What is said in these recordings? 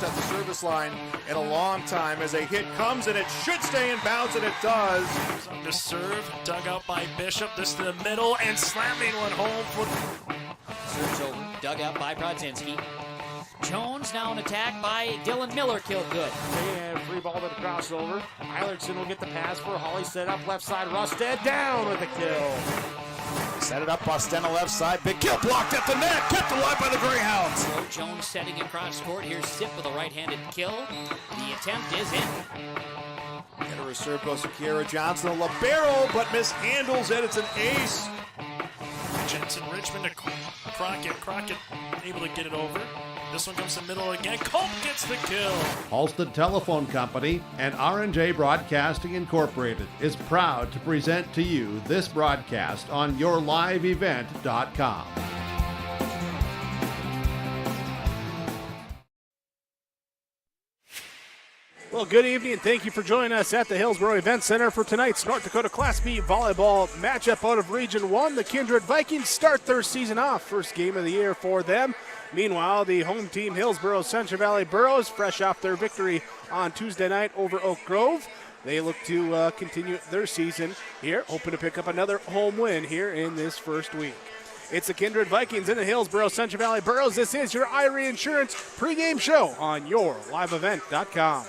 At the service line in a long time as a hit comes, and it should stay in bounds, and it does. To serve, dug out by Bishop. This to the middle and slamming one home. Serves over, dug out by Brodzinski. Jones now an attack by Dylan Miller, killed good. And free ball to the crossover. Eilertson will get the pass for Hawley, set up left side. Rusted down with a kill. Set it up, Bostena left side. Big kill blocked at the net. Kept alive by the Greyhounds. So Jones setting across court. Here's Sip with a right-handed kill. The attempt is in. And a reserve goes to Kiera Johnson, a libero, but mishandles it. It's an ace. Jensen Richmond to Crockett. Crockett able to get it over. This one comes to the middle again. Culp gets the kill. Halstead Telephone Company and R&J Broadcasting Incorporated is proud to present to you this broadcast on yourliveevent.com. Well, good evening, and thank you for joining us at the Hillsboro Event Center for tonight's North Dakota Class B volleyball matchup out of Region 1. The Kindred Vikings start their season off. First game of the year for them. Meanwhile, the home team, Hillsboro-Central Valley Burros, fresh off their victory on Tuesday night over Oak Grove. They look to continue their season here, hoping to pick up another home win here in this first week. It's the Kindred Vikings and the Hillsboro-Central Valley Burros. This is your Irie Insurance pregame show on yourliveevent.com.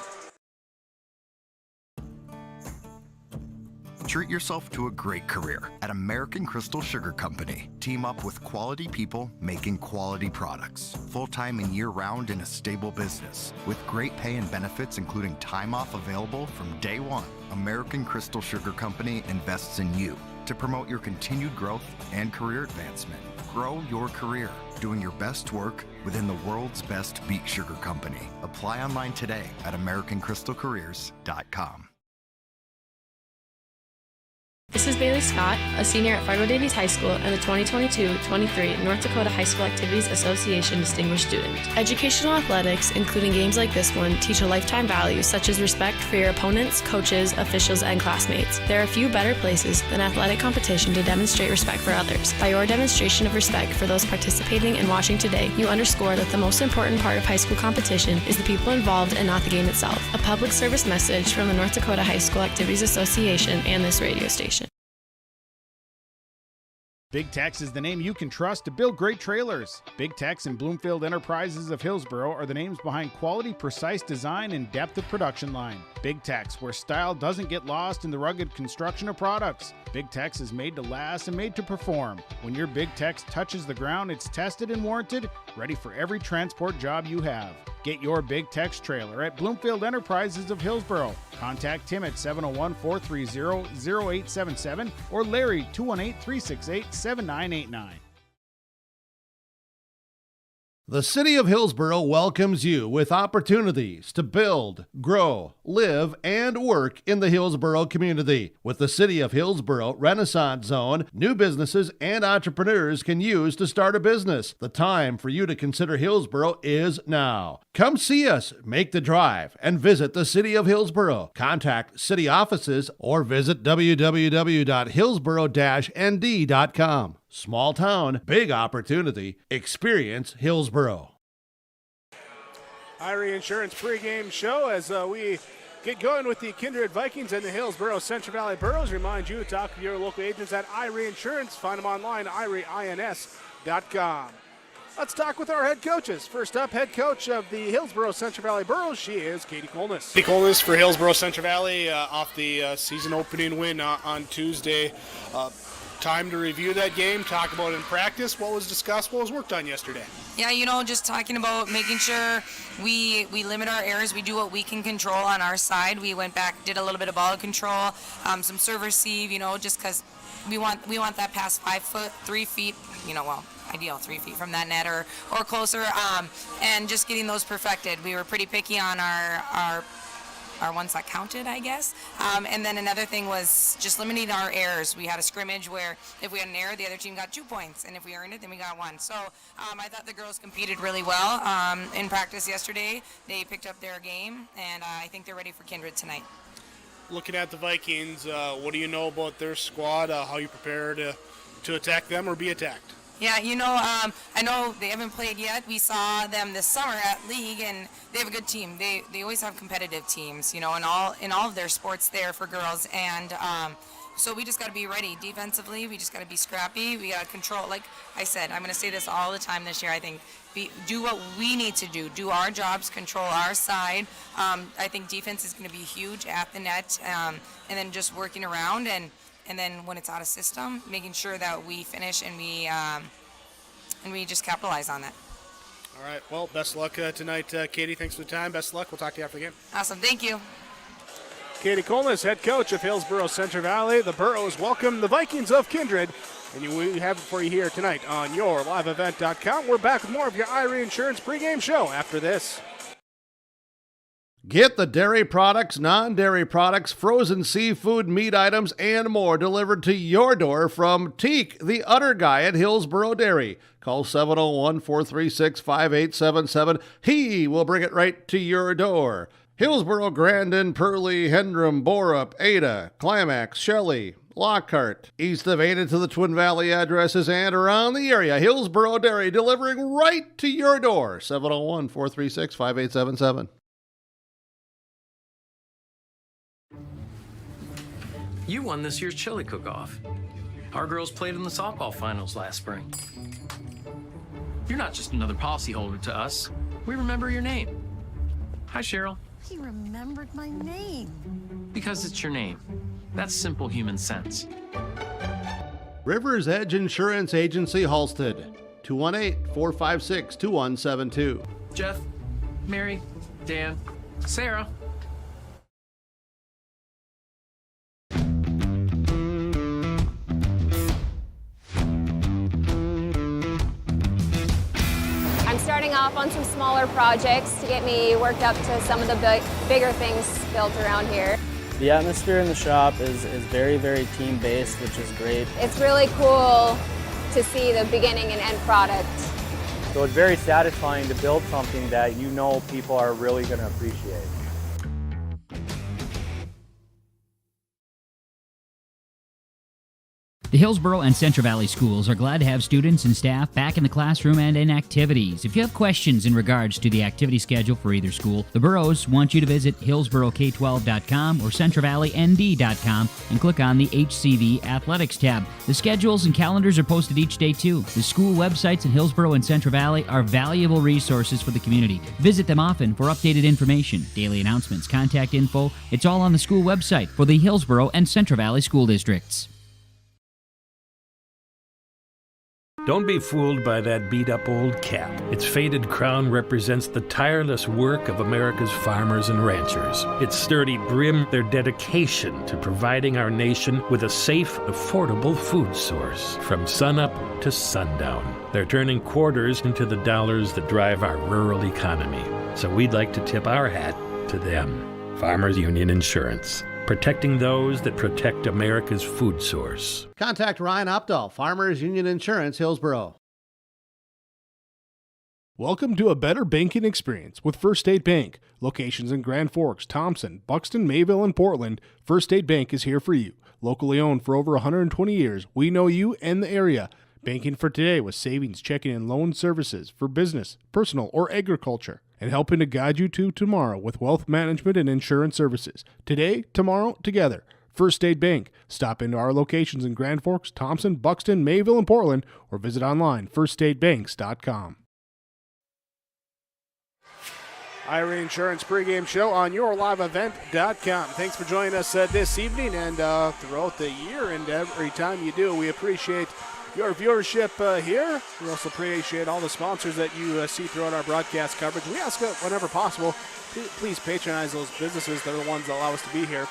Treat yourself to a great career at American Crystal Sugar Company. Team up with quality people making quality products. Full-time and year-round in a stable business. With great pay and benefits including time off available from day one. American Crystal Sugar Company invests in you to promote your continued growth and career advancement. Grow your career doing your best work within the world's best beet sugar company. Apply online today at AmericanCrystalCareers.com. This is Bailey Scott, a senior at Fargo-Davies High School and the 2022-23 North Dakota High School Activities Association Distinguished Student. Educational athletics, including games like this one, teach a lifetime value such as respect for your opponents, coaches, officials, and classmates. There are few better places than athletic competition to demonstrate respect for others. By your demonstration of respect for those participating and watching today, you underscore that the most important part of high school competition is the people involved and not the game itself. A public service message from the North Dakota High School Activities Association and this radio station. Big Tex is the name you can trust to build great trailers. Big Tex and Bloomfield Enterprises of Hillsboro are the names behind quality, precise design and depth of production line. Big Tex, where style doesn't get lost in the rugged construction of products. Big Tex is made to last and made to perform. When your Big Tex touches the ground, it's tested and warranted, ready for every transport job you have. Get your Big Tex trailer at Bloomfield Enterprises of Hillsboro. Contact Tim at 701-430-0877 or Larry 218-368-7989. The City of Hillsboro welcomes you with opportunities to build, grow, live, and work in the Hillsboro community. With the City of Hillsboro Renaissance Zone, new businesses and entrepreneurs can use to start a business. The time for you to consider Hillsboro is now. Come see us, make the drive, and visit the City of Hillsboro. Contact city offices or visit www.hillsboro-nd.com. Small town, big opportunity. Experience Hillsboro. Irie Insurance pregame show as we get going with the Kindred Vikings and the Hillsboro-Central Valley Burros. Remind you to talk to your local agents at Irie Insurance. Find them online, irieins.com. Let's talk with our head coaches. First up, head coach of the Hillsboro-Central Valley Burros, she is Katie Kolnis. Katie Kolnis for Hillsboro-Central Valley off the season opening win on Tuesday. Time to review that game, talk about it in practice. What was discussed, what was worked on yesterday? Yeah, just talking about making sure we limit our errors. We do what we can control on our side. We went back, did a little bit of ball control, some serve receive, just because we want that pass 5 foot, 3 feet, ideal 3 feet from that net or closer, and just getting those perfected. We were pretty picky on our ones that counted, I guess. And then another thing was just limiting our errors. We had a scrimmage where if we had an error, the other team got 2 points, and if we earned it, then we got 1. So I thought the girls competed really well in practice yesterday. They picked up their game, and I think they're ready for Kindred tonight. Looking at the Vikings, what do you know about their squad? How you prepare to attack them or be attacked? Yeah, I know they haven't played yet. We saw them this summer at league, and they have a good team. They always have competitive teams, in all of their sports there for girls. And so we just got to be ready defensively. We just got to be scrappy. We got to control. Like I said, I'm going to say this all the time this year. I think do what we need to do our jobs, control our side. I think defense is going to be huge at the net, and then just working around and then when it's out of system, making sure that we finish and we just capitalize on that. All right. Well, best of luck tonight, Katie. Thanks for the time. Best of luck. We'll talk to you after the game. Awesome. Thank you. Katie Kolnis, head coach of Hillsboro-Central Valley. The Burros welcome the Vikings of Kindred. And we have it for you here tonight on yourliveevent.com. We're back with more of your Irie Insurance pregame show after this. Get the dairy products, non-dairy products, frozen seafood, meat items, and more delivered to your door from Teak, the Udder Guy at Hillsboro Dairy. Call 701-436-5877. He will bring it right to your door. Hillsboro, Grandin, Pearlie, Hendrum, Borup, Ada, Climax, Shelley, Lockhart. East of Ada to the Twin Valley addresses and around the area. Hillsboro Dairy delivering right to your door. 701-436-5877. You won this year's chili cook-off. Our girls played in the softball finals last spring. You're not just another policyholder to us. We remember your name. Hi, Cheryl. He remembered my name. Because it's your name. That's simple human sense. River's Edge Insurance Agency, Halsted. 218-456-2172. Jeff, Mary, Dan, Sarah. I'm starting off on some smaller projects to get me worked up to some of the bigger things built around here. The atmosphere in the shop is very, very team-based, which is great. It's really cool to see the beginning and end product. So it's very satisfying to build something that you know people are really going to appreciate. The Hillsboro and Central Valley schools are glad to have students and staff back in the classroom and in activities. If you have questions in regards to the activity schedule for either school, the Burros want you to visit hillsboroK12.com or centralvalleynd.com and click on the HCV Athletics tab. The schedules and calendars are posted each day too. The school websites in Hillsboro and Central Valley are valuable resources for the community. Visit them often for updated information, daily announcements, contact info. It's all on the school website for the Hillsboro and Central Valley school districts. Don't be fooled by that beat-up old cap. Its faded crown represents the tireless work of America's farmers and ranchers. Its sturdy brim, their dedication to providing our nation with a safe, affordable food source from sunup to sundown. They're turning quarters into the dollars that drive our rural economy. So we'd like to tip our hat to them. Farmers Union Insurance. Protecting those that protect America's food source. Contact Ryan Opdahl, Farmers Union Insurance, Hillsboro. Welcome to a better banking experience with First State Bank. Locations in Grand Forks, Thompson, Buxton, Mayville, and Portland, First State Bank is here for you. Locally owned for over 120 years, we know you and the area. Banking for today with savings, checking, and loan services for business, personal, or agriculture. And helping to guide you to tomorrow with wealth management and insurance services. Today, tomorrow, together. First State Bank. Stop into our locations in Grand Forks, Thompson, Buxton, Mayville, and Portland, or visit online, firststatebanks.com. Irie Insurance pregame show on yourliveevent.com. Thanks for joining us this evening and throughout the year, and every time you do, we appreciate your viewership here. We also appreciate all the sponsors that you see throughout our broadcast coverage. We ask whenever possible, please patronize those businesses. They're the ones that allow us to be here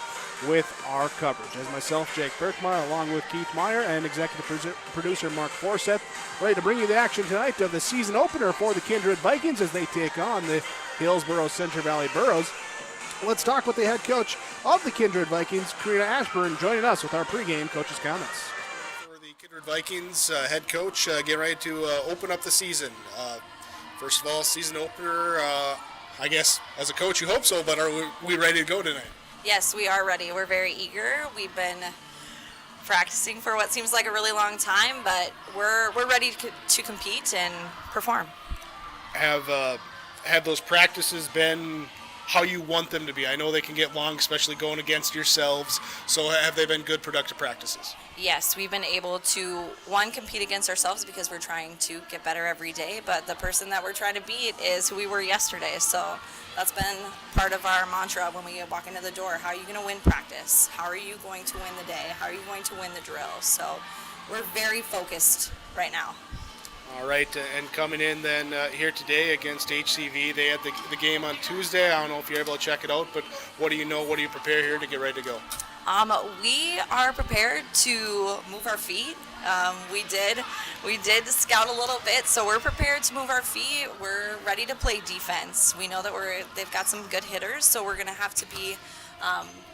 with our coverage. As myself, Jake Birkmeyer, along with Keith Meyer and executive producer Mark Forseth, ready to bring you the action tonight of the season opener for the Kindred Vikings as they take on the Hillsboro-Central Valley Burros. Let's talk with the head coach of the Kindred Vikings, Karina Ashburn, joining us with our pregame coach's comments. For the Kindred Vikings head coach, getting ready to open up the season. First of all, season opener, I guess as a coach you hope so, but are we ready to go tonight? Yes, we are ready. We're very eager. We've been practicing for what seems like a really long time, but we're ready to compete and perform. Have those practices been how you want them to be? I know they can get long, especially going against yourselves. So have they been good, productive practices? Yes, we've been able to, one, compete against ourselves because we're trying to get better every day, but the person that we're trying to beat is who we were yesterday. So that's been part of our mantra when we walk into the door. How are you going to win practice? How are you going to win the day? How are you going to win the drill? So we're very focused right now. All right, and coming in then here today against HCV, they had the game on Tuesday. I don't know if you're able to check it out, but what do you know? What do you prepare here to get ready to go? We are prepared to move our feet. We did scout a little bit, so we're prepared to move our feet. We're ready to play defense. We know that they've got some good hitters, so we're going to have to be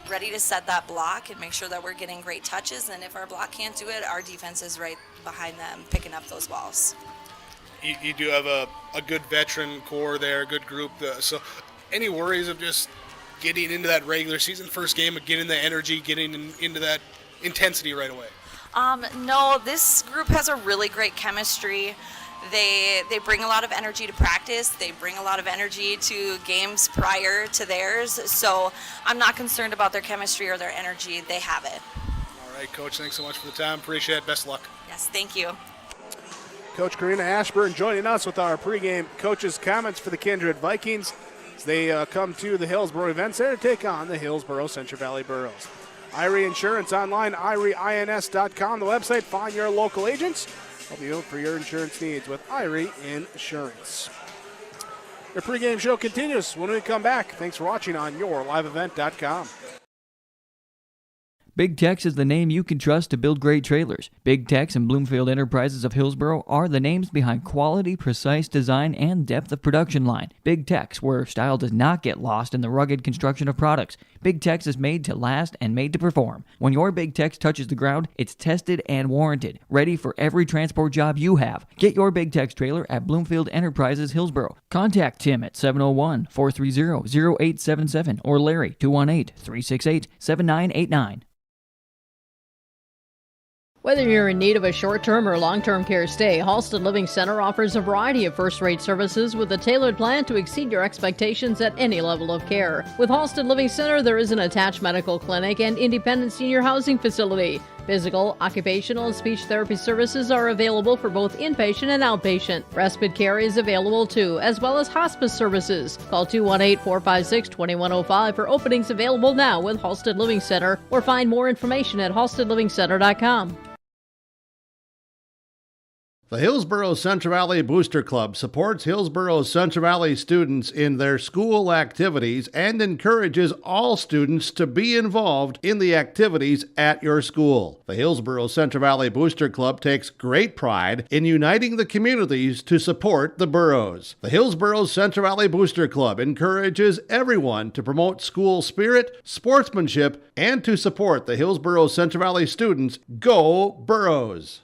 ready to set that block and make sure that we're getting great touches. And if our block can't do it, our defense is right behind them picking up those balls. You do have a good veteran core there, a good group. So any worries of just getting into that regular season first game, of getting the energy, getting into that intensity right away? No, this group has a really great chemistry. They bring a lot of energy to practice. They bring a lot of energy to games prior to theirs. So I'm not concerned about their chemistry or their energy. They have it. All right, Coach, thanks so much for the time. Appreciate it. Best of luck. Yes, thank you. Coach Karina Ashburn joining us with our pregame coach's comments for the Kindred Vikings as they come to the Hillsboro Event Center to take on the Hillsboro-Central Valley Burros. Irie Insurance online, irieins.com, the website. Find your local agents. Help you out for your insurance needs with Irie Insurance. Your pregame show continues when we come back. Thanks for watching on yourliveevent.com. Big Tex is the name you can trust to build great trailers. Big Tex and Bloomfield Enterprises of Hillsboro are the names behind quality, precise design, and depth of production line. Big Tex, where style does not get lost in the rugged construction of products. Big Tex is made to last and made to perform. When your Big Tex touches the ground, it's tested and warranted, ready for every transport job you have. Get your Big Tex trailer at Bloomfield Enterprises Hillsboro. Contact Tim at 701-430-0877 or Larry 218-368-7989. Whether you're in need of a short-term or long-term care stay, Halsted Living Center offers a variety of first-rate services with a tailored plan to exceed your expectations at any level of care. With Halsted Living Center, there is an attached medical clinic and independent senior housing facility. Physical, occupational, and speech therapy services are available for both inpatient and outpatient. Respite care is available too, as well as hospice services. Call 218-456-2105 for openings available now with Halsted Living Center, or find more information at halstedlivingcenter.com. The Hillsboro-Central Valley Booster Club supports Hillsboro-Central Valley students in their school activities and encourages all students to be involved in the activities at your school. The Hillsboro-Central Valley Booster Club takes great pride in uniting the communities to support the boroughs. The Hillsboro-Central Valley Booster Club encourages everyone to promote school spirit, sportsmanship, and to support the Hillsboro-Central Valley students. Go Burros!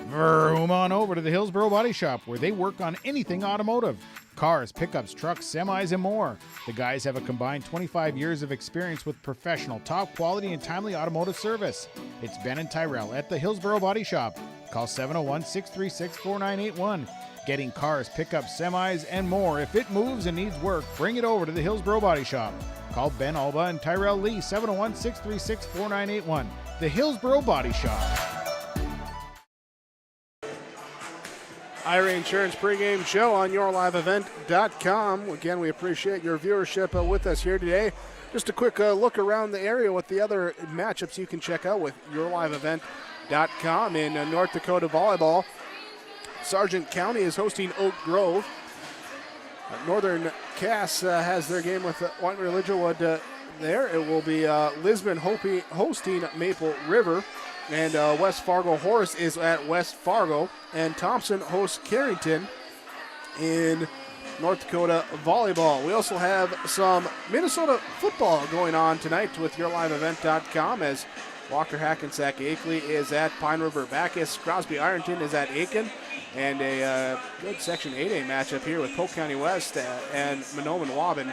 Vroom on over to the Hillsboro Body Shop, where they work on anything automotive. Cars, pickups, trucks, semis, and more. The guys have a combined 25 years of experience with professional, top quality, and timely automotive service. It's Ben and Tyrell at the Hillsboro Body Shop. Call 701-636-4981. Getting cars, pickups, semis, and more. If it moves and needs work, bring it over to the Hillsboro Body Shop. Call Ben Alba and Tyrell Lee, 701-636-4981. The Hillsboro Body Shop. Ira Insurance pregame show on yourliveevent.com. Again, we appreciate your viewership with us here today. Just a quick look around the area with the other matchups you can check out with yourliveevent.com. In North Dakota volleyball, Sargent County is hosting Oak Grove. Northern Cass has their game with Whiteman Lidgerwood there. It will be Lisbon hosting Maple River. And West Fargo Horace is at West Fargo. And Thompson hosts Carrington in North Dakota volleyball. We also have some Minnesota football going on tonight with yourliveevent.com as Walker Hackensack Akeley is at Pine River Bacchus. Crosby Ironton is at Aiken. And a good Section 8A matchup here with Polk County West and Monoman Waubun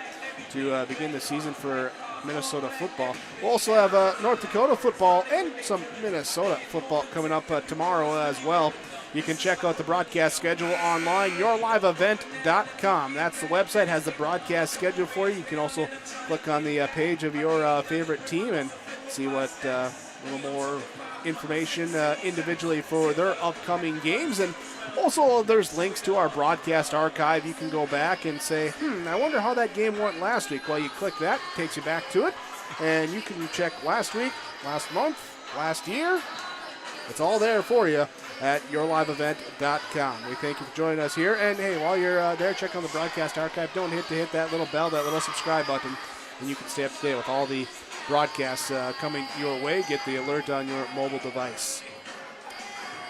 to begin the season for Minnesota football. We'll also have North Dakota football and some Minnesota football coming up tomorrow as well. You can check out the broadcast schedule online, yourliveevent.com. That's the website, has the broadcast schedule for you. You can also click on the page of your favorite team and see what a little more information individually for their upcoming games. And also there's links to our broadcast archive. You can go back and say, I wonder how that game went last week. Well, you click that, it takes you back to it, and you can check last week, last month, last year. It's all there for you at yourliveevent.com. We thank you for joining us here. And hey, while you're there, check on the broadcast archive. Don't hit that little bell, that little subscribe button, and you can stay up to date with all the broadcasts coming your way. Get the alert on your mobile device.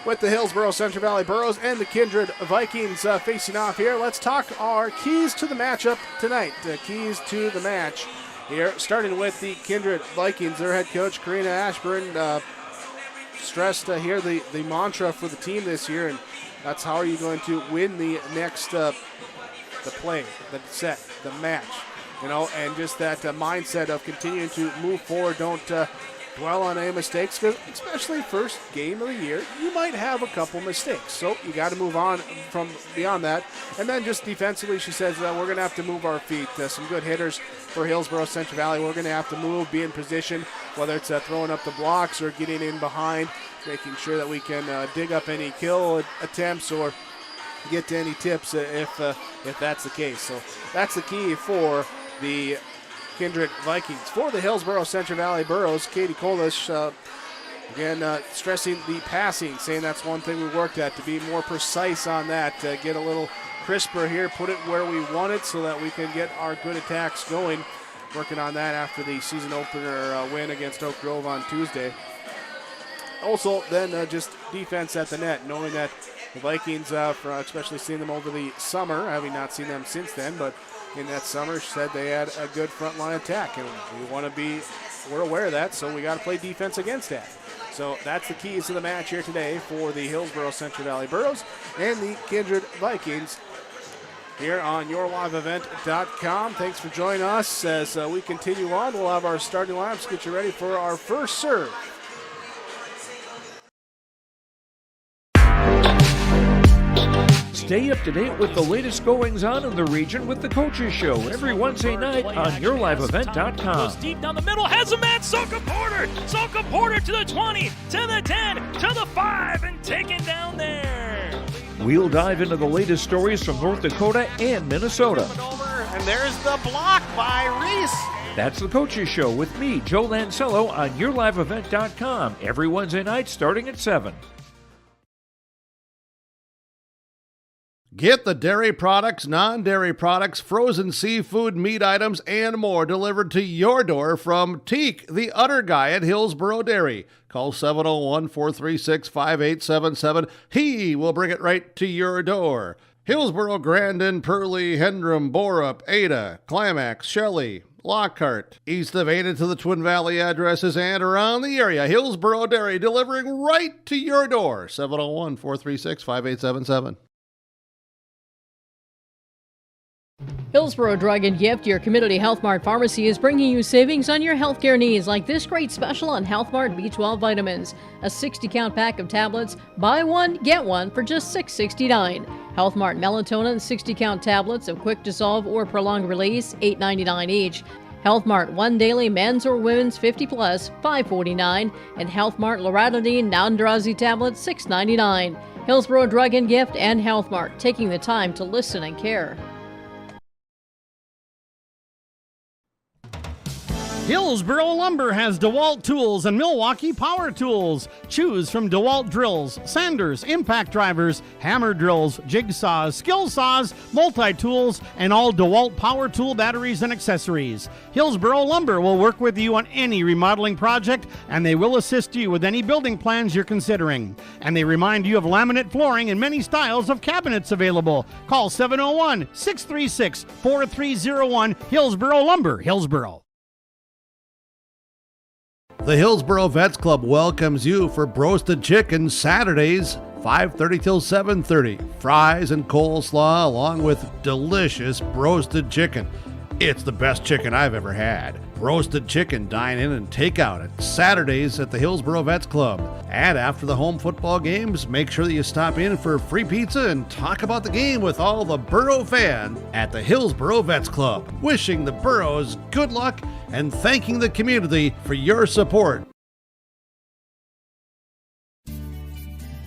With the Hillsboro-Central Valley Burros and the Kindred Vikings facing off here, let's talk our keys to the matchup tonight. Keys to the match here, starting with the Kindred Vikings. Their head coach, Karina Ashburn, stressed here the mantra for the team this year, and that's how are you going to win the next the play, the set, the match, and just that mindset of continuing to move forward. Don't dwell on any mistakes, because especially first game of the year, you might have a couple mistakes. So you got to move on from beyond that. And then just defensively, she says we're going to have to move our feet. Some good hitters for Hillsboro-Central Valley. We're going to have to move, be in position, whether it's throwing up the blocks or getting in behind, making sure that we can dig up any kill attempts or get to any tips if that's the case. So that's the key for the Kindred Vikings. For the Hillsboro-Central Valley Burros, Katie Kolish, again, stressing the passing, saying that's one thing we worked at, to be more precise on that, get a little crisper here, put it where we want it so that we can get our good attacks going. Working on that after the season opener win against Oak Grove on Tuesday. Also, then just defense at the net, knowing that the Vikings, especially seeing them over the summer, having not seen them since then, but in that summer, she said they had a good front line attack, and we're aware of that, so we got to play defense against that. So that's the keys to the match here today for the Hillsboro-Central Valley Burros and the Kindred Vikings here on yourliveevent.com. Thanks for joining us as we continue on. We'll have our starting lineups, get you ready for our first serve. Stay up to date with the latest goings-on in the region with the Coaches Show every Wednesday night on yourliveevent.com. Goes deep down the middle, has a man, Soka Porter! Soka Porter to the 20, to the 10, to the 5, and taken down there. We'll dive into the latest stories from North Dakota and Minnesota. And there's the block by Reese. That's the Coaches Show with me, Joe Lancello, on yourliveevent.com every Wednesday night starting at 7. Get the dairy products, non-dairy products, frozen seafood, meat items, and more delivered to your door from Teak, the Udder Guy at Hillsboro Dairy. Call 701-436-5877. He will bring it right to your door. Hillsboro, Grandin, Pearlie, Hendrum, Borup, Ada, Climax, Shelley, Lockhart. East of Ada to the Twin Valley addresses and around the area. Hillsboro Dairy delivering right to your door. 701-436-5877. Hillsboro Drug and Gift, your community Health Mart pharmacy, is bringing you savings on your healthcare needs, like this great special on Health Mart B12 vitamins. A 60-count pack of tablets, buy one, get one for just $6.69. Health Mart melatonin 60-count tablets of quick dissolve or prolonged release, $8.99 each. Health Mart One Daily Men's or Women's 50 Plus, $5.49. And Health Mart Loratadine non-drowsy tablets, $6.99. Hillsboro Drug and Gift and Health Mart, taking the time to listen and care. Hillsboro Lumber has DeWalt tools and Milwaukee power tools. Choose from DeWalt drills, sanders, impact drivers, hammer drills, jigsaws, skill saws, multi-tools, and all DeWalt power tool batteries and accessories. Hillsboro Lumber will work with you on any remodeling project, and they will assist you with any building plans you're considering. And they remind you of laminate flooring and many styles of cabinets available. Call 701-636-4301, Hillsboro Lumber, Hillsboro. The Hillsboro Vets Club welcomes you for Broasted Chicken Saturdays, 5:30 till 7:30. Fries and coleslaw along with delicious broasted chicken. It's the best chicken I've ever had. Roasted chicken, dine in and take out at Saturdays at the Hillsboro Vets Club. And after the home football games, make sure that you stop in for free pizza and talk about the game with all the Borough fans at the Hillsboro Vets Club. Wishing the Burrows good luck and thanking the community for your support.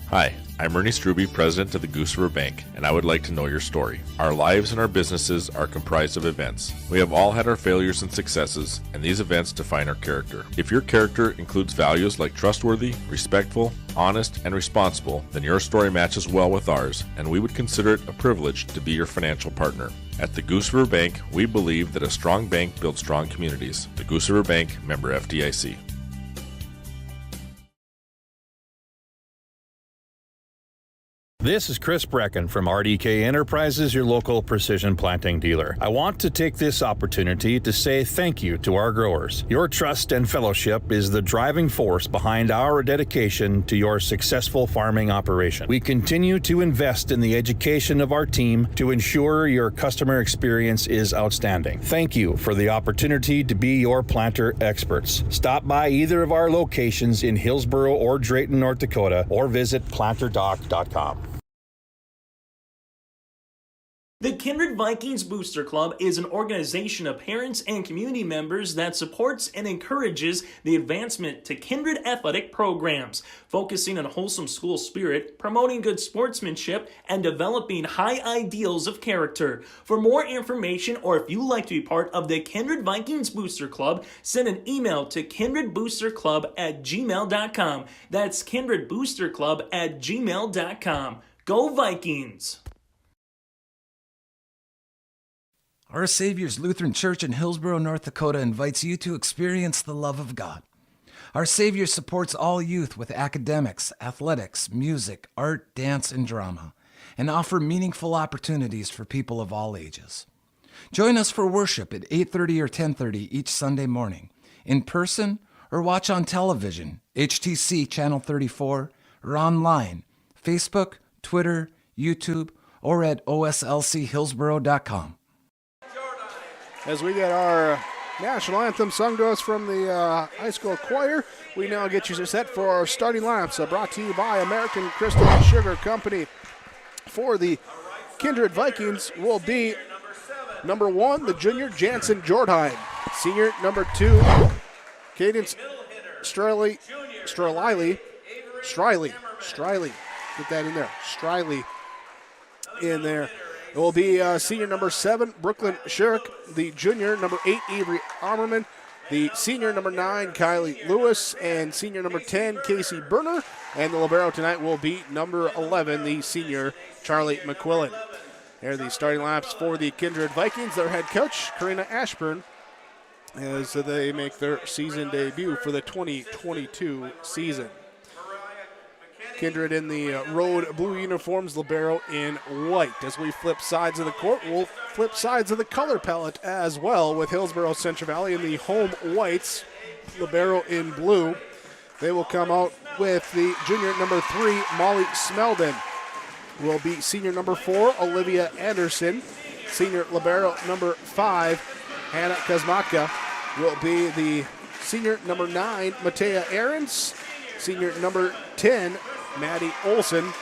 Hi, I'm Ernie Struby, president of the Goose River Bank, and I would like to know your story. Our lives and our businesses are comprised of events. We have all had our failures and successes, and these events define our character. If your character includes values like trustworthy, respectful, honest, and responsible, then your story matches well with ours, and we would consider it a privilege to be your financial partner. At the Goose River Bank, we believe that a strong bank builds strong communities. The Goose River Bank, member FDIC. This is Chris Brecken from RDK Enterprises, your local precision planting dealer. I want to take this opportunity to say thank you to our growers. Your trust and fellowship is the driving force behind our dedication to your successful farming operation. We continue to invest in the education of our team to ensure your customer experience is outstanding. Thank you for the opportunity to be your planter experts. Stop by either of our locations in Hillsboro or Drayton, North Dakota, or visit planterdoc.com. The Kindred Vikings Booster Club is an organization of parents and community members that supports and encourages the advancement to Kindred athletic programs, focusing on wholesome school spirit, promoting good sportsmanship, and developing high ideals of character. For more information, or if you'd like to be part of the Kindred Vikings Booster Club, send an email to kindredboosterclub@gmail.com. That's kindredboosterclub@gmail.com. Go Vikings! Our Savior's Lutheran Church in Hillsboro, North Dakota invites you to experience the love of God. Our Savior supports all youth with academics, athletics, music, art, dance, and drama, and offer meaningful opportunities for people of all ages. Join us for worship at 8:30 or 10:30 each Sunday morning, in person or watch on television, HTC Channel 34, or online, Facebook, Twitter, YouTube, or at oslchillsboro.com. As we get our national anthem sung to us from the high school choir, we now get you set for our starting lineups, brought to you by American Crystal Sugar Company. For the Kindred Vikings will be number 1, the junior Jansen Jordheim. Senior number 2, Cadence Striley. Get that in there. Striley in there. It will be senior number 7, Brooklyn Sherrick. The junior, number 8, Avery Armerman. The senior, number 9, Kylie Lewis. And senior number 10, Casey Berner. And the libero tonight will be number 11, the senior, Charlie McQuillan. Here are the starting laps for the Kindred Vikings. Their head coach, Karina Ashburn, as they make their season debut for the 2022 season. Kindred in the road blue uniforms, libero in white. As we flip sides of the court, we'll flip sides of the color palette as well, with Hillsboro-Central Valley in the home whites, libero in blue. They will come out with the junior number 3, Molly Smeldon. Will be senior number 4, Olivia Anderson. Senior libero number 5, Hannah Kazmatka. Will be the senior number 9, Matea Ahrens. Senior number 10, Maddie Olson,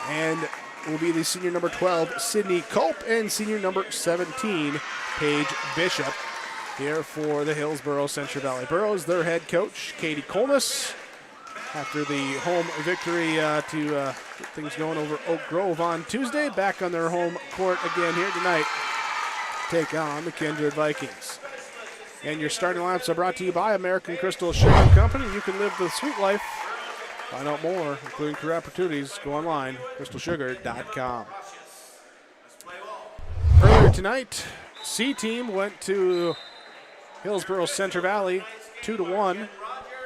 and will be the senior number 12, Sydney Culp, and senior number 17, Paige Bishop, here for the Hillsboro-Central Valley Burros. Their head coach, Katie Colmus, after the home victory to get things going over Oak Grove on Tuesday. Back on their home court again here tonight. Take on the Kindred Vikings. And your starting lineups are brought to you by American Crystal Sugar Company. You can live the sweet life. Find out more, including career opportunities. Go online, crystalsugar.com. Earlier tonight, C team went to Hillsboro-Central Valley 2-1.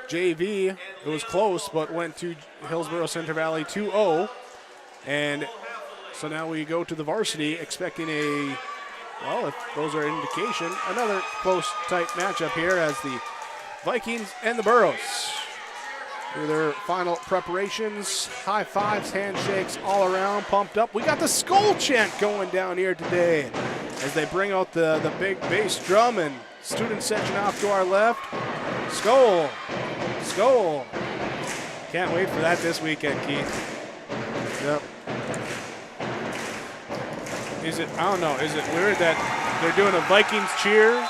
JV, it was close, but went to Hillsboro-Central Valley 2-0. And so now we go to the varsity expecting well, if those are an indication, another close, tight matchup here as the Vikings and the Burros do their final preparations. High fives, handshakes all around, pumped up. We got the Skol chant going down here today as they bring out the big bass drum and student section off to our left. Skol, Skol. Can't wait for that this weekend, Keith. Yep. I don't know, is it weird that they're doing a Vikings cheer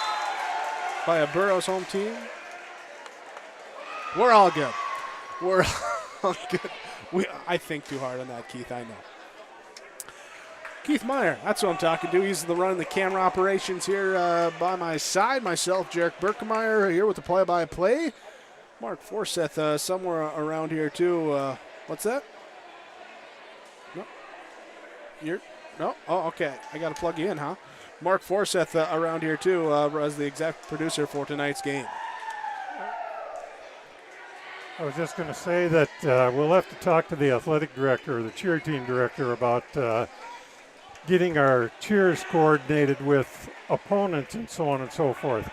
by a Burros home team? We're all good. We're all good. I think too hard on that, Keith, I know. Keith Meyer, that's what I'm talking to. He's running the camera operations here by my side. Myself, Jarek Berkemeyer, here with the play-by-play. Mark Forseth somewhere around here, too. What's that? No. No? Oh, okay. I got to plug you in, huh? Mark Forseth around here, too, as the exec producer for tonight's game. I was just going to say that we'll have to talk to the athletic director or the cheer team director about getting our cheers coordinated with opponents and so on and so forth.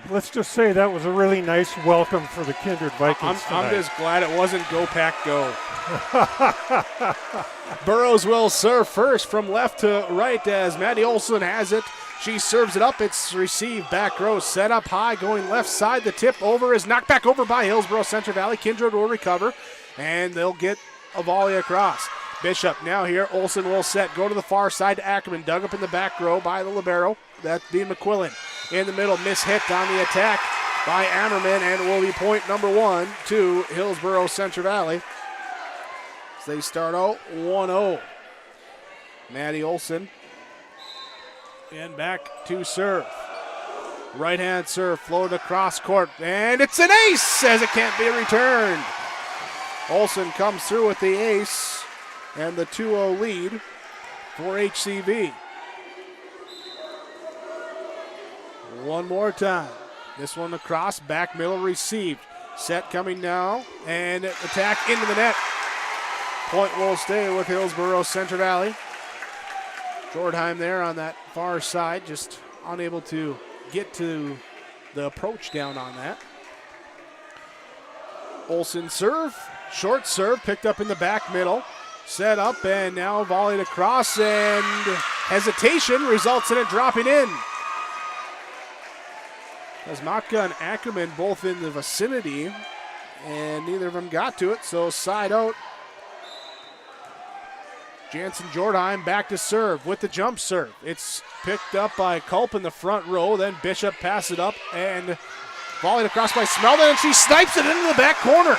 Let's just say that was a really nice welcome for the Kindred Vikings tonight. I'm just glad it wasn't Go Pack Go. Burrows will serve first from left to right as Maddie Olson has it. She serves it up. It's received. Back row set up high. Going left side. The tip over is knocked back over by Hillsboro-Central Valley. Kindred will recover. And they'll get a volley across. Bishop now here. Olson will set. Go to the far side to Ackerman. Dug up in the back row by the libero. That being McQuillan. In the middle. Mishit on the attack by Ammerman. And it will be point number 1 to Hillsboro-Central Valley. As they start out 1-0. Maddie Olson. And back to serve. Right hand serve floated across court. And it's an ace as it can't be returned. Olson comes through with the ace and the 2-0 lead for HCV. One more time. This one across, back middle received. Set coming now and attack into the net. Point will stay with Hillsboro-Central Valley. Jordheim there on that far side, just unable to get to the approach down on that. Olsen serve, short serve, picked up in the back middle, set up and now volleyed across and hesitation results in it dropping in. As Matka and Ackerman both in the vicinity and neither of them got to it, so side out. Jansen Jordheim back to serve with the jump serve. It's picked up by Culp in the front row. Then Bishop passes it up and volleyed across by Smelden, and she snipes it into the back corner.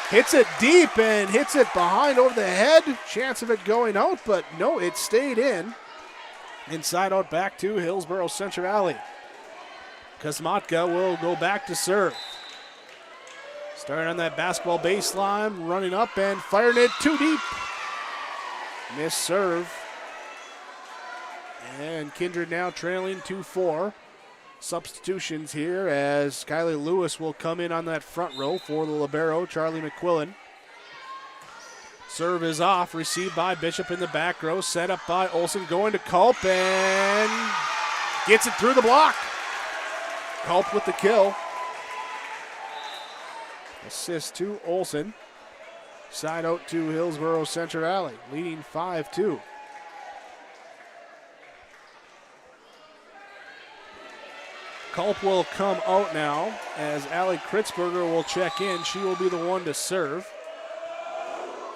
Hits it deep and hits it behind over the head. Chance of it going out, but no, it stayed in. Inside out back to Hillsboro-Central Valley. Kosmatka will go back to serve. Starting on that basketball baseline, running up and firing it too deep. Miss serve. And Kindred now trailing 2-4. Substitutions here as Kylie Lewis will come in on that front row for the libero, Charlie McQuillan. Serve is off, received by Bishop in the back row, set up by Olsen, going to Culp and gets it through the block. Culp with the kill. Assist to Olsen. Side out to Hillsboro-Central Valley, leading 5-2. Culp will come out now as Allie Kritzberger will check in. She will be the one to serve.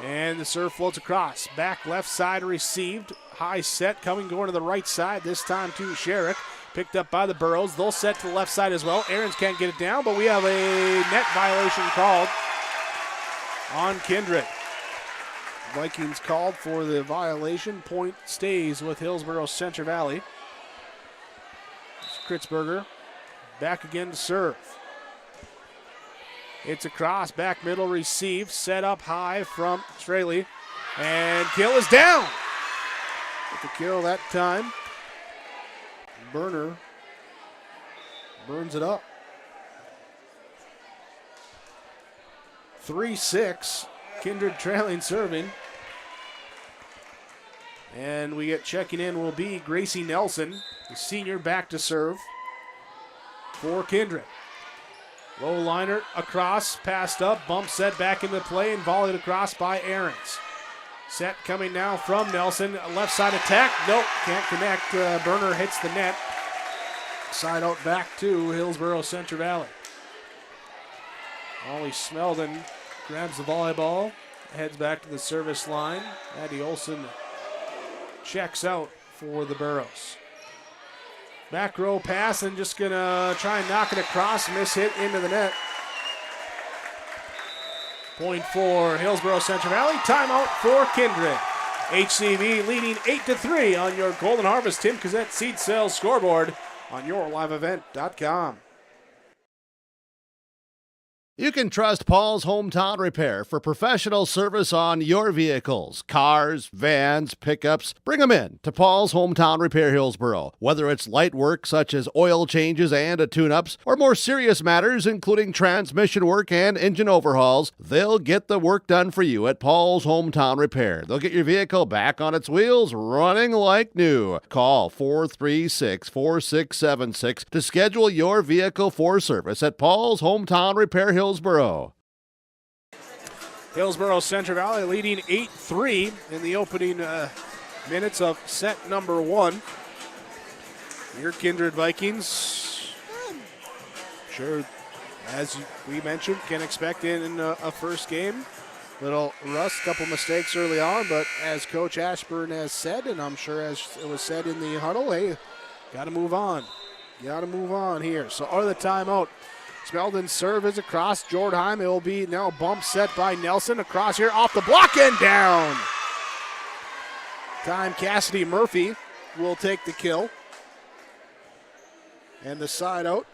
And the serve floats across. Back left side received. High set coming, going to the right side. This time to Sherrick. Picked up by the Burrows. They'll set to the left side as well. Aarons can't get it down, but we have a net violation called on Kindred. Vikings called for the violation. Point stays with Hillsboro-Central Valley. Kritzberger back again to serve. It's a cross, back middle receive, set up high from Straley. And Kill is down. With the kill that time. Burner burns it up. 3-6. Kindred trailing serving. And we get checking in will be Gracie Nelson, the senior, back to serve for Kindred. Low liner across, passed up, bump set back into play and volleyed across by Aarons. Set coming now from Nelson, left side attack. Nope, can't connect. Burner hits the net. Side out back to Hillsboro-Central Valley. Ollie Smeldon grabs the volleyball, heads back to the service line. Addie Olson checks out for the Burros. Back row pass and just gonna try and knock it across, miss hit into the net. Point for Hillsboro-Central Valley. Timeout for Kindred. HCV leading 8-3 on your Golden Harvest Tim Cassette seed sales scoreboard on yourliveevent.com. You can trust Paul's Hometown Repair for professional service on your vehicles, cars, vans, pickups. Bring them in to Paul's Hometown Repair Hillsboro. Whether it's light work such as oil changes and tune-ups, or more serious matters including transmission work and engine overhauls, they'll get the work done for you at Paul's Hometown Repair. They'll get your vehicle back on its wheels, running like new. Call 436-4676 to schedule your vehicle for service at Paul's Hometown Repair Hillsboro. Hillsboro-Central Valley leading 8-3 in the opening minutes of set number one. Your Kindred Vikings, sure, as we mentioned, can expect in a first game. Little rust, couple mistakes early on, but as Coach Ashburn has said, and I'm sure as it was said in the huddle, hey, got to move on. Got to move on here. So out of the timeout, Smeldon's serve is across. Jordheim, it will be now bump set by Nelson. Across here, off the block and down. Time Cassidy Murphy will take the kill. And the side out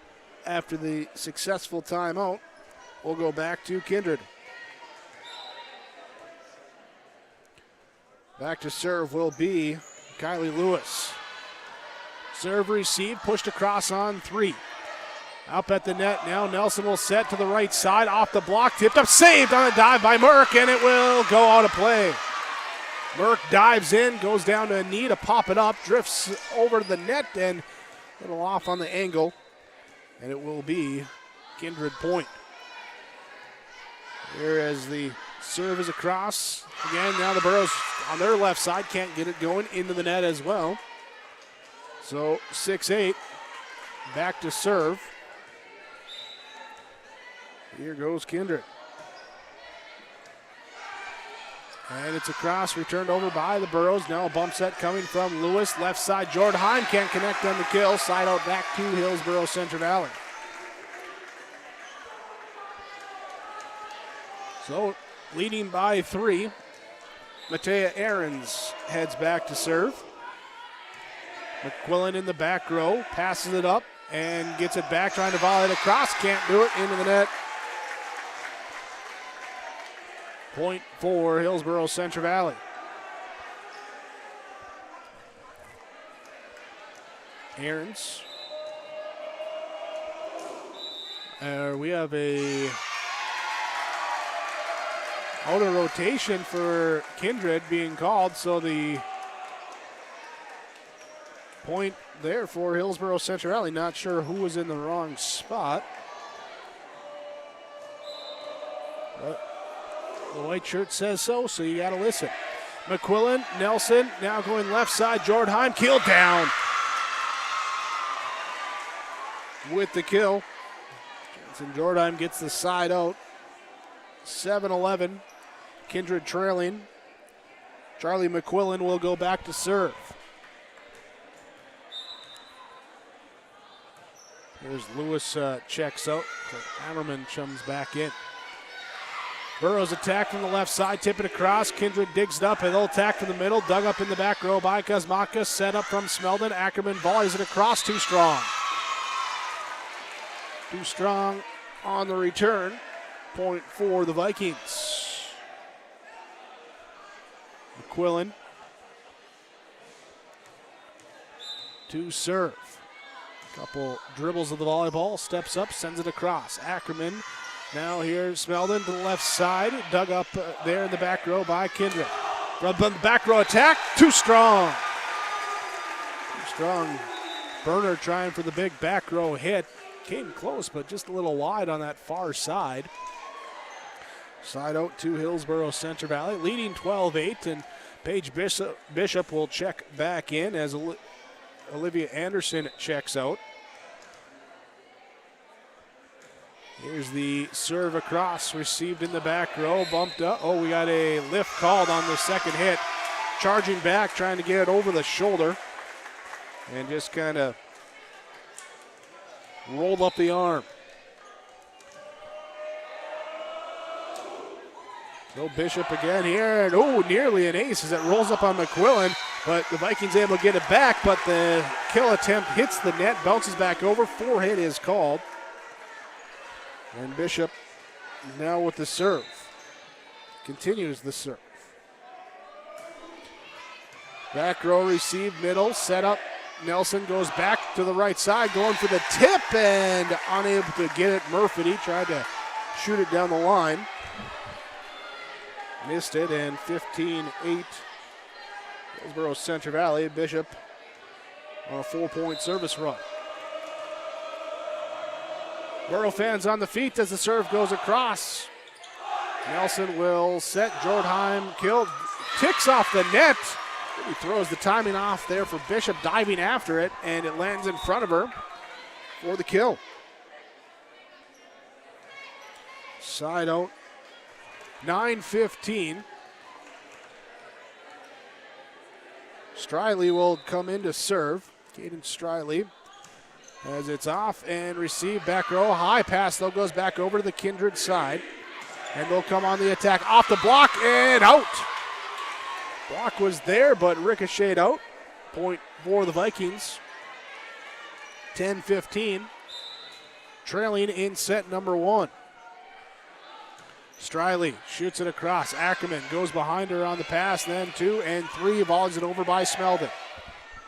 after the successful timeout will go back to Kindred. Back to serve will be Kylie Lewis. Serve receive, pushed across on three. Up at the net now, Nelson will set to the right side, off the block, tipped up, saved on a dive by Merck, and it will go out of play. Merck dives in, goes down to a knee to pop it up, drifts over to the net, and it'll off on the angle, and it will be Kindred point. Here as the serve is across. Again, now the Burros on their left side can't get it going into the net as well. So 6-8, back to serve. Here goes Kindred. And it's a cross returned over by the Burros. Now a bump set coming from Lewis. Left side, Jordheim can't connect on the kill. Side out back to Hillsboro-Central Valley. So leading by 3, Matea Aarons heads back to serve. McQuillan in the back row, passes it up and gets it back, trying to volley it across. Can't do it, into the net. Point for Hillsboro-Central Valley. Aarons. We have a out of rotation for Kindred being called, so the point there for Hillsboro-Central Valley. Not sure who was in the wrong spot. But the white shirt says so you got to listen. McQuillan, Nelson, now going left side. Jordheim, killed down. With the kill. Jensen Jordheim gets the side out. 7-11. Kindred trailing. Charlie McQuillan will go back to serve. There's Lewis checks out. Ammerman chums back in. Burrows attack from the left side, tip it across. Kindred digs it up, a little attack from the middle, dug up in the back row by Kuzmaka, set up from Smeldon. Ackerman volleys it across, too strong. Too strong on the return. Point for the Vikings. McQuillan to serve. Couple dribbles of the volleyball, steps up, sends it across. Ackerman, now here's Smeldon to the left side, dug up there in the back row by Kindred. From the back row attack, too strong. Too strong. Burner trying for the big back row hit. Came close, but just a little wide on that far side. Side out to Hillsboro-Central Valley, leading 12-8, and Paige Bishop will check back in as Olivia Anderson checks out. Here's the serve across, received in the back row, bumped up. Oh, we got a lift called on the second hit. Charging back, trying to get it over the shoulder, and just kind of rolled up the arm. So Bishop again here, and nearly an ace as it rolls up on McQuillan, but the Vikings able to get it back, but the kill attempt hits the net, bounces back over, forehit is called. And Bishop now with the serve. Continues the serve. Back row received, middle, set up. Nelson goes back to the right side, going for the tip, and unable to get it. Murphy tried to shoot it down the line. Missed it, and 15-8. Hillsboro-Central Valley. Bishop on a 4-point service run. Borough fans on the feet as the serve goes across. Nelson will set. Jordheim killed. Ticks off the net. He throws the timing off there for Bishop, diving after it, and it lands in front of her for the kill. Side out. 9:15. Striley will come in to serve. Caden Striley as it's off and received back row. High pass though goes back over to the Kindred side. And they'll come on the attack off the block and out. Block was there but ricocheted out. Point for the Vikings. 10-15. Trailing in set number one. Striley shoots it across. Ackerman goes behind her on the pass, then 2 and 3. Volleys it over by Smeldon.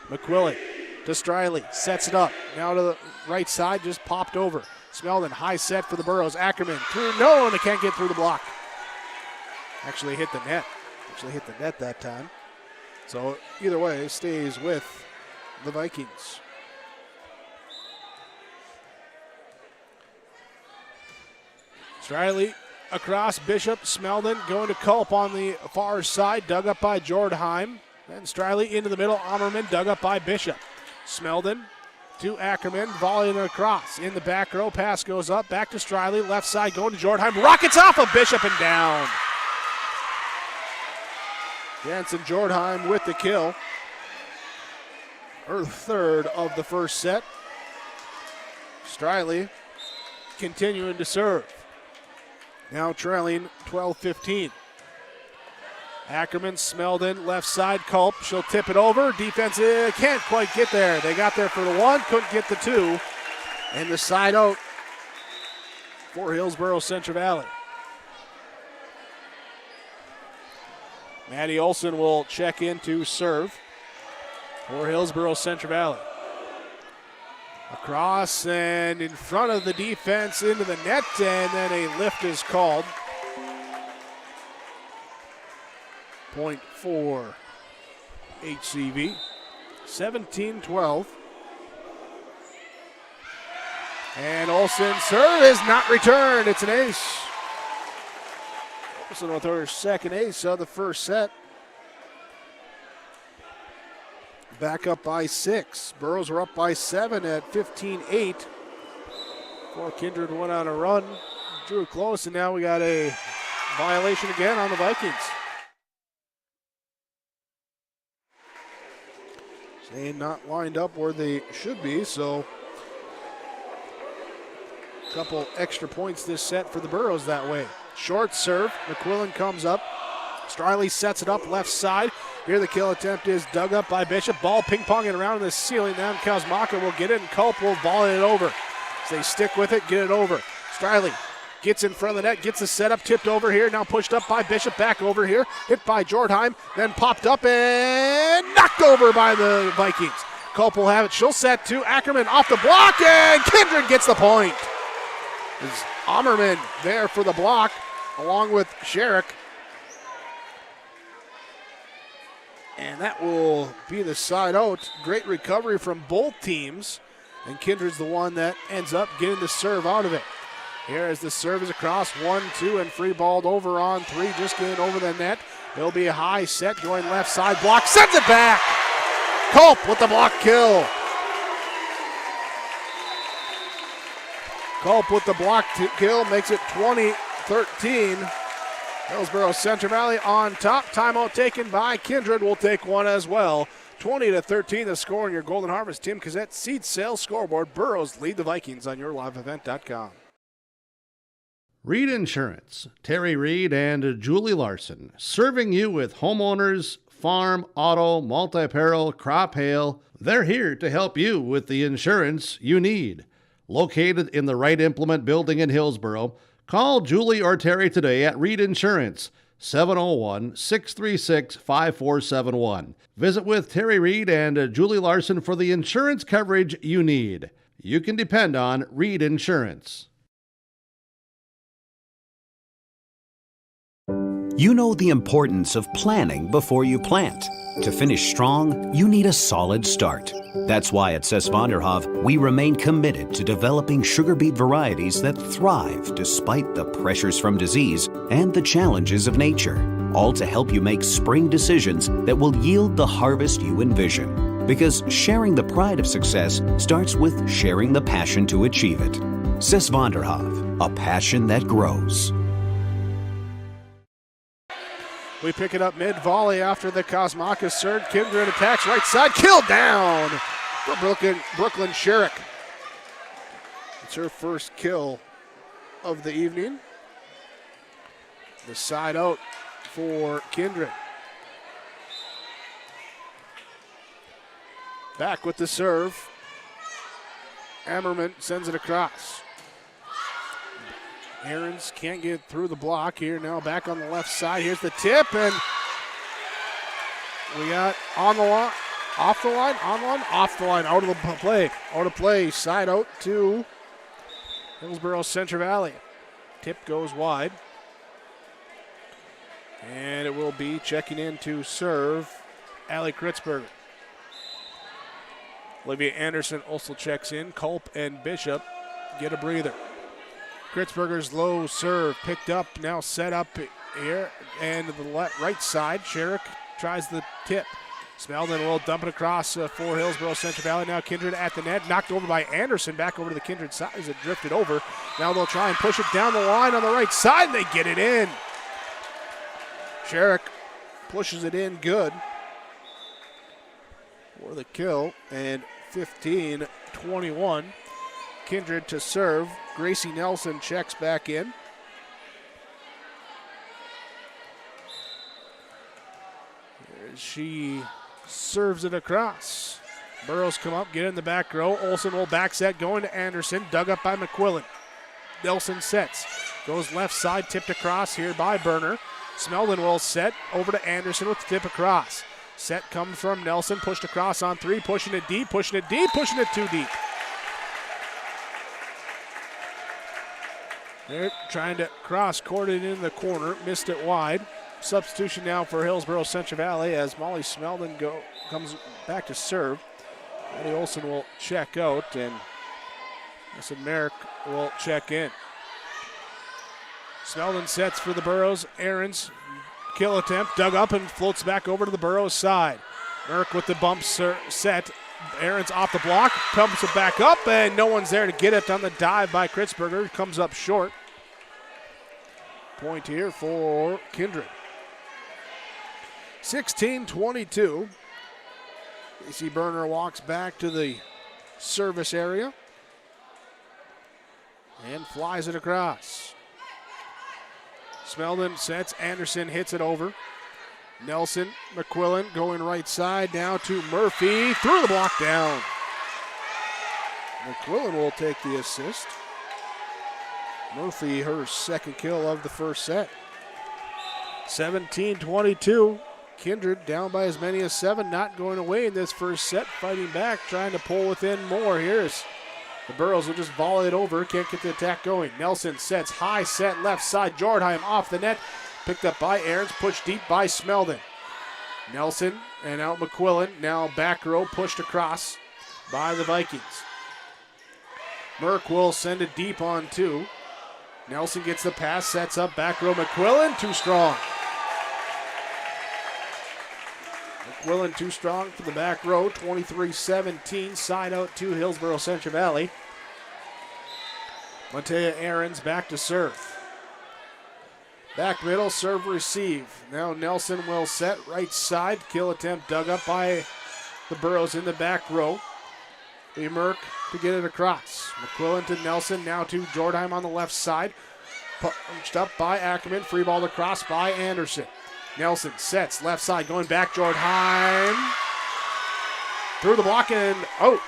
McQuillan to Striley, sets it up. Now to the right side, just popped over. Smeldon, high set for the Burrows. Ackerman through, no, and it can't get through the block. Actually hit the net. That time. So either way, it stays with the Vikings. Striley across. Bishop, Smeldon going to Culp on the far side, dug up by Jordheim. Then Striley into the middle. Ammerman dug up by Bishop. Smeldon to Ackerman, volleying across. In the back row, pass goes up, back to Striley, left side going to Jordheim. Rockets off of Bishop and down. Jansen Jordheim with the kill. Her third of the first set. Striley continuing to serve. Now trailing 12-15. Ackerman, Smeldon, left side, Culp. She'll tip it over. Defense can't quite get there. They got there for the 1, couldn't get the 2. And the side out for Hillsboro-Central Valley. Maddie Olson will check in to serve for Hillsboro-Central Valley. Across and in front of the defense into the net, and then a lift is called. Point for HCV. 17-12. And Olsen's serve is not returned. It's an ace. Olsen with her second ace of the first set. Back up by 6. Burrows were up by 7 at 15-8. Before Kindred went on a run. Drew close, and now we got a violation again on the Vikings. They not lined up where they should be, so couple extra points this set for the Burros that way. Short serve. McQuillan comes up. Striley sets it up left side. Here the kill attempt is dug up by Bishop. Ball ping-ponging around in the ceiling. Now Kazmaka will get it, and Culp will volley it over. As they stick with it, get it over. Striley gets in front of the net, gets the setup, tipped over here, now pushed up by Bishop, back over here, hit by Jordheim, then popped up and knocked over by the Vikings. Culp will have it, she'll set to Ackerman off the block, and Kindred gets the point. It's Ammerman there for the block, along with Sherrick. And that will be the side out. Great recovery from both teams, and Kindred's the one that ends up getting the serve out of it. Here as the serve is across, 1-2, and free balled over on 3, just getting over the net. It'll be a high set, going left side, block, sends it back. Culp with the block kill. Culp with the block kill makes it 20-13. Hillsboro-Central Valley on top. Timeout taken by Kindred. Will take one as well. 20-13 the score in your Golden Harvest Tim Cassette seed sales scoreboard. Burros lead the Vikings on yourliveevent.com. Reed Insurance, Terry Reed and Julie Larson, serving you with homeowners, farm, auto, multi-peril, crop hail. They're here to help you with the insurance you need. Located in the Wright Implement Building in Hillsboro, call Julie or Terry today at Reed Insurance, 701-636-5471. Visit with Terry Reed and Julie Larson for the insurance coverage you need. You can depend on Reed Insurance. You know the importance of planning before you plant. To finish strong, you need a solid start. That's why at Cess Vonderhoff, we remain committed to developing sugar beet varieties that thrive despite the pressures from disease and the challenges of nature, all to help you make spring decisions that will yield the harvest you envision. Because sharing the pride of success starts with sharing the passion to achieve it. Cess Vonderhoff, a passion that grows. We pick it up mid-volley after the Kosmaka serve. Kindred attacks right side. Killed down for Brooklyn Sherrick. It's her first kill of the evening. The side out for Kindred. Back with the serve. Ammerman sends it across. Aarons can't get through the block here. Now back on the left side. Here's the tip, and we got on the line, off the line, on the line, off the line, out of the play. Out of play, side out to Hillsboro-Central Valley. Tip goes wide. And it will be checking in to serve Allie Kritzberger. Olivia Anderson also checks in. Culp and Bishop get a breather. Kritzberger's low serve picked up, now set up here, and to the right side, Sherrick tries the tip. Smeldon will dump it across for Hillsboro-Central Valley. Now Kindred at the net, knocked over by Anderson, back over to the Kindred side as it drifted over. Now they'll try and push it down the line on the right side, and they get it in. Sherrick pushes it in good for the kill, and 15-21. Kindred to serve. Gracie Nelson checks back in. She serves it across. Burrows come up, get in the back row. Olsen will back set, going to Anderson, dug up by McQuillan. Nelson sets, goes left side, tipped across here by Berner. Smeldon will set, over to Anderson with the tip across. Set comes from Nelson, pushed across on 3, pushing it deep, pushing it deep, pushing it too deep. They're trying to cross-court it in the corner, missed it wide. Substitution now for Hillsboro-Central Valley as Molly Smeldon comes back to serve. Eddie Olsen will check out, and I said Merrick will check in. Smeldon sets for the Burros. Aarons, kill attempt, dug up and floats back over to the Burros side. Merrick with the bump set. Aarons off the block, pumps it back up, and no one's there to get it on the dive by Kritzberger. Comes up short. Point here for Kindred. 16-22. Casey Berner walks back to the service area. and flies it across. Smeldon sets, Anderson hits it over. Nelson, McQuillan going right side, now to Murphy, through the block down. McQuillan will take the assist. Murphy, her second kill of the first set. 17-22. Kindred down by as many as 7, not going away in this first set, fighting back, trying to pull within more. Here's the Burrows will just volley it over, can't get the attack going. Nelson sets, high set, left side, Jordheim off the net, picked up by Aarons, pushed deep by Smeldon. Nelson and out McQuillan, now back row pushed across by the Vikings. Merck will send it deep on 2. Nelson gets the pass, sets up, back row McQuillan, too strong. McQuillan too strong for the back row, 23-17, side out to Hillsboro-Central Valley. Matea Aarons back to serve. Back middle, serve receive. Now Nelson will set, right side, kill attempt dug up by the Burrows in the back row. Merck to get it across. McQuillan to Nelson, now to Jordheim on the left side. Punched up by Ackerman, free ball across by Anderson. Nelson sets, left side, going back, Jordheim. Through the block and out.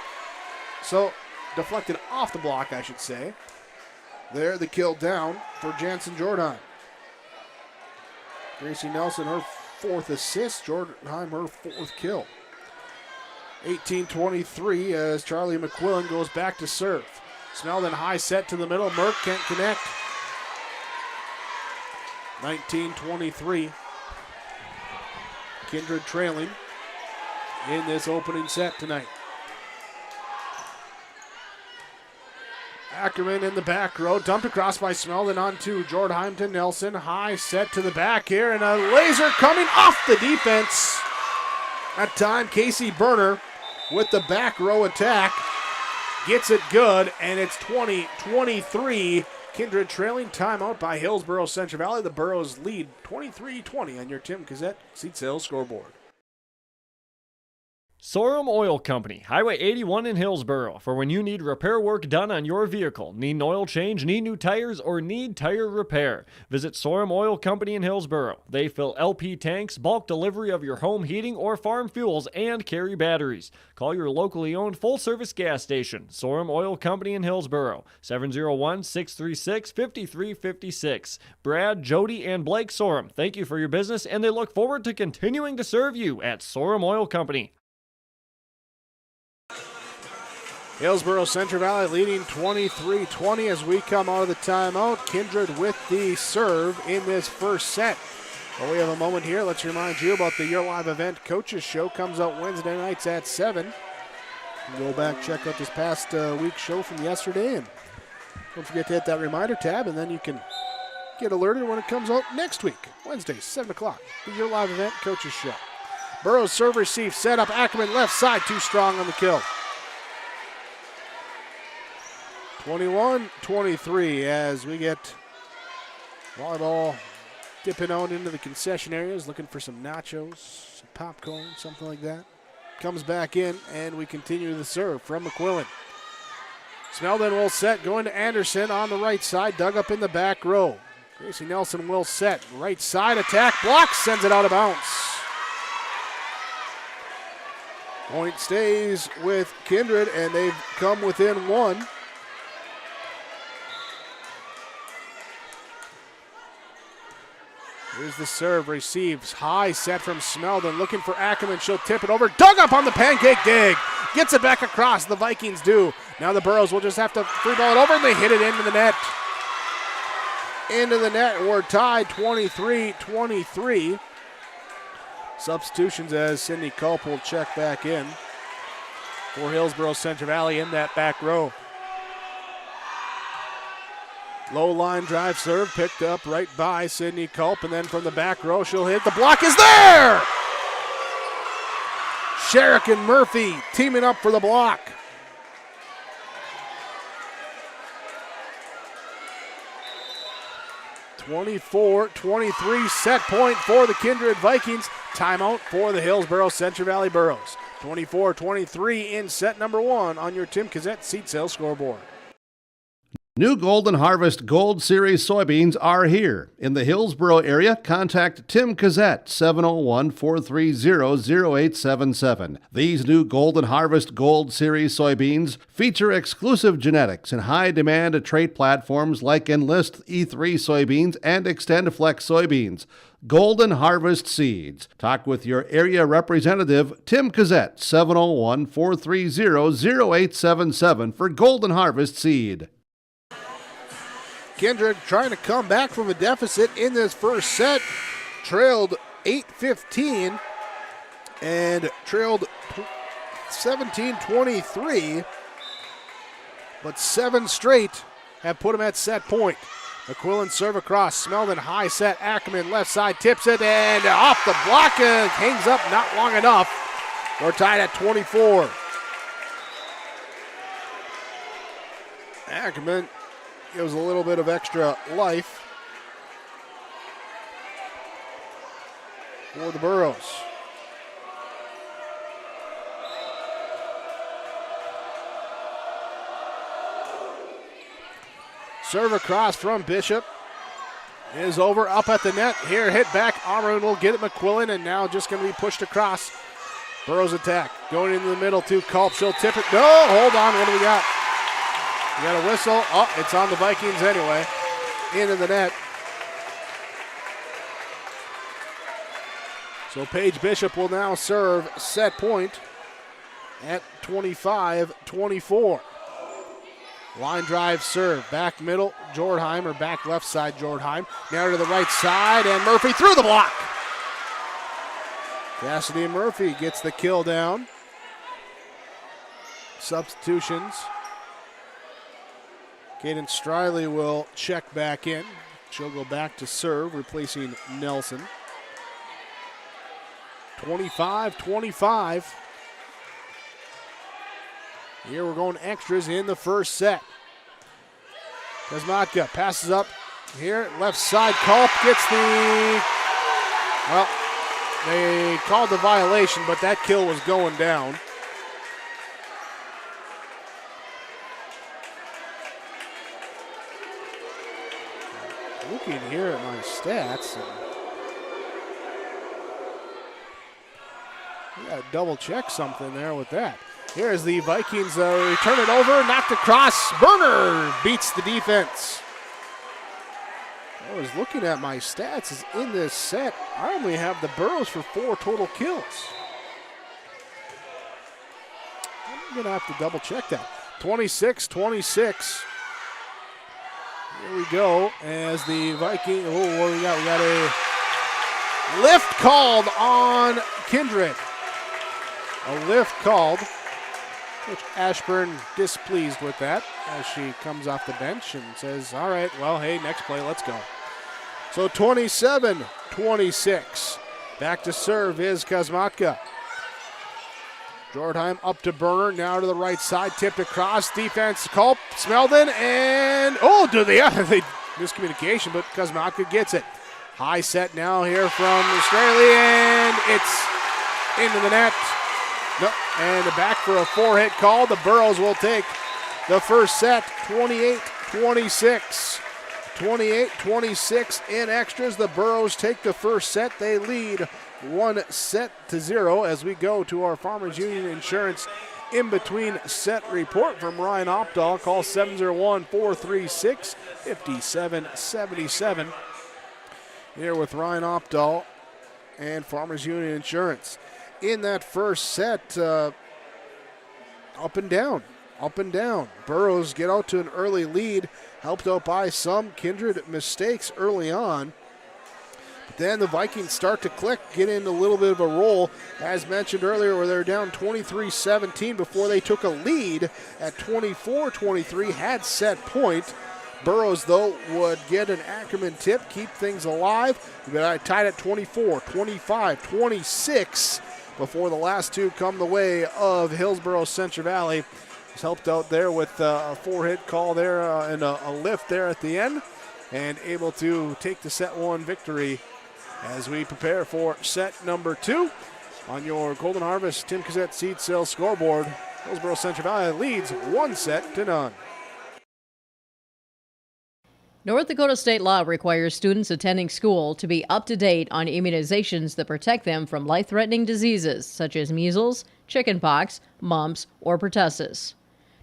So deflected off the block, I should say. There, the kill down for Jansen Jordheim. Gracie Nelson, her 4th assist. Jordheim, her 4th kill. 18-23 as Charlie McQuillan goes back to serve. Smeldon high set to the middle. Merck can't connect. 19-23. Kindred trailing in this opening set tonight. Ackerman in the back row, dumped across by Smeldon on 2. Jordheim to Nelson, high set to the back here, and a laser coming off the defense. That time, Casey Berner with the back row attack gets it good, and it's 20-23. Kindred trailing, timeout by Hillsboro-Central Valley. The Burrows lead 23-20 on your Tim Cassette Seat Sales scoreboard. Sorum Oil Company, Highway 81 in Hillsboro. For when you need repair work done on your vehicle, need an oil change, need new tires, or need tire repair, visit Sorum Oil Company in Hillsboro. They fill LP tanks, bulk delivery of your home heating or farm fuels, and carry batteries. Call your locally owned full-service gas station, Sorum Oil Company in Hillsboro, 701-636-5356. Brad, Jody, and Blake Sorum, thank you for your business, and they look forward to continuing to serve you at Sorum Oil Company. Hillsboro-Central Valley leading 23-20 as we come out of the timeout. Kindred with the serve in this first set. Well, we have a moment here. Let's remind you about the Your Live Event Coaches Show. Comes out Wednesday nights at 7. Go back, check out this past week's show from yesterday. And don't forget to hit that reminder tab, and then you can get alerted when it comes out next week. Wednesday, 7 o'clock. The Your Live Event Coaches Show. Burrows serve receive, set up. Ackerman left side, too strong on the kill. 21-23 as we get volleyball dipping out into the concession areas, looking for some nachos, some popcorn, something like that. Comes back in, and we continue the serve from McQuillan. Smeldon will set, going to Anderson on the right side, dug up in the back row. Gracie Nelson will set, right side attack, blocks, sends it out of bounds. Point stays with Kindred, and they've come within 1. Here's the serve, receives, high set from Smeldon, looking for Ackerman, she'll tip it over, dug up on the pancake dig, gets it back across, the Vikings do. Now the Burrows will just have to free ball it over, and they hit it into the net. Into the net, we're tied 23-23. Substitutions as Sydney Culp will check back in for Hillsboro-Central Valley in that back row. Low line drive serve, picked up right by Sydney Culp, and then from the back row, she'll hit. The block is there! Sherrick and Murphy teaming up for the block. (24-23) set point for the Kindred Vikings. Timeout for the Hillsboro-Central Valley Burrows. 24-23 in set number 1 on your Tim Cassette Seat Sales scoreboard. New Golden Harvest Gold Series soybeans are here. In the Hillsboro area, contact Tim Cassette, 701-430-0877. These new Golden Harvest Gold Series soybeans feature exclusive genetics and high-demand trait platforms like Enlist E3 soybeans and XtendFlex soybeans. Golden Harvest Seeds. Talk with your area representative, Tim Cassette, 701-430-0877 for Golden Harvest Seed. Kindred trying to come back from a deficit in this first set. Trailed 8-15 and trailed 17-23. But 7 straight have put them at set point. McQuillan serve across. Smeldon high set. Ackerman left side tips it and off the block. Hangs up not long enough. We're tied at 24. Ackerman gives a little bit of extra life for the Burros. Serve across from Bishop is over up at the net. Here, hit back. Armour will get it. McQuillan, and now just going to be pushed across. Burros attack going into the middle to Culp. She'll tip it. No, hold on. What do we got? We got a whistle. Oh, it's on the Vikings anyway. Into the net. So Paige Bishop will now serve set point at 25-24. Line drive serve. Back middle, Jordheim, or back left side, Jordheim. Now to the right side, and Murphy through the block. Cassidy Murphy gets the kill down. Substitutions. Caden Striley will check back in. She'll go back to serve, replacing Nelson. 25-25. Here we're going extras in the first set. Kosmatka passes up here, left side. Culp gets the, well, they called the violation, but that kill was going down. Looking here at my stats, and we gotta double check something there with that. Here's the Vikings return it over, knocked across. Burner beats the defense. I was looking at my stats as in this set. I only have the Burros for 4 total kills. I'm gonna have to double check that. 26-26. Here we go as the Viking, oh, what do we got? We got a lift called on Kindred. A lift called, which Ashburn displeased with that as she comes off the bench and says, all right, well, hey, next play, let's go. So 27-26. Back to serve is Kosmatka. Jordheim up to Burner, now to the right side, tipped across, defense, Culp, Smeldon, and, oh, they miscommunication, but Kosmatka gets it. High set now here from Australia, and it's into the net. No, and back for a 4-hit call. The Burros will take the first set, 28-26. 28-26 in extras. The Burros take the first set. They lead 1-0 as we go to our Farmers Union Insurance in-between set report from Ryan Opdahl. Call 701-436-5777. Here with Ryan Opdahl and Farmers Union Insurance. In that first set, up and down. Burros get out to an early lead, helped out by some Kindred mistakes early on. But then the Vikings start to click, get in a little bit of a roll, as mentioned earlier, where they're down 23-17 before they took a lead at 24-23, had set point. Burros, though, would get an Ackerman tip, keep things alive. But tied at 24, 25, 26 before the last two come the way of Hillsboro-Central Valley. He's helped out there with a 4-hit call there and a lift there at the end, and able to take the set 1 victory as we prepare for set number 2. On your Golden Harvest Tim Cassette Seed Sales scoreboard, Hillsboro-Central Valley leads 1-0. North Dakota state law requires students attending school to be up to date on immunizations that protect them from life-threatening diseases such as measles, chickenpox, mumps, or pertussis.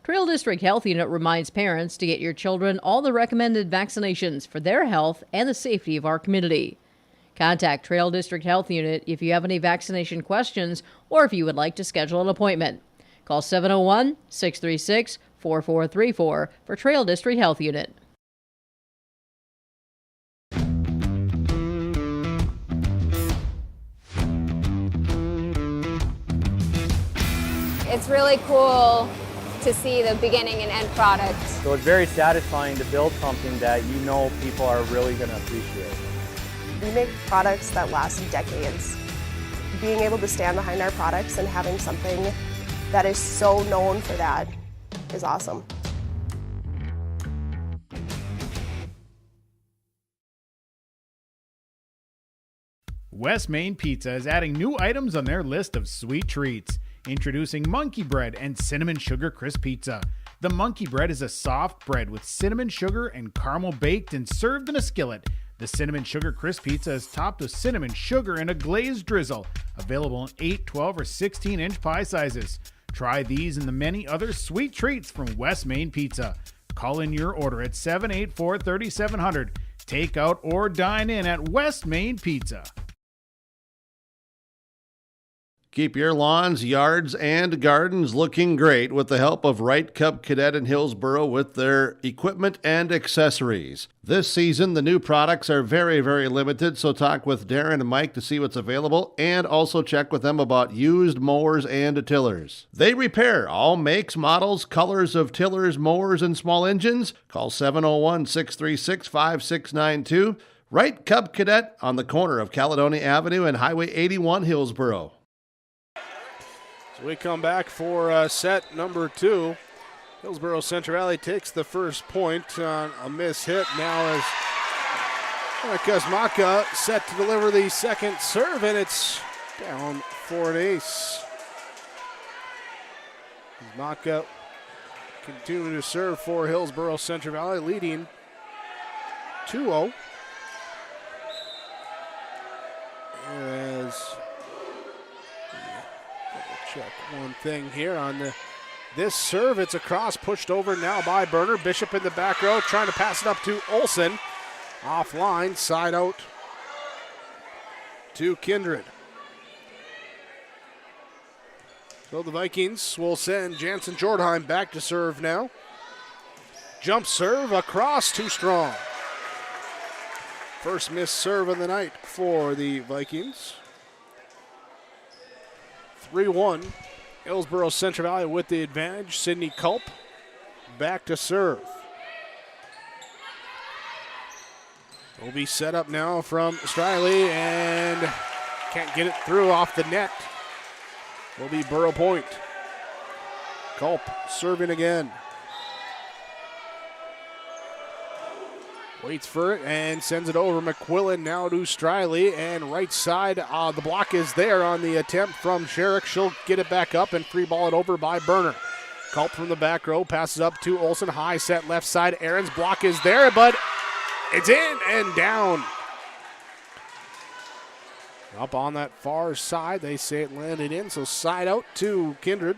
Trail District Health Unit reminds parents to get your children all the recommended vaccinations for their health and the safety of our community. Contact Trail District Health Unit if you have any vaccination questions or if you would like to schedule an appointment. Call 701-636-4434 for Trail District Health Unit. It's really cool to see the beginning and end product. So it's very satisfying to build something that you know people are really going to appreciate. We make products that last decades. Being able to stand behind our products and having something that is so known for that is awesome. West Main Pizza is adding new items on their list of sweet treats. Introducing Monkey Bread and Cinnamon Sugar Crisp Pizza. The Monkey Bread is a soft bread with cinnamon sugar and caramel baked and served in a skillet. The Cinnamon Sugar Crisp Pizza is topped with cinnamon sugar and a glazed drizzle. Available in 8, 12, or 16-inch pie sizes. Try these and the many other sweet treats from West Main Pizza. Call in your order at 784-3700. Take out or dine in at West Main Pizza. Keep your lawns, yards, and gardens looking great with the help of Wright Cub Cadet in Hillsboro with their equipment and accessories. This season, the new products are very, very limited, so talk with Darren and Mike to see what's available and also check with them about used mowers and tillers. They repair all makes, models, colors of tillers, mowers, and small engines. Call 701-636-5692. Wright Cub Cadet on the corner of Caledonia Avenue and Highway 81, Hillsboro. So we come back for set number 2. Hillsboro-Central Valley takes the first point on a miss hit. Now as Kuzmaka set to deliver the second serve, and it's down for an ace. Kuzmaka continuing to serve for Hillsboro-Central Valley, leading 2-0. As check one thing here on this serve. It's a cross pushed over now by Berner. Bishop in the back row trying to pass it up to Olsen. Offline, side out to Kindred. So the Vikings will send Jansen Jordheim back to serve now. Jump serve across, too strong. First missed serve of the night for the Vikings. 3-1, Hillsboro-Central Valley with the advantage. Sidney Culp back to serve. Will be set up now from Striley and can't get it through off the net. Will be Borough Point. Culp serving again. Waits for it and sends it over. McQuillan now to Striley, and right side, the block is there on the attempt from Sherrick. She'll get it back up and free ball it over by Berner. Culp from the back row, passes up to Olsen. High set left side. Aaron's block is there, but it's in and down. Up on that far side, they say it landed in, so side out to Kindred.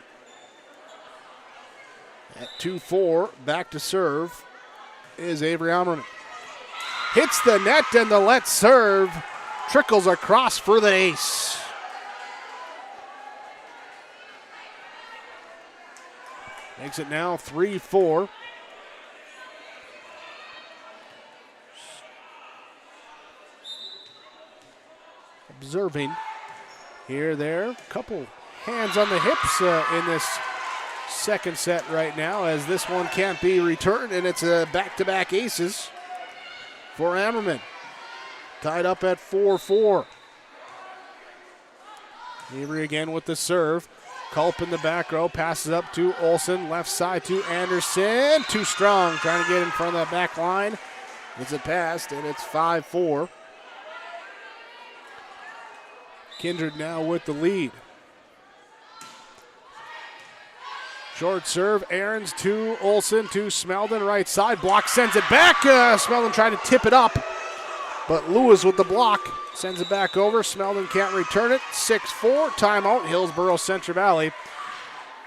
At 2-4, back to serve is Avery Ammerman. Hits the net, and the let serve trickles across for the ace. Makes it now 3-4. Observing here, there. Couple hands on the hips in this second set right now, as this one can't be returned, and it's a back-to-back aces for Ammerman. Tied up at 4-4. Avery again with the serve. Culp in the back row, passes up to Olsen, left side to Anderson. Too strong, trying to get in front of that back line. Gets it past, and it's 5-4. Kindred now with the lead. Short serve, Ahrens to Olsen to Smeldon, right side. Block sends it back. Smeldon trying to tip it up, but Lewis with the block sends it back over. Smeldon can't return it. 6-4, timeout, Hillsboro-Central Valley.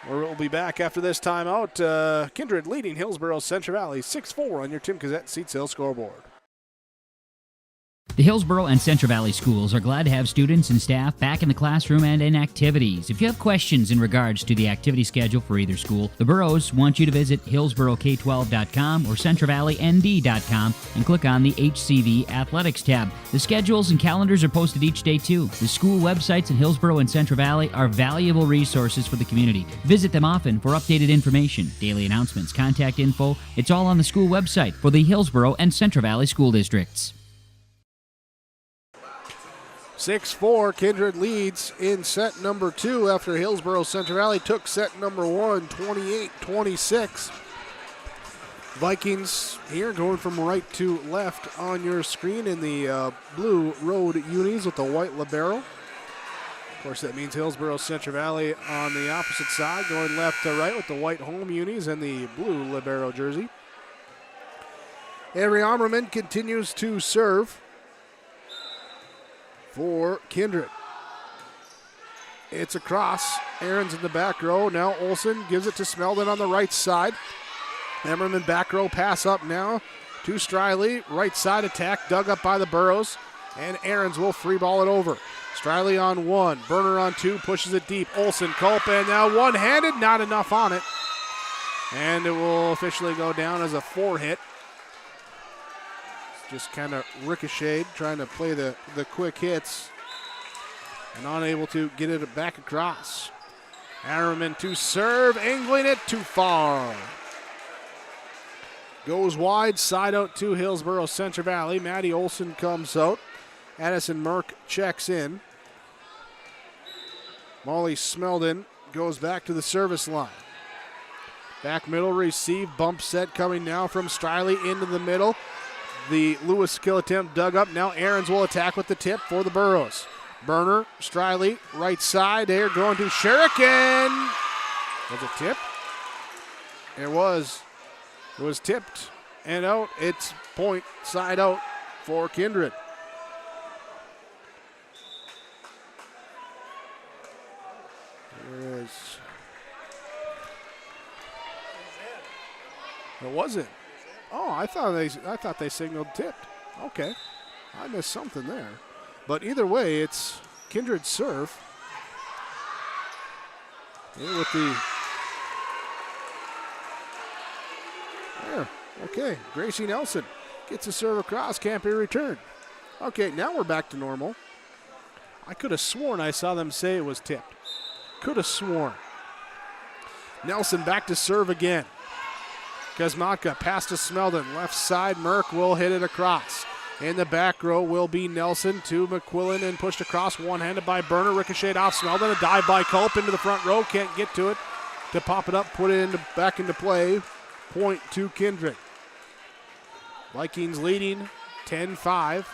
We'll be back after this timeout. Kindred leading Hillsboro-Central Valley 6-4 on your Tim Gazette Seat Sale scoreboard. The Hillsboro and Central Valley schools are glad to have students and staff back in the classroom and in activities. If you have questions in regards to the activity schedule for either school, the Burrows want you to visit hillsboroK12.com or centralvalleynd.com and click on the HCV Athletics tab. The schedules and calendars are posted each day too. The school websites in Hillsboro and Central Valley are valuable resources for the community. Visit them often for updated information, daily announcements, contact info. It's all on the school website for the Hillsboro and Central Valley school districts. 6-4, Kindred leads in set number 2 after Hillsboro-Central Valley took set number 1, 28-26. Vikings here going from right to left on your screen in the blue road unis with the white libero. Of course, that means Hillsboro-Central Valley on the opposite side, going left to right with the white home unis and the blue libero jersey. Avery Ammerman continues to serve for Kindred. It's across. Ahrens in the back row. Now Olsen gives it to Smeldon on the right side. Emmerman back row pass up now to Striley. Right side attack dug up by the Burrows. And Ahrens will free ball it over. Striley on 1. Burner on 2. Pushes it deep. Olsen, Culp, and now one-handed. Not enough on it. And it will officially go down as a 4-hit. Just kind of ricocheted, trying to play the quick hits, and unable to get it back across. Harriman to serve, angling it too far. Goes wide, side out to Hillsboro-Central Valley. Maddie Olsen comes out. Addison Merck checks in. Molly Smeldon goes back to the service line. Back middle receive, bump set coming now from Striley into the middle. The Lewis skill attempt dug up. Now Ahrens will attack with the tip for the Burrows. Burner, Striley, right side. They're going to Shuriken. Was it tipped? It was. It was tipped and out. It's point side out for Kindred. There is. It wasn't. Oh, I thought they signaled tipped. Okay, I missed something there. But either way, it's Kindred serve. Here with the there. Okay, Gracie Nelson gets a serve across, can't be returned. Okay, now we're back to normal. I could have sworn I saw them say it was tipped. Could have sworn. Nelson back to serve again. Kazmatka pass to Smeldon. Left side, Merck will hit it across. In the back row will be Nelson to McQuillan and pushed across, one-handed by Burner. Ricocheted off Smeldon. A dive by Culp into the front row. Can't get to it to pop it up, put it back into play. Point to Kindred. Vikings leading 10-5.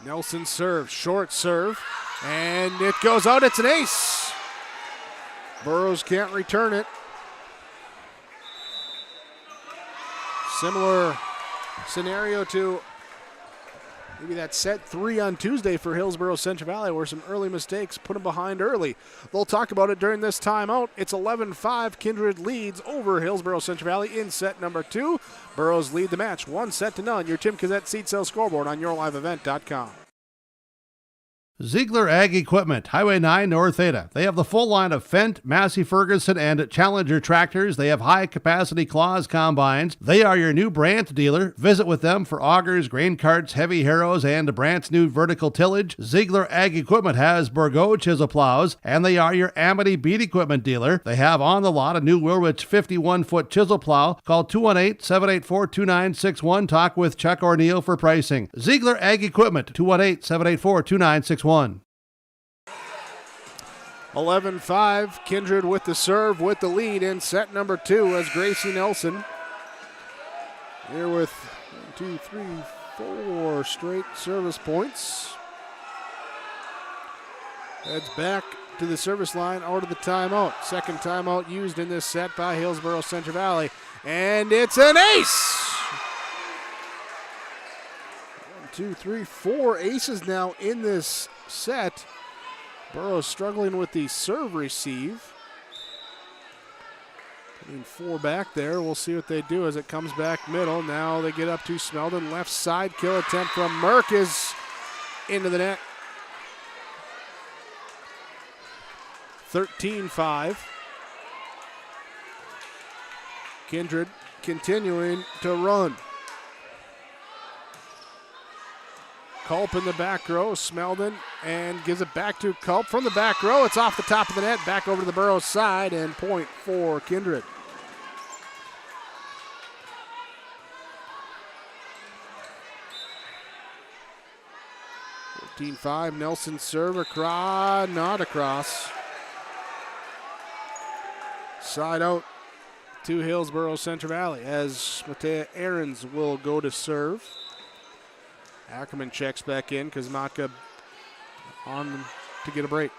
Nelson serves, short serve, and it goes out. It's an ace. Burrows can't return it. Similar scenario to maybe that set 3 on Tuesday for Hillsboro-Central Valley, where some early mistakes put them behind early. They'll talk about it during this timeout. It's 11-5. Kindred leads over Hillsboro-Central Valley in set number 2. Burrows lead the match 1-0. Your Tim Gazette Seat Sale scoreboard on yourliveevent.com. Ziegler Ag Equipment, Highway 9 North Ada. They have the full line of Fendt, Massey Ferguson, and Challenger tractors. They have high-capacity Claas combines. They are your new Brandt dealer. Visit with them for augers, grain carts, heavy harrows, and Brandt's new vertical tillage. Ziegler Ag Equipment has Bourgault chisel plows, and they are your Amity beet equipment dealer. They have on the lot a new Wilrich 51-foot chisel plow. Call 218-784-2961. Talk with Chuck or Neil for pricing. Ziegler Ag Equipment, 218-784-2961. 11-5, Kindred with the serve, with the lead in set number 2 as Gracie Nelson here with 1, 2, 3, 4 straight service points. Heads back to the service line or to the timeout. Second timeout used in this set by Hillsboro-Central Valley. And it's an ace! 1, 2, 3, 4 aces now in this set. Burroughs struggling with the serve receive. Putting 4 back there. We'll see what they do as it comes back middle. Now they get up to Smeldon. Left side kill attempt from Merck is into the net. 13-5. Kindred continuing to run. Culp in the back row, Smeldon, and gives it back to Culp from the back row. It's off the top of the net, back over to the Burroughs side, and point for Kindred. (14-5). Nelson serve across, not across. Side out to Hillsboro-Central Valley as Matea Ahrens will go to serve. Ackerman checks back in because Matka on to get a break.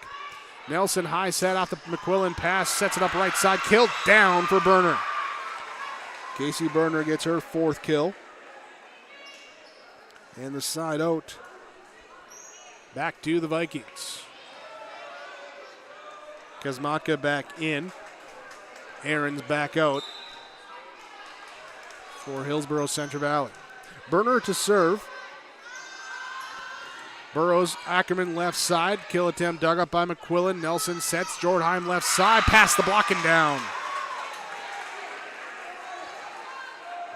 Nelson high set off the McQuillan pass, sets it up right side, killed down for Berner. Casey Berner gets her 4th kill. And the side out back to the Vikings. Kazmatka back in. Aaron's back out for Hillsboro-Central Valley. Berner to serve. Burroughs, Ackerman left side. Kill attempt dug up by McQuillan. Nelson sets. Jordheim left side. Past the block and down.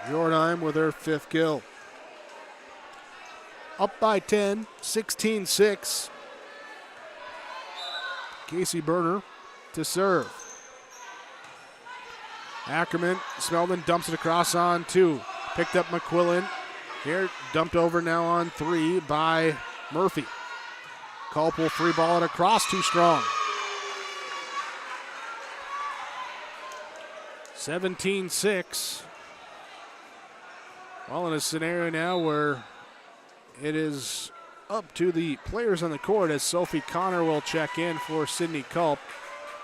Jordheim with her 5th kill. Up by 10, 16-6. Casey Berner to serve. Ackerman, Smeldon dumps it across on 2. Picked up McQuillan. Here, dumped over now on 3 by Murphy. Culp will free ball it across, too strong. 17-6. Well, in a scenario now where it is up to the players on the court as Sophie Connor will check in for Sydney Culp.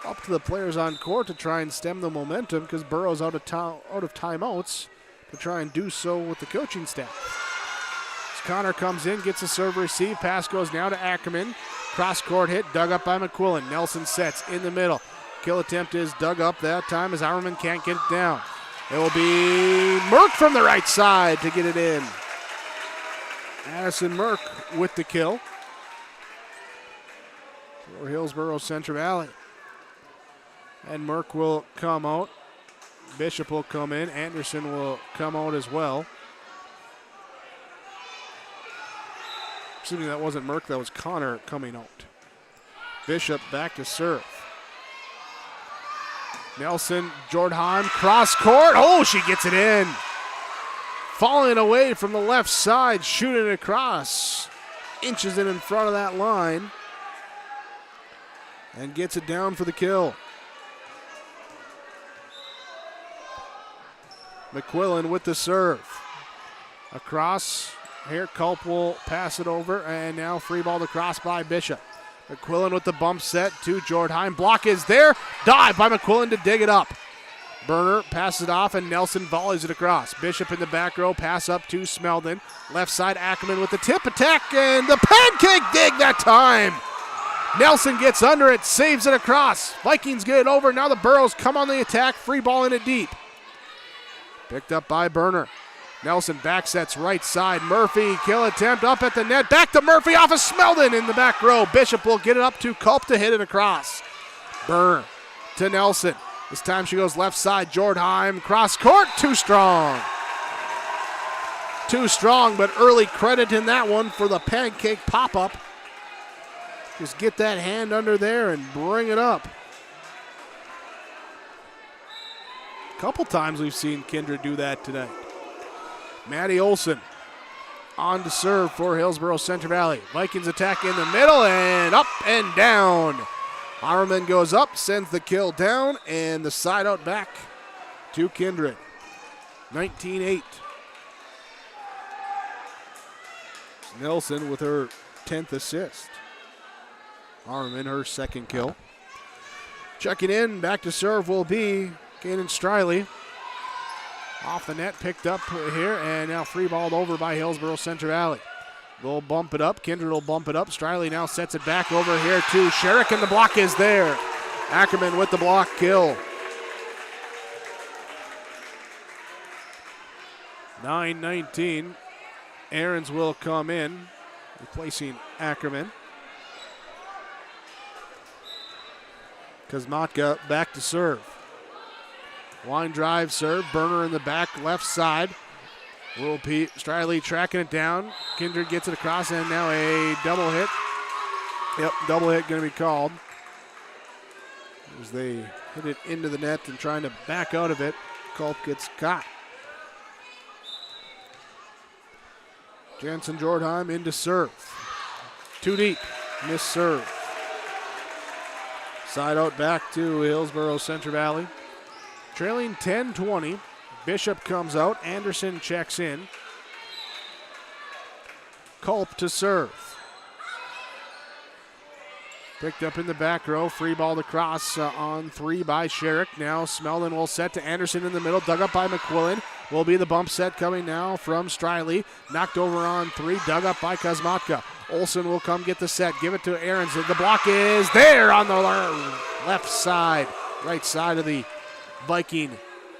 Up to the players on court to try and stem the momentum because Burroughs out of timeouts to try and do so with the coaching staff. As Connor comes in, gets a serve receive. Pass goes now to Ackerman. Cross-court hit, dug up by McQuillan. Nelson sets in the middle. Kill attempt is dug up that time as Auerman can't get it down. It will be Merck from the right side to get it in. Addison Merck with the kill for Hillsboro-Central Valley. And Merck will come out. Bishop will come in. Anderson will come out as well. Assuming that wasn't Merck, that was Connor coming out. Bishop back to serve. Nelson, Jordheim, cross court. Oh, she gets it in. Falling away from the left side, shooting it across. Inches it in front of that line. And gets it down for the kill. McQuillan with the serve. Across, here Culp will pass it over, and now free ball across by Bishop. McQuillan with the bump set to Jordheim. Block is there. Dive by McQuillan to dig it up. Berner passes it off, and Nelson volleys it across. Bishop in the back row, pass up to Smeldon. Left side, Ackerman with the tip attack, and the pancake dig that time. Nelson gets under it, saves it across. Vikings get it over. Now the Burroughs come on the attack, free ball in it deep. Picked up by Berner. Nelson back sets right side. Murphy, kill attempt up at the net. Back to Murphy off of Smeldon in the back row. Bishop will get it up to Culp to hit it across. Berner to Nelson. This time she goes left side. Jordheim, cross court, too strong. Too strong, but early credit in that one for the pancake pop-up. Just get that hand under there and bring it up. A couple times we've seen Kindred do that tonight. Maddie Olson on to serve for Hillsboro-Central Valley. Vikings attack in the middle and up and down. Auerman goes up, sends the kill down, and the side out back to Kindred. 19-8. Nelson with her 10th assist. Auerman, her 2nd kill. Checking in, back to serve will be Kaden Striley. Off the net, picked up here, and now free balled over by Hillsboro-Central Valley. They'll bump it up. Kindred will bump it up. Striley now sets it back over here to Sherrick, and the block is there. Ackerman with the block kill. 9-19. Aarons will come in, replacing Ackerman. Kosmatka back to serve. Line drive serve. Burner in the back left side. Will Pete Striley tracking it down. Kindred gets it across, and now a double hit. Yep, double hit going to be called. As they hit it into the net and trying to back out of it. Culp gets caught. Jansen Jordheim into serve. Too deep. Missed serve. Side out back to Hillsboro-Central Valley. Trailing 10-20. Bishop comes out. Anderson checks in. Culp to serve. Picked up in the back row. Free ball across on three by Sherrick. Now Smeldon will set to Anderson in the middle. Dug up by McQuillan. Will be the bump set coming now from Striley. Knocked over on three. Dug up by Kosmatka. Olsen will come get the set. Give it to Aarons. The block is there on the left side. Right side of the Viking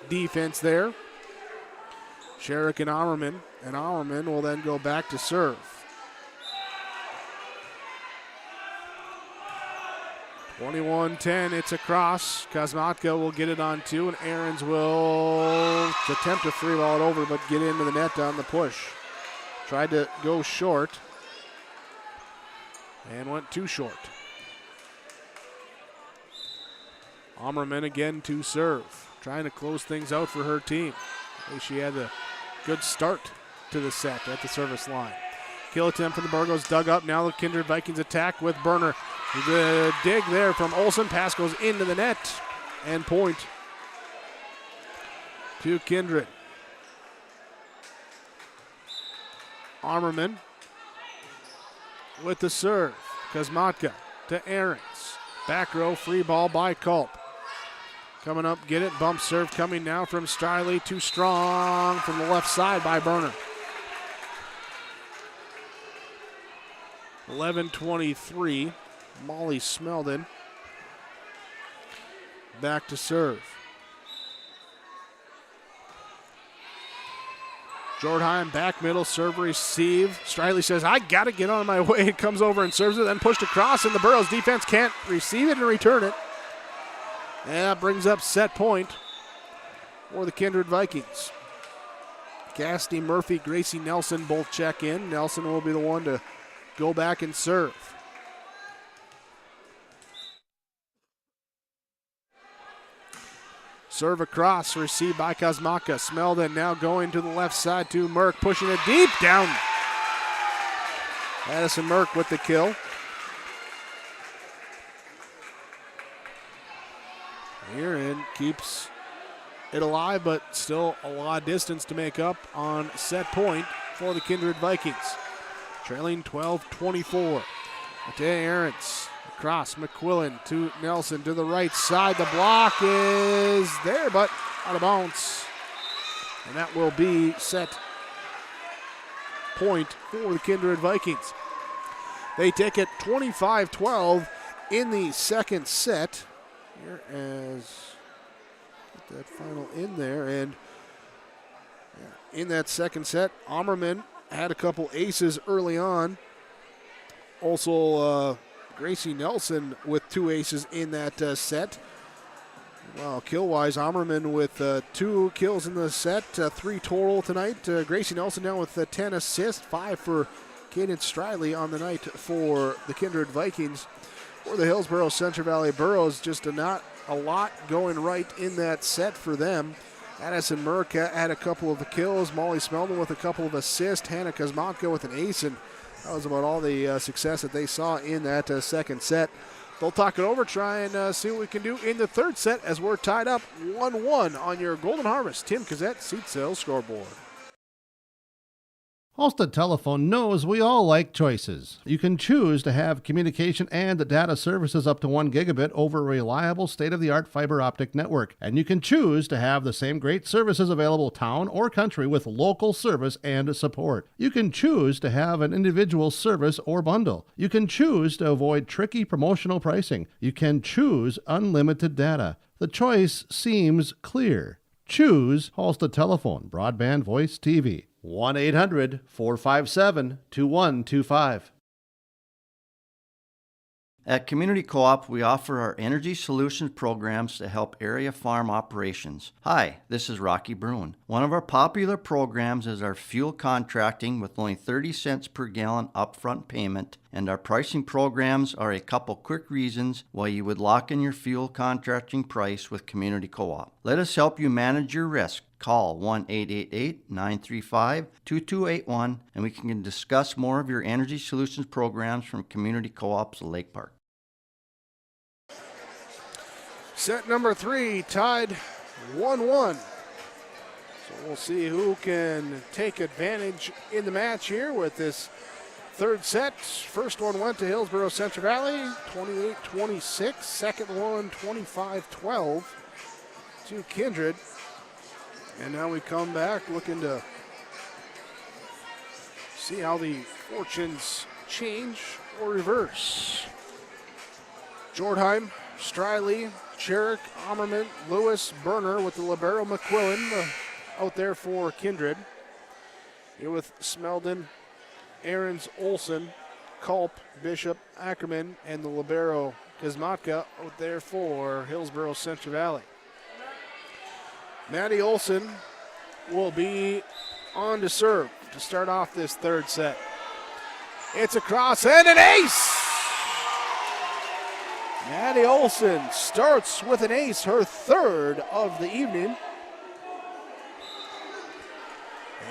defense there. Sherrick and Ammerman. And Ammerman will then go back to serve. 21-10, it's a cross. Kosmatka will get it on two, and Aarons will attempt to free ball it over, but get into the net on the push. Tried to go short, and went too short. Ammerman again to serve, trying to close things out for her team. She had a good start to the set at the service line. Kill attempt for the Burgos, dug up. Now the Kindred Vikings attack with Burner. The dig there from Olsen. Pass goes into the net. And point to Kindred. Ammerman with the serve. Kosmatka to Aarons. Back row, free ball by Culp. Coming up, get it. Bump serve coming now from Striley. Too strong from the left side by Burner. 11-23. Molly Smeldon back to serve. Jordheim back middle, serve receive. Striley says, I got to get on my way. It comes over and serves it, then pushed across, and the Burros defense can't receive it and return it. And that brings up set point for the Kindred Vikings. Cassidy Murphy, Gracie Nelson both check in. Nelson will be the one to go back and serve. Serve across, received by Kosmatka. Smeldon now going to the left side to Merck, pushing it deep down. Addison Merck with the kill. Here and keeps it alive, but still a lot of distance to make up on set point for the Kindred Vikings. Trailing 12-24. Matea Aarons across. McQuillan to Nelson to the right side. The block is there, but out of bounds. And that will be set point for the Kindred Vikings. They take it 25-12 in the second set. Here as get that final in there. And in that second set, Ammerman had a couple aces early on. Also, Gracie Nelson with two aces in that set. Wow, kill-wise, Ammerman with 2 kills in the set, 3 total tonight. Gracie Nelson down with 10 assists, 5 for Kaden Striley on the night for the Kindred Vikings. For the Hillsboro-Central Valley Burros, just not a lot going right in that set for them. Addison Merck had a couple of kills. Molly Smeldon with a couple of assists. Hannah Kosmatka with an ace, and that was about all the success that they saw in that second set. They'll talk it over, try and see what we can do in the third set as we're tied up 1-1 on your Golden Harvest Tim Cassette Seat Sales scoreboard. Halstead Telephone knows we all like choices. You can choose to have communication and data services up to 1 gigabit over a reliable state-of-the-art fiber optic network. And you can choose to have the same great services available town or country with local service and support. You can choose to have an individual service or bundle. You can choose to avoid tricky promotional pricing. You can choose unlimited data. The choice seems clear. Choose Halstead Telephone, broadband voice TV. 1-800-457-2125. At Community Co-op, we offer our energy solutions programs to help area farm operations. Hi, this is Rocky Bruin. One of our popular programs is our fuel contracting with only 30 cents per gallon upfront payment, and our pricing programs are a couple quick reasons why you would lock in your fuel contracting price with Community Co-op. Let us help you manage your risk. Call 1-888-935-2281 and we can discuss more of your energy solutions programs from Community Co-ops Lake Park. Set number 3 tied 1-1. So we'll see who can take advantage in the match here with this third set. First one went to Hillsboro-Central Valley, 28-26. Second one, 25-12 to Kindred. And now we come back looking to see how the fortunes change or reverse. Jordheim, Striley, Sherrick, Ammerman, Lewis, Berner with the libero McQuillan out there for Kindred. Here with Smeldon, Ahrens, Olson, Culp, Bishop, Ackerman, and the libero Kazmatka out there for Hillsboro-Central Valley. Maddie Olson will be on to serve to start off this third set. It's a cross and an ace! Maddie Olson starts with an ace, her third of the evening.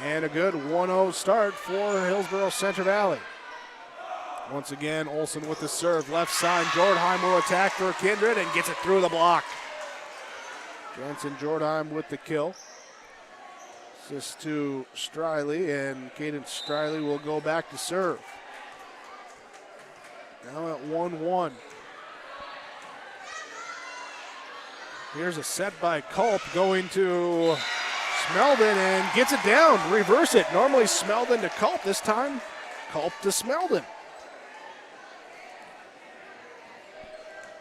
And a good 1-0 start for Hillsboro-Central Valley. Once again, Olson with the serve. Left side, Jordheim will attack for Kindred and gets it through the block. Jansen Jordheim with the kill. Assist to Striley, and Caden Striley will go back to serve. Now at 1-1. Here's a set by Culp going to Smeldon and gets it down. Reverse it. Normally Smeldon to Culp. This time, Culp to Smeldon.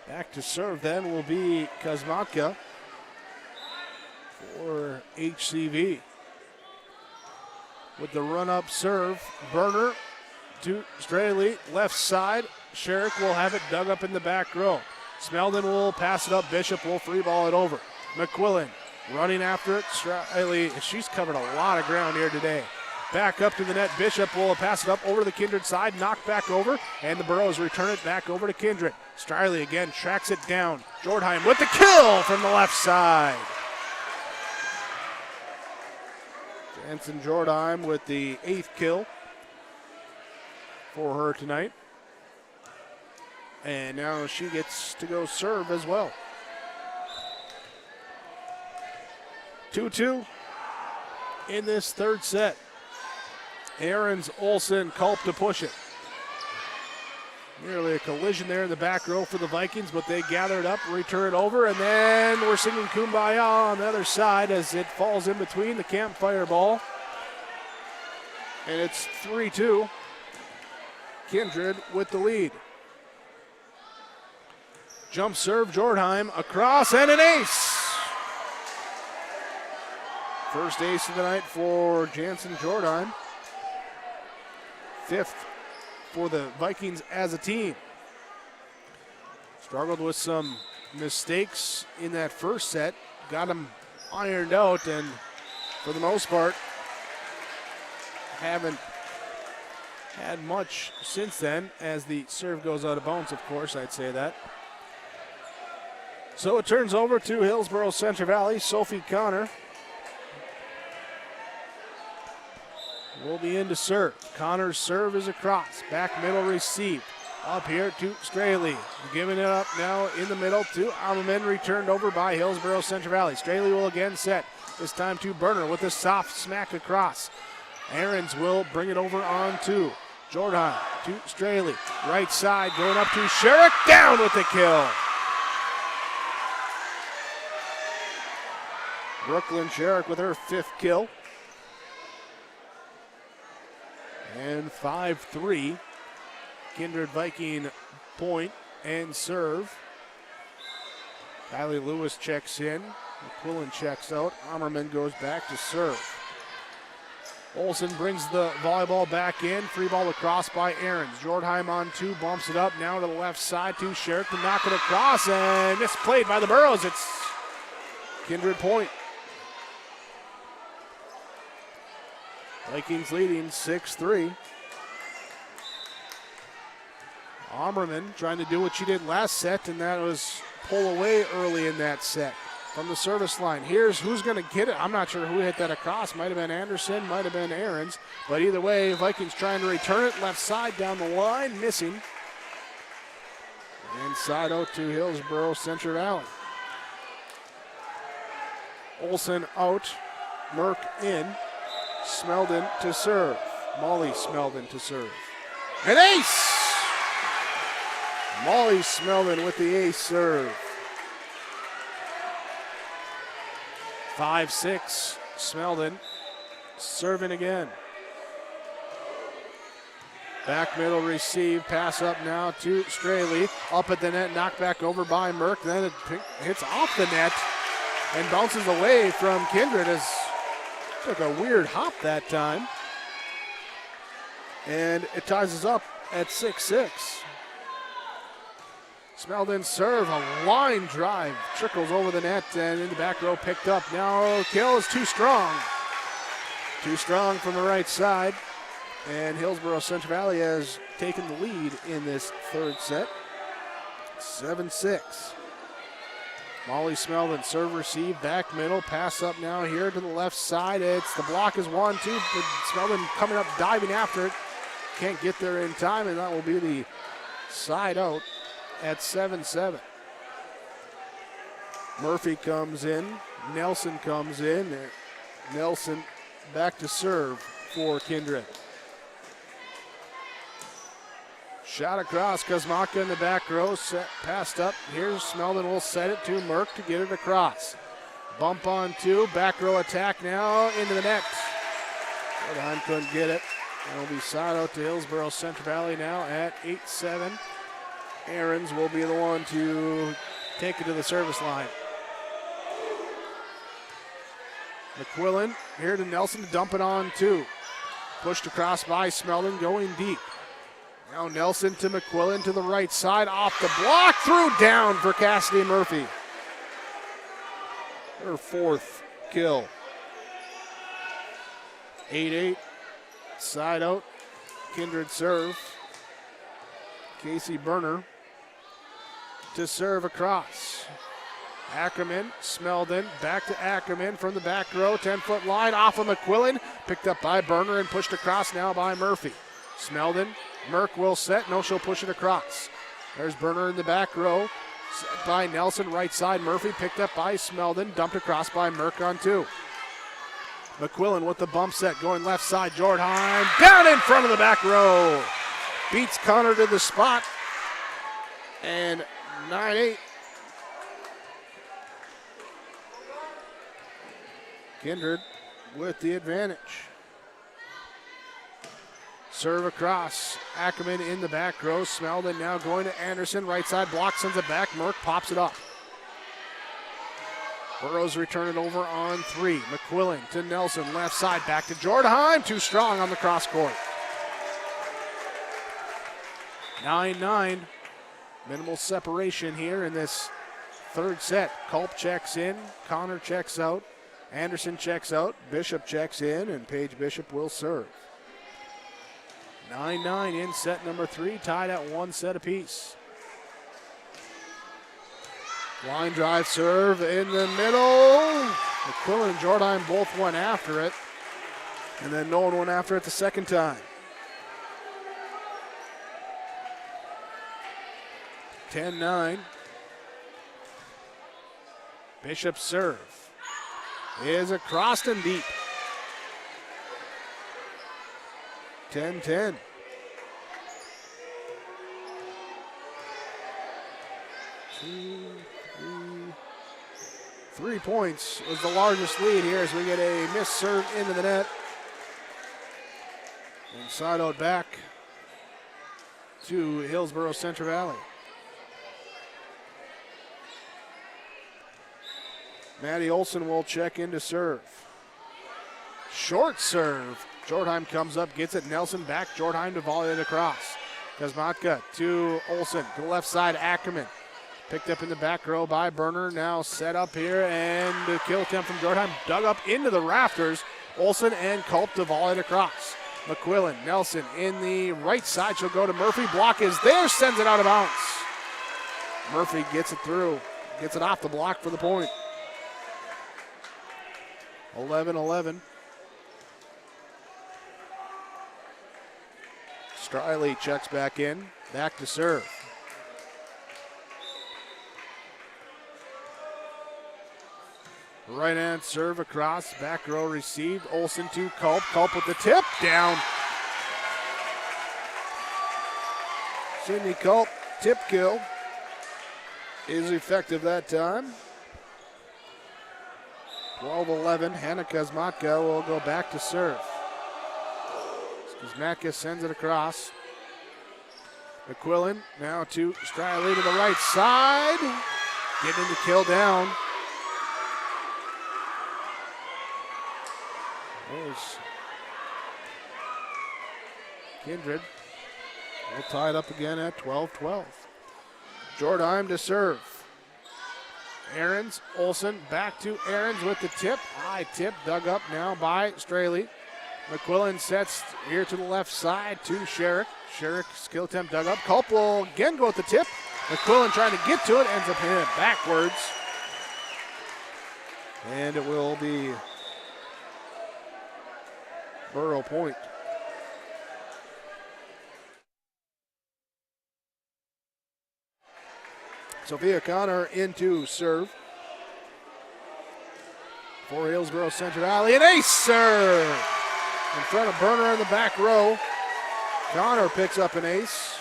Back to serve then will be Kazmatka for HCV. With the run-up serve, Berner to Straley, left side. Sherrick will have it dug up in the back row. Smeldon will pass it up. Bishop will free ball it over. McQuillan running after it. Straley, she's covered a lot of ground here today. Back up to the net. Bishop will pass it up over to the Kindred side. Knocked back over, and the Burrows return it back over to Kindred. Straley again tracks it down. Jordheim with the kill from the left side. Jansen Jordheim with the 8th kill for her tonight. And now she gets to go serve as well. 2-2 in this third set. Ahrens, Olson, Culp to push it. Nearly a collision there in the back row for the Vikings, but they gather it up, return it over, and then we're singing Kumbaya on the other side as it falls in between the campfire ball. And it's 3-2. Kindred with the lead. Jump serve, Jordheim, across, and an ace. First ace of the night for Jansen Jordheim. 5th for the Vikings as a team. Struggled with some mistakes in that first set. Got them ironed out, and for the most part, haven't had much since then. As the serve goes out of bounds, of course, I'd say that. So it turns over to Hillsboro-Central Valley. Sophie Connor will be in to serve. Connor's serve is across. Back middle receive. Up here to Straley. Giving it up now in the middle to Ammerman. Returned over by Hillsboro-Central Valley. Straley will again set. This time to Berner with a soft smack across. Ahrens will bring it over on two. Jordan to Straley. Right side going up to Sherrick. Down with the kill. Brooklyn Sherrick with her 5th kill. And 5-3. Kindred Viking point and serve. Kylie Lewis checks in. McQuillan checks out. Ammerman goes back to serve. Olsen brings the volleyball back in. Free ball across by Ahrens. Jordheim on two, bumps it up now to the left side to Sherrick to knock it across, and misplayed by the Burros. It's Kindred point. Vikings leading 6-3. Ammerman trying to do what she did last set, and that was pull away early in that set from the service line. Here's who's going to get it. I'm not sure who hit that across. Might have been Anderson, might have been Ahrens. But either way, Vikings trying to return it. Left side down the line, missing. And side out to Hillsboro-Central Valley. Olsen out, Merck in. Smeldon to serve. Molly Smeldon to serve. An ace! Molly Smeldon with the ace serve. 5-6, Smeldon serving again. Back middle receive, pass up now to Straley. Up at the net, knocked back over by Merck. Then it hits off the net and bounces away from Kindred as took a weird hop that time. And it ties us up at 6-6. Smeldon serve, a line drive, trickles over the net and in the back row picked up. Now kill is too strong. Too strong from the right side. And Hillsboro-Central Valley has taken the lead in this 3rd set. 7-6. Molly Smeldon serve receive, back middle, pass up now here to the left side. It's the block is 1-2, but Smeldon coming up diving after it. Can't get there in time, and that will be the side out at 7-7. Murphy comes in, Nelson comes in. Nelson back to serve for Kindred. Shot across, Kuzmaka in the back row, passed up. Here's Smeldon will set it to Merck to get it across. Bump on two, back row attack now into the net. Jordan couldn't get it. It'll be side out to Hillsboro-Central Valley now at 8-7. Ahrens will be the one to take it to the service line. McQuillan here to Nelson to dump it on two. Pushed across by Smeldon going deep. Now Nelson to McQuillan to the right side, off the block, through down for Cassidy Murphy. Her 4th kill. 8-8, side out, Kindred serve. Casey Berner to serve across. Ackerman, Smeldon, back to Ackerman from the back row, 10-foot line, off of McQuillan, picked up by Berner and pushed across now by Murphy. Smeldon, Merck will set, no, she'll push it across. There's Berner in the back row, set by Nelson, right side, Murphy picked up by Smeldon, dumped across by Merck on two. McQuillan with the bump set, going left side, Jordheim, down in front of the back row. Beats Connor to the spot, and 9-8. Kindred with the advantage. Serve across. Ackerman in the back row. Smeldon now going to Anderson. Right side block, sends it back. Merck pops it up. Burrows return it over on three. McQuillan to Nelson. Left side back to Jordheim. Too strong on the cross court. 9-9. Minimal separation here in this 3rd set. Culp checks in. Connor checks out. Anderson checks out. Bishop checks in. And Paige Bishop will serve. 9-9 in set number 3, tied at 1 set apiece. Line drive serve in the middle. McQuillan and Jordheim both went after it. And then no one went after it the second time. 10-9. Bishop serve is across and deep. 10-10. Three points was the largest lead here as we get a missed serve into the net. And side out back to Hillsboro-Central Valley. Maddie Olson will check in to serve. Short serve. Jortheim comes up, gets it. Nelson back. Jortheim to volley it across. Kazmatka to Olson. To the left side, Ackerman. Picked up in the back row by Berner. Now set up here, and the kill attempt from Jortheim dug up into the rafters. Olson and Culp to volley it across. McQuillan, Nelson in the right side. She'll go to Murphy. Block is there, sends it out of bounds. Murphy gets it through. Gets it off the block for the point. 11-11. Striley checks back in. Back to serve. Right hand serve across. Back row received. Olsen to Culp. Culp with the tip. Down. Sydney Culp. Tip kill. Is effective that time. 12-11. Hannah Kazmatka will go back to serve. Kazmatka sends it across. McQuillan now to Striley to the right side. Getting the kill down. There's Kindred. We'll tie it up again at 12-12. Jortheim to serve. Ahrens, Olsen back to Ahrens with the tip. High tip dug up now by Straley. McQuillan sets here to the left side to Sherrick. Sherrick skill attempt dug up. Culp will again go with the tip. McQuillan trying to get to it, ends up hitting it backwards. And it will be Borough point. Sophia Connor into serve for Hillsboro-Central Valley. An ace serve in front of Berner in the back row. Connor picks up an ace.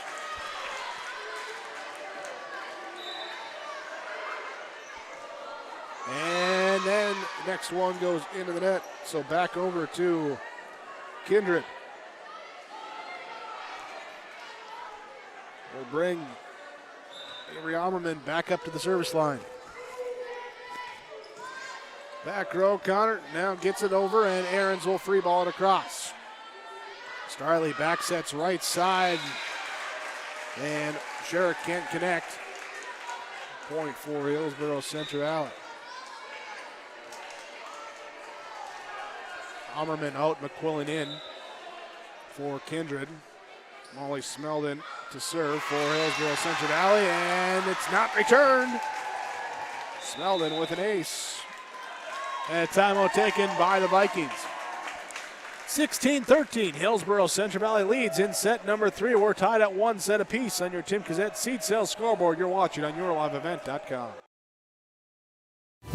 And then the next one goes into the net. So back over to Kindred. Will bring Avery Almerman back up to the service line. Back row, Connor now gets it over, and Ahrens will free ball it across. Striley back sets right side, and Sherrick can't connect. Point for Hillsboro-Central Valley. Almerman out, McQuillan in for Kindred. Molly Smeldon to serve for Hillsboro-Central Valley, and it's not returned. Smeldon with an ace. And a timeout taken by the Vikings. 16-13, Hillsboro-Central Valley leads in set number 3. We're tied at 1 set apiece on your Tim Kazette seed sales scoreboard. You're watching on yourliveevent.com.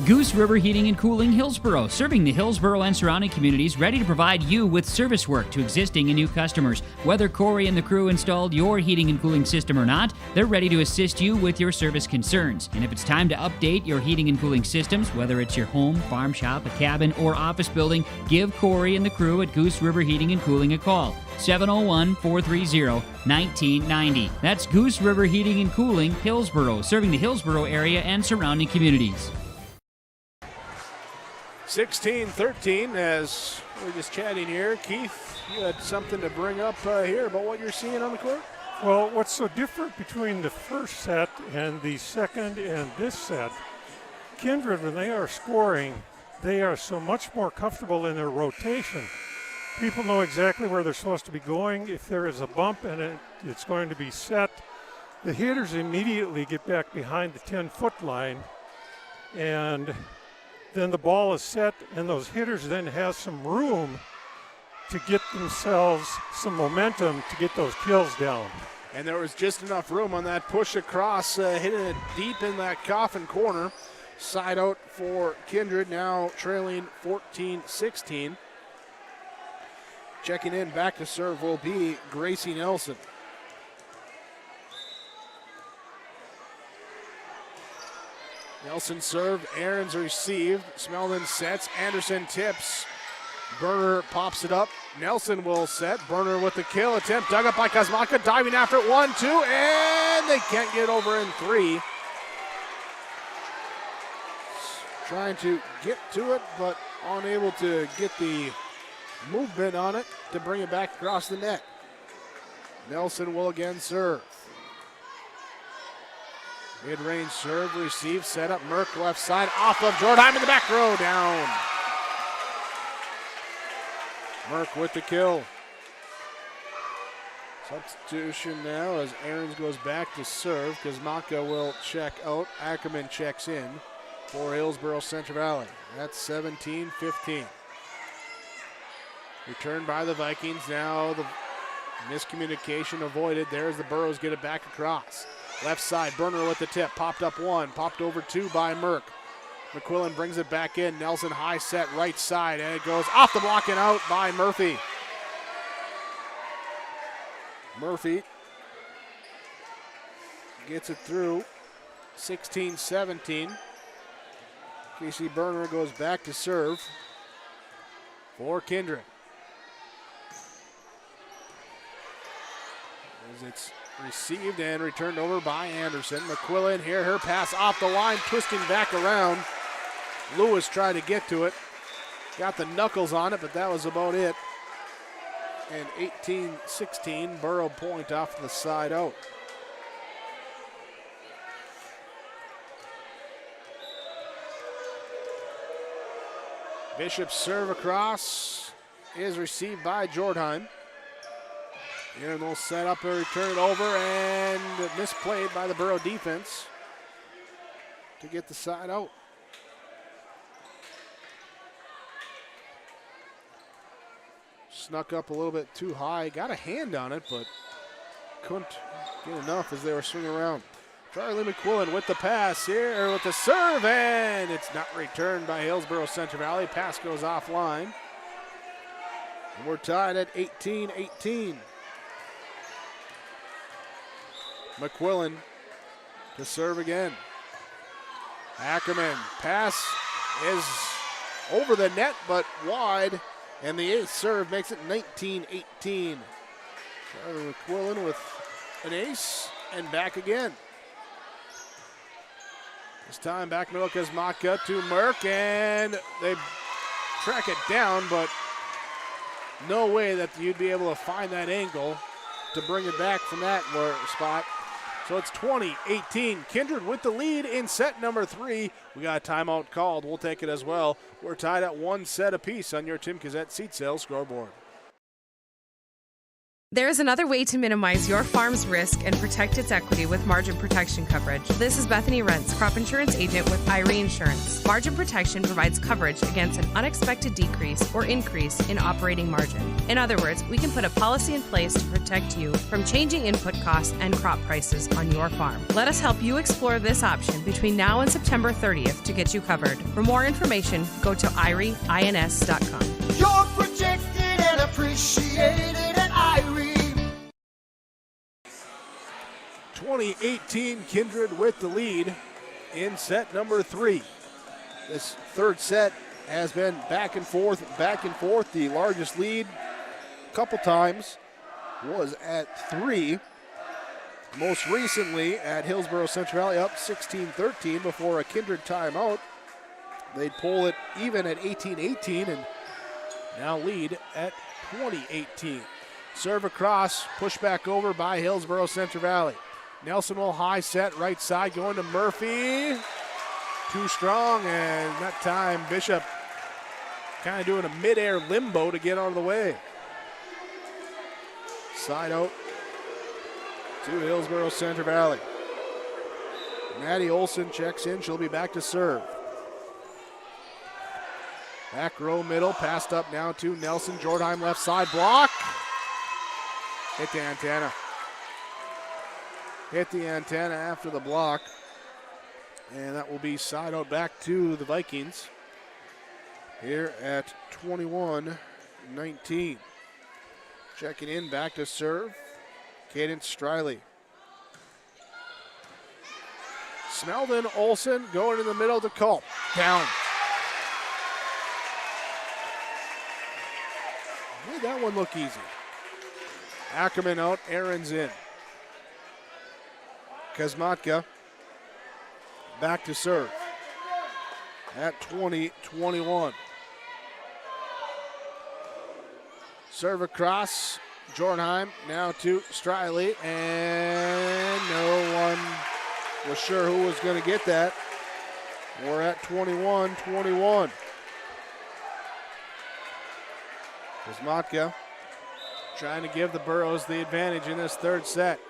Goose River Heating and Cooling Hillsboro, serving the Hillsboro and surrounding communities, ready to provide you with service work to existing and new customers. Whether Corey and the crew installed your heating and cooling system or not, they're ready to assist you with your service concerns. And if it's time to update your heating and cooling systems, whether it's your home, farm shop, a cabin, or office building, give Corey and the crew at Goose River Heating and Cooling a call. 701-430-1990. That's Goose River Heating and Cooling, Hillsboro, serving the Hillsboro area and surrounding communities. 16-13 as we're just chatting here. Keith, you had something to bring up here about what you're seeing on the court? Well, what's so different between the first set and the second and this set, Kindred, when they are scoring, they are so much more comfortable in their rotation. People know exactly where they're supposed to be going. If there is a bump and it's going to be set, the hitters immediately get back behind the 10-foot line, and then the ball is set, and those hitters then have some room to get themselves some momentum to get those kills down. And there was just enough room on that push across, hitting it deep in that coffin corner. Side out for Kindred, now trailing 14-16. Checking in back to serve will be Gracie Nelson. Nelson served, Aaron's received, Smelman sets, Anderson tips, Berner pops it up, Nelson will set, Berner with the kill attempt, dug up by Kosmaka, diving after it, 1, 2, and they can't get over in 3. Trying to get to it, but unable to get the movement on it to bring it back across the net. Nelson will again serve. Mid-range serve, receive, set up, Merck left side, off of Jordan in the back row, down. Merck with the kill. Substitution now as Aarons goes back to serve. Kosmaka will check out. Ackerman checks in for Hillsboro-Central Valley. That's 17-15. Returned by the Vikings. Now the miscommunication avoided. There's the Burrows get it back across. Left side, Berner with the tip. Popped up 1, popped over 2 by Merck. McQuillan brings it back in. Nelson high set right side, and it goes off the block and out by Murphy. Murphy gets it through. 16-17. Casey Berner goes back to serve for Kindred. As it's received and returned over by Anderson. McQuillan here, her pass off the line, twisting back around. Lewis tried to get to it. Got the knuckles on it, but that was about it. And 18-16, Burrow point off the side out. Bishop's serve across is received by Jordheim. Here they'll set up and return it over, and misplayed by the Burrow defense to get the side out. Snuck up a little bit too high. Got a hand on it, but couldn't get enough as they were swinging around. Charlie McQuillan with the pass here, with the serve, and it's not returned by Hillsboro-Central Valley. Pass goes offline. And we're tied at 18-18. McQuillan to serve again. Ackerman, pass is over the net, but wide. And the ace serve makes it 19-18. Charlie McQuillan with an ace and back again. This time back middle, Kosmaka to Merck, and they track it down, but no way that you'd be able to find that angle to bring it back from that spot. So it's 20-18. Kindred with the lead in set number 3. We got a timeout called. We'll take it as well. We're tied at 1 set apiece on your Tim Kazette seat sales scoreboard. There is another way to minimize your farm's risk and protect its equity with margin protection coverage. This is Bethany Rentz, crop insurance agent with Irie Insurance. Margin protection provides coverage against an unexpected decrease or increase in operating margin. In other words, we can put a policy in place to protect you from changing input costs and crop prices on your farm. Let us help you explore this option between now and September 30th to get you covered. For more information, go to irieins.com. You're protected and appreciated at Irie. 20-18, Kindred with the lead in set number 3. This third set has been back and forth. The largest lead a couple times was at 3. Most recently at Hillsboro-Central Valley up 16-13 before a Kindred timeout. They'd pull it even at 18-18 and now lead at 20-18. Serve across, push back over by Hillsboro-Central Valley. Nelson will high set right side going to Murphy. Too strong, and that time Bishop kind of doing a mid-air limbo to get out of the way. Side out to Hillsboro-Central Valley. Maddie Olson checks in. She'll be back to serve. Back row middle, passed up now to Nelson. Jordheim left side block. Hit the antenna. Hit the antenna after the block. And that will be side out back to the Vikings here at 21-19. Checking in, back to serve. Cadence Striley. Smeldon, Olsen going in the middle to Culp. Down. Made that one look easy. Ackerman out, Aaron's in. Kazmatka back to serve at 20-21. Serve across, Jornheim now to Striley, and no one was sure who was going to get that. We're at 21-21. Kazmatka trying to give the Burros the advantage in this third set.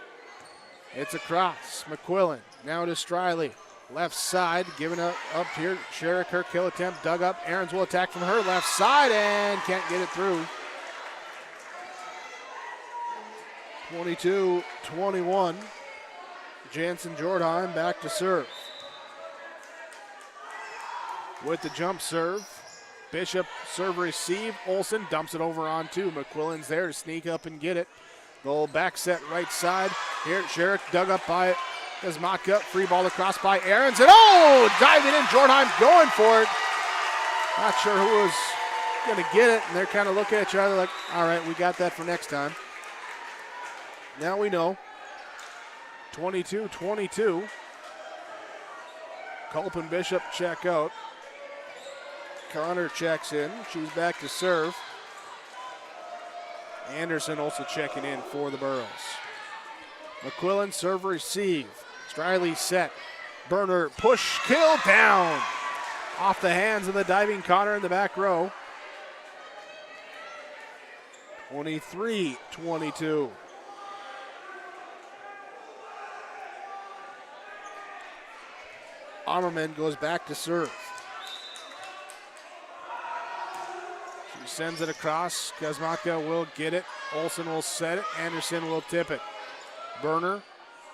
It's across. McQuillan now to Striley. Left side, giving up here. Sherrick, her kill attempt, dug up. Aarons will attack from her left side and can't get it through. 22-21. Jansen Jordheim back to serve. With the jump serve. Bishop serve receive. Olsen dumps it over on two. McQuillan's there to sneak up and get it. The old back set right side. Here, Sherrick dug up by Kazmatka. Free ball across by Aarons. And diving in. Jordheim going for it. Not sure who was going to get it. And they're kind of looking at each other like, all right, we got that for next time. Now we know. 22-22. Culp and Bishop check out. Connor checks in. She's back to serve. Anderson also checking in for the Burros. McQuillan serve receive. Striley set. Burner push kill down. Off the hands of the diving Connor in the back row. 23-22. Armerman goes back to serve. She sends it across. Kazmatka will get it. Olsen will set it. Anderson will tip it. Burner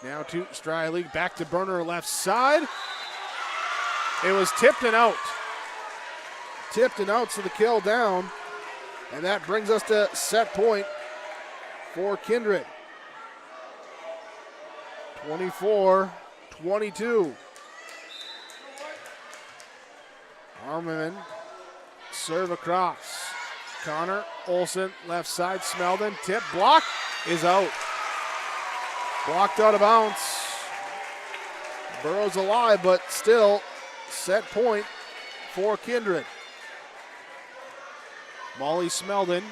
now to Striley. Back to Burner left side. It was tipped and out. Tipped and out, so the kill down. And that brings us to set point for Kindred. 24-22. Armerman serve across. Connor, Olsen, left side, Smeldon, tip, block, is out. Blocked out of bounds. Burrows alive, but still set point for Kindred. Molly Smeldon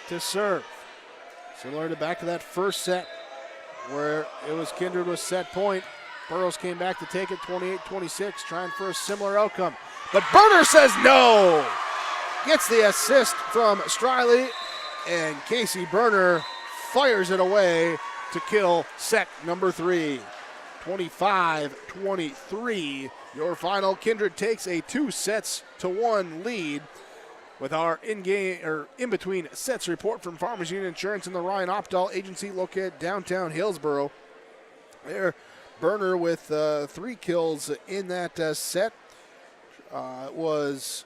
to serve. Similar to back to that first set where it was Kindred was set point. Burrows came back to take it 28-26, trying for a similar outcome. But Burner says no. Gets the assist from Striley, and Casey Burner fires it away to kill set number 3. 25-23. Your final. Kindred takes a 2-1 lead with our in-between sets report from Farmers Union Insurance and the Ryan Opdahl Agency located downtown Hillsboro. There, Burner with 3 kills in that set. Was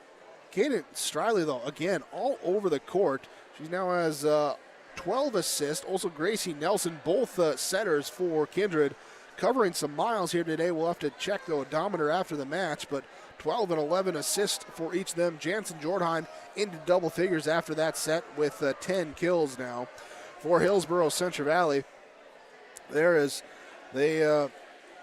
Cadence Striley, though, again, all over the court. She now has 12 assists. Also, Gracie Nelson, both setters for Kindred, covering some miles here today. We'll have to check the odometer after the match, but 12 and 11 assists for each of them. Jansen Jordheim into double figures after that set with 10 kills now for Hillsboro-Central Valley. They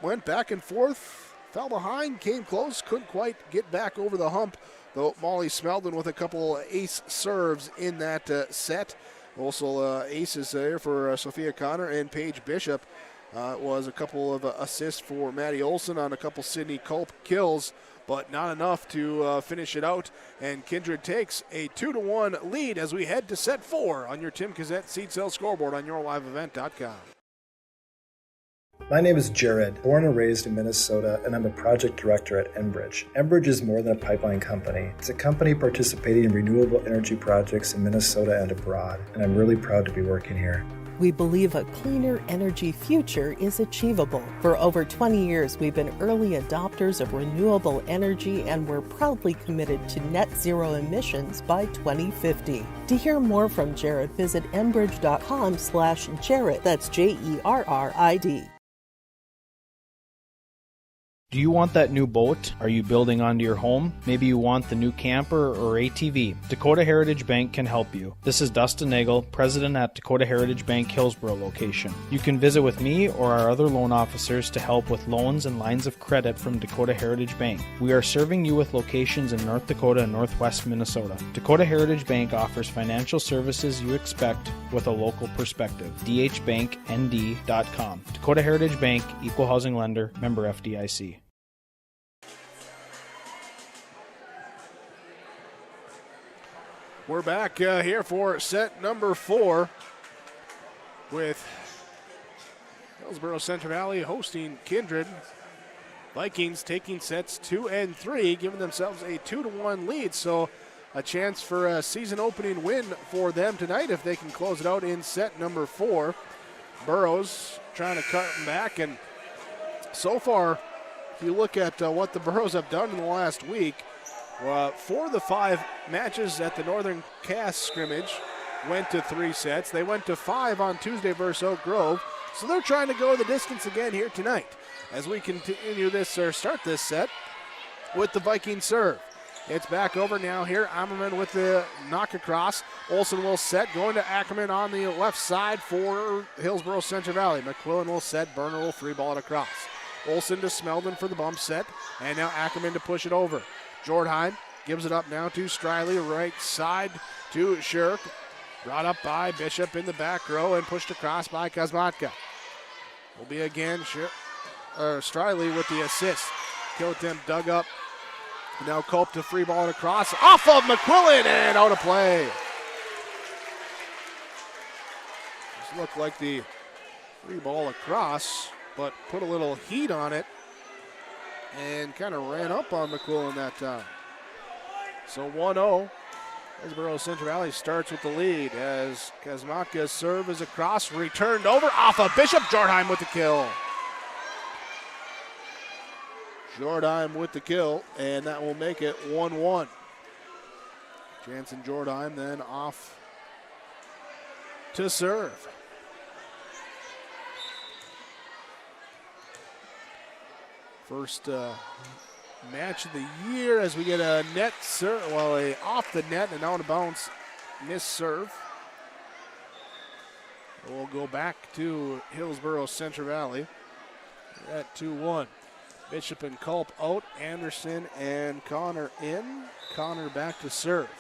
went back and forth. Fell behind, came close, couldn't quite get back over the hump, though Molly Smeldon with a couple ace serves in that set. Also aces there for Sophia Connor and Paige Bishop. Was a couple of assists for Maddie Olsen on a couple Sydney Culp kills, but not enough to finish it out. And Kindred takes a 2-1 lead as we head to set 4 on your Tim Cassette seat sale scoreboard on yourliveevent.com. My name is Jared, born and raised in Minnesota, and I'm a project director at Enbridge. Enbridge is more than a pipeline company. It's a company participating in renewable energy projects in Minnesota and abroad, and I'm really proud to be working here. We believe a cleaner energy future is achievable. For over 20 years, we've been early adopters of renewable energy, and we're proudly committed to net zero emissions by 2050. To hear more from Jared, visit enbridge.com/Jared. That's JERRID. Do you want that new boat? Are you building onto your home? Maybe you want the new camper or ATV. Dakota Heritage Bank can help you. This is Dustin Nagel, president at Dakota Heritage Bank Hillsboro location. You can visit with me or our other loan officers to help with loans and lines of credit from Dakota Heritage Bank. We are serving you with locations in North Dakota and Northwest Minnesota. Dakota Heritage Bank offers financial services you expect with a local perspective. dhbanknd.com. Dakota Heritage Bank, equal housing lender, member FDIC. We're back here for set number 4 with Hillsboro-Central Valley hosting Kindred. Vikings taking sets 2 and 3, giving themselves a 2-1 lead. So a chance for a season opening win for them tonight if they can close it out in set number 4. Burrows trying to cut them back, and so far, if you look at what the Burrows have done in the last week, 4 of the 5 matches at the Northern Cass scrimmage went to 3 sets. They went to 5 on Tuesday versus Oak Grove. So they're trying to go the distance again here tonight as we continue this, or start this set with the Viking serve. It's back over now here. Ammerman with the knock across. Olsen will set, going to Ackerman on the left side for Hillsboro-Central Valley. McQuillan will set, Berner will 3-ball it across. Olsen to Smeldon for the bump set, and now Ackerman to push it over. Jordheim gives it up now to Striley, right side to Shirk. Brought up by Bishop in the back row and pushed across by Kazmatka. Will be again Striley with the assist. Kiltem dug up. Now Culp to free ball it across. Off of McQuillan and out of play. This looked like the free ball across, but put a little heat on it and kind of ran up on McQuillan that time. So 1-0. Hillsboro-Central Valley starts with the lead as Kazmatka's serve is across, returned over off of Bishop. Jordheim with the kill. Jordheim with the kill, and that will make it 1-1. Jansen Jordheim then off to serve. First match of the year as we get a net serve, a off the net and out of bounds miss serve. We'll go back to Hillsboro-Central Valley at 2-1. Bishop and Culp out, Anderson and Connor in. Connor back to serve.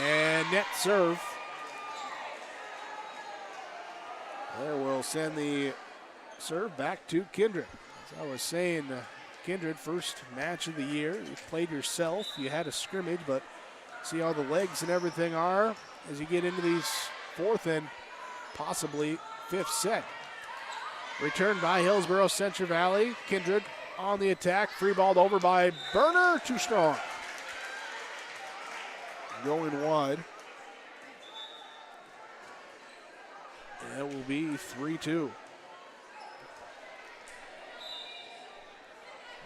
And net serve. There will send the serve back to Kindred. As I was saying, Kindred, first match of the year. You played yourself. You had a scrimmage, but see how the legs and everything are as you get into these 4th and possibly 5th set. Returned by Hillsboro-Central Valley. Kindred on the attack. Free balled over by Berner. Too strong. Going wide. And it will be 3-2.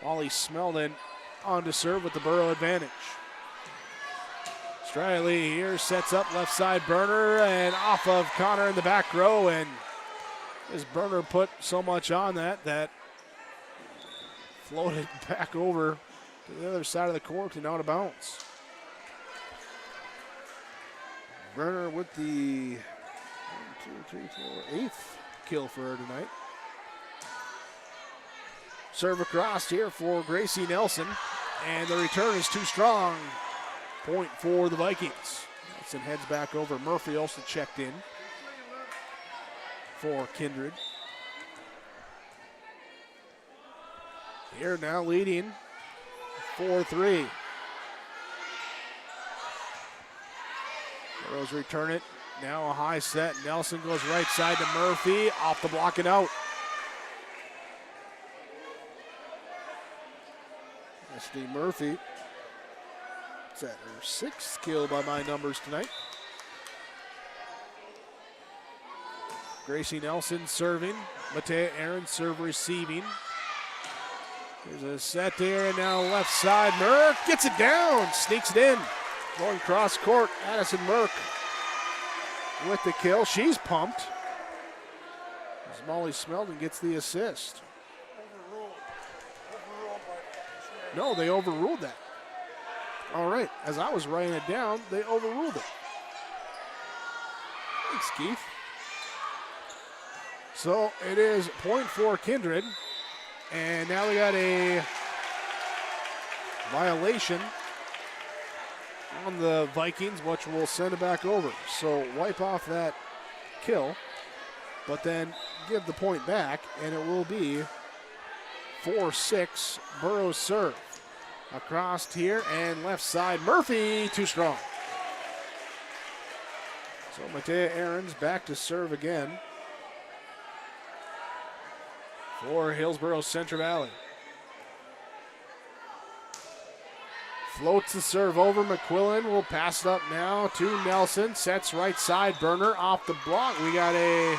Wally Smeldon on to serve with the Burrow advantage. Striley here sets up left side Berner and off of Connor in the back row, and as Berner put so much on that floated back over to the other side of the court and out of bounds. Berner with the 8th kill for her tonight. Serve across here for Gracie Nelson, and the return is too strong. Point for the Vikings. Nelson heads back over. Murphy also checked in for Kindred. Here now leading 4-3. Burrows return it. Now a high set. Nelson goes right side to Murphy. Off the block and out. Steve Murphy. It's at her 6th kill by my numbers tonight. Gracie Nelson serving. Matea Aaron serve receiving. There's a set there, and now left side. Merck gets it down, sneaks it in. Going cross court, Addison Merck with the kill. She's pumped. As Molly Smeldon gets the assist. No, they overruled that. All right, as I was writing it down, they overruled it. Thanks, Keith. So it is point for Kindred. And now we got a violation on the Vikings, which will send it back over. So wipe off that kill, but then give the point back, and it will be 4-6 Burrows serve. Across here and left side, Murphy too strong. So Matea Aarons back to serve again for Hillsboro-Central Valley. Floats the serve over. McQuillan will pass it up now to Nelson. Sets right side. Burner off the block. We got a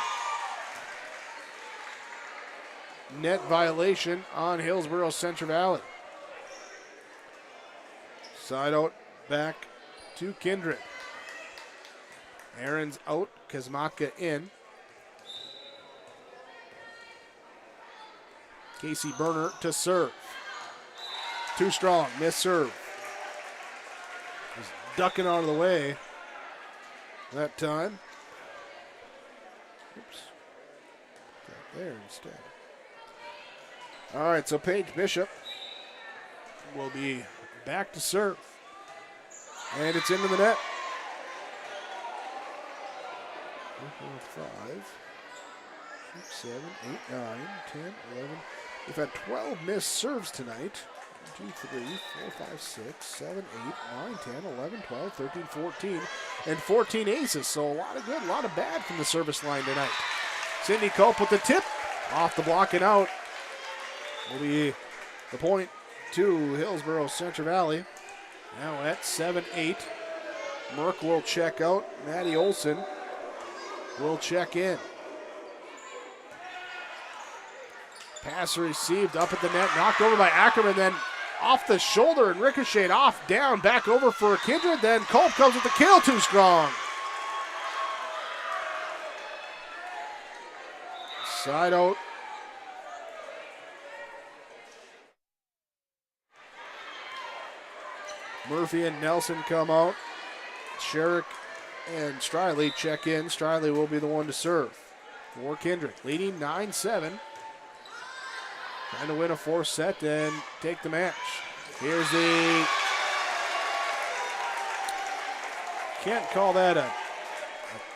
net violation on Hillsboro-Central Valley. Side out back to Kindred. Aaron's out. Kazmaka in. Casey Burner to serve. Too strong. Miss serve. He's ducking out of the way that time. Oops. Got there instead. All right, so Paige Bishop will be back to serve. And it's into the net. 4, 5, 6, 7, 8, 9, 10, 11. We've had 12 missed serves tonight. 1, 2, 3, 4, 5, 6, 7, 8, 9, 10, 11, 12, 13, 14, and 14 aces. So a lot of good, a lot of bad from the service line tonight. Cindy Culp with the tip. Off the block and out. Will be the point to Hillsboro-Central Valley. Now at 7-8. Merck will check out. Maddie Olson will check in. Pass received up at the net, knocked over by Ackerman, then off the shoulder and ricocheted off, down, back over for Kindred. Then Culp comes with the kill, too strong. Side out. Murphy and Nelson come out. Sherrick and Striley check in. Striley will be the one to serve for Kindred, leading 9-7. Trying to win a fourth set and take the match. Here's the, can't call that a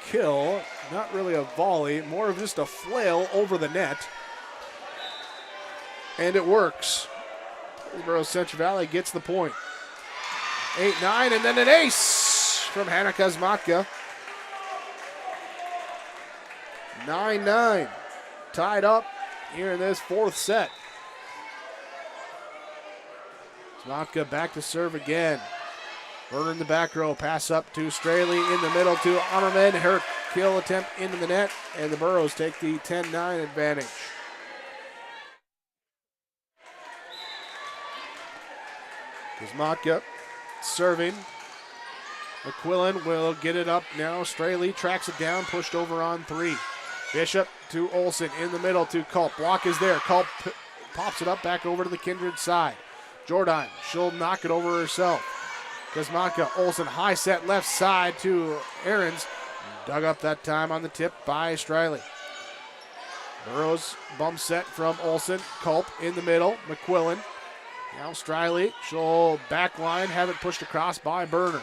kill, not really a volley, more of just a flail over the net. And it works. Hillsboro-Central Valley gets the point. 8-9, and then an ace from Hannah Kazmatka. 9-9, tied up here in this fourth set. Kazmatka back to serve again. Burner in the back row, pass up to Straley in the middle to Ammerman. Her kill attempt into the net, and the Burrows take the 10-9 advantage. Kazmatka serving. McQuillan will get it up now. Straley tracks it down, pushed over on 3. Bishop to Olsen in the middle to Culp. Block is there. Culp pops it up back over to the Kindred side. Jordan, she'll knock it over herself. Kazmatka, Olsen, high set left side to Aarons. Dug up that time on the tip by Straley. Burrows bump set from Olsen. Culp in the middle. McQuillan. Now Straley, she'll backline, have it pushed across by Burner.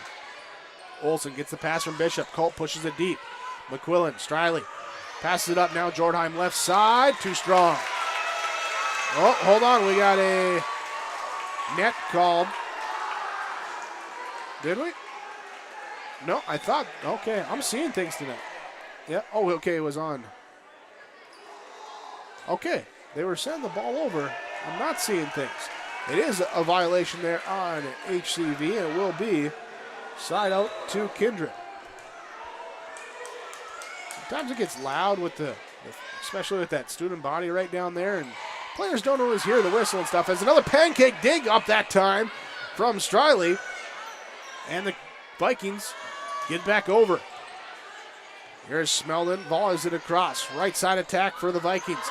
Olsen gets the pass from Bishop. Culp pushes it deep. McQuillan, Straley passes it up now. Jordheim left side, too strong. Oh, hold on, we got a net called. Did we? No, I thought, okay, I'm seeing things tonight. Yeah, oh, okay, it was on. Okay, they were sending the ball over. I'm not seeing things. It is a violation there on HCV, and it will be side out to Kindred. Sometimes it gets loud especially with that student body right down there, and players don't always hear the whistle and stuff. As another pancake dig up that time from Striley, and the Vikings get back over. Here's Smeldon, volleys it across. Right side attack for the Vikings.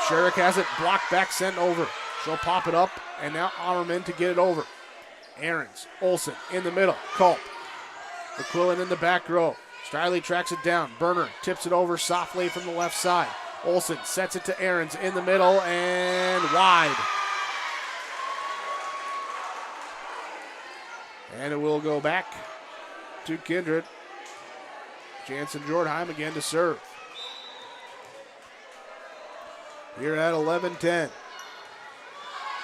Sherrick has it blocked back, sent over. She'll pop it up, and now Ammerman to get it over. Ahrens, Olsen in the middle, Culp. McQuillan in the back row. Striley tracks it down. Berner tips it over softly from the left side. Olsen sets it to Ahrens in the middle and wide. And it will go back to Kindred. Jansen Jordheim again to serve. Here at 11-10.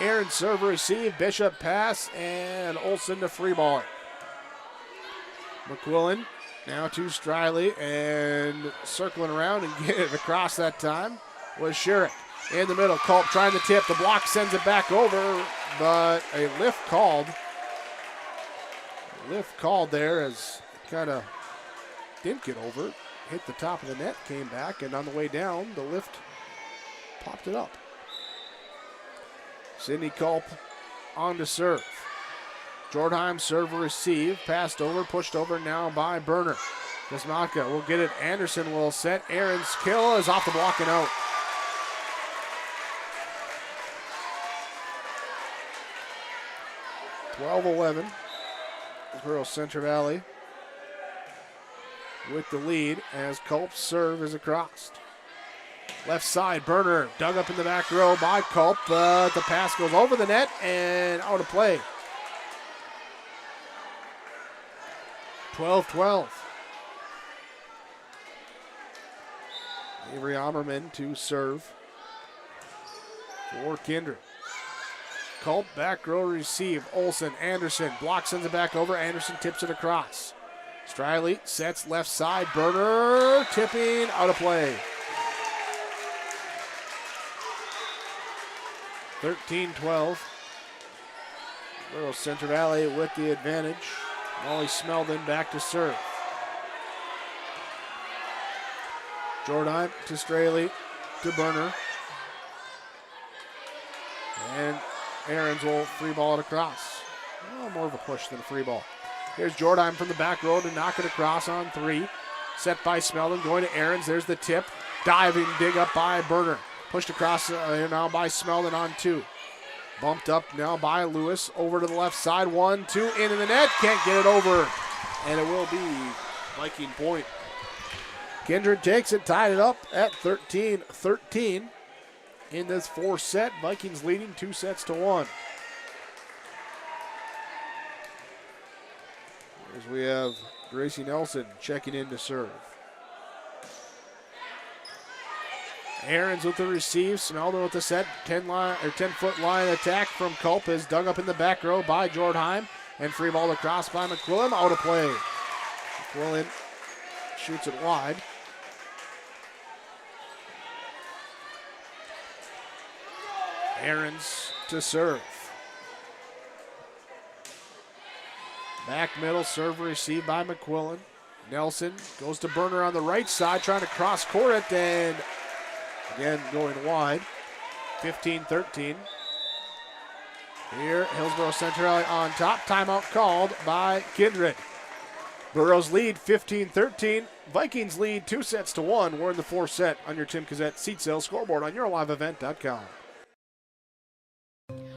Ahrens serve receive, Bishop pass, and Olsen to free ball it. McQuillan now to Striley, and circling around and getting it across that time was Sherrick. In the middle, Culp trying to tip. The block sends it back over, but a lift called. There as it kind of didn't get over. Hit the top of the net, came back, and on the way down, the lift popped it up. Sydney Culp on to serve. Jordheim serve receive, passed over, pushed over now by Berner. Desmatka will get it. Anderson will set. Aaron's kill is off the block and out. (12-11). Hillsboro-Central Valley with the lead as Culp's serve is across. Left side, Berner dug up in the back row by Culp, but the pass goes over the net and out of play. 12-12. Avery Ammerman to serve for Kindred. Culp back row receive. Olsen, Anderson, block sends it back over. Anderson tips it across. Striley sets left side. Berner tipping out of play. 13-12. Hillsboro-Central Valley with the advantage. Molly Smeldon back to serve. Jordheim to Straley to Berner. And Ahrens will free ball it across. Oh, more of a push than a free ball. Here's Jordheim from the back row to knock it across on three. Set by Smeldon, going to Ahrens. There's the tip. Diving dig up by Berner. Pushed across now by Smeldon on two. Bumped up now by Lewis. Over to the left side. 1-2 into the net. Can't get it over. And it will be Viking point. Kindred takes it, tied it up at 13-13 in this fourth set. Vikings leading 2-1. As we have Gracie Nelson checking in to serve. Ahrens with the receive. Smeldon with the set. 10-foot line attack from Culp is dug up in the back row by Jordheim. And free ball across by McQuillan. Out of play. McQuillan shoots it wide. Ahrens to serve. Back middle, serve received by McQuillan. Nelson goes to Berner on the right side, trying to cross court it, and again going wide. 15-13. Here, Hillsboro-Central on top. Timeout called by Kindred. Burrows lead 15-13. Vikings lead 2-1. We're in the fourth set on your Tim Cassette seat sales scoreboard on yourliveevent.com.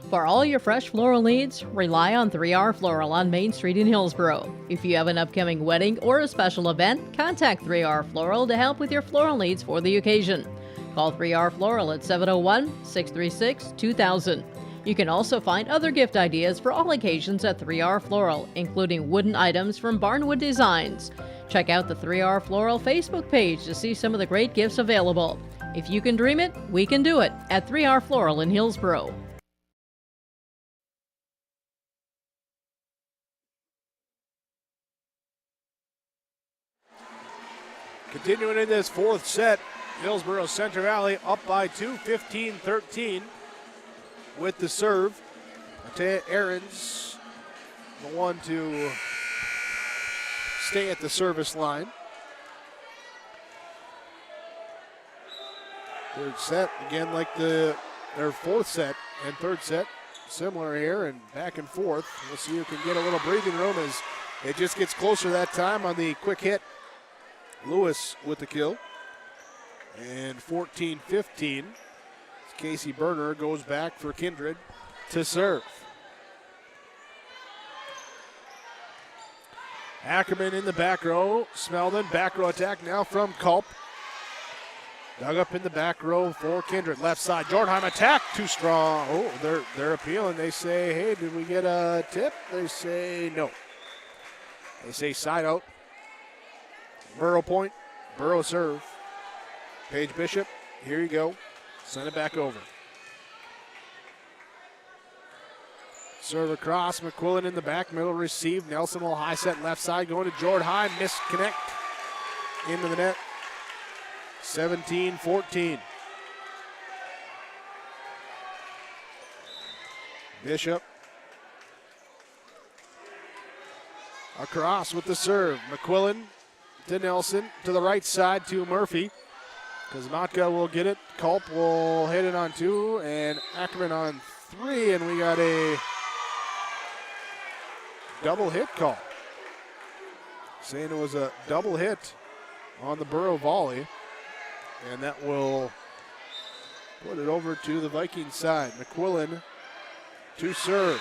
For all your fresh floral needs, rely on 3R Floral on Main Street in Hillsboro. If you have an upcoming wedding or a special event, contact 3R Floral to help with your floral needs for the occasion. Call 3R Floral at 701-636-2000. You can also find other gift ideas for all occasions at 3R Floral, including wooden items from Barnwood Designs. Check out the 3R Floral Facebook page to see some of the great gifts available. If you can dream it, we can do it at 3R Floral in Hillsboro. Continuing in this fourth set, Hillsboro-Central Valley up by 2, 15-13 with the serve. Matea Ahrens, the one to stay at the service line. Third set, again like their fourth set and third set. Similar here and back and forth. We'll see who can get a little breathing room as it just gets closer that time on the quick hit. Lewis with the kill. And 14-15. Casey Berner goes back for Kindred to serve. Ackerman in the back row. Smeldon, back row attack now from Culp. Dug up in the back row for Kindred. Left side, Jordan attack, too strong. Oh, they're appealing. They say, hey, did we get a tip? They say no. They say side out. Burrow point, Burrow serve. Paige Bishop, here you go. Send it back over. Serve across, McQuillan in the back, middle receive. Nelson will high set left side, going to Jordan High, misconnect into the net. 17-14. Bishop. Across with the serve. McQuillan to Nelson, to the right side to Murphy. Kazmatka will get it. Culp will hit it on 2, and Ackerman on 3, and we got a double hit call. Saying it was a double hit on the Burrow volley. And that will put it over to the Viking side. McQuillan to serve.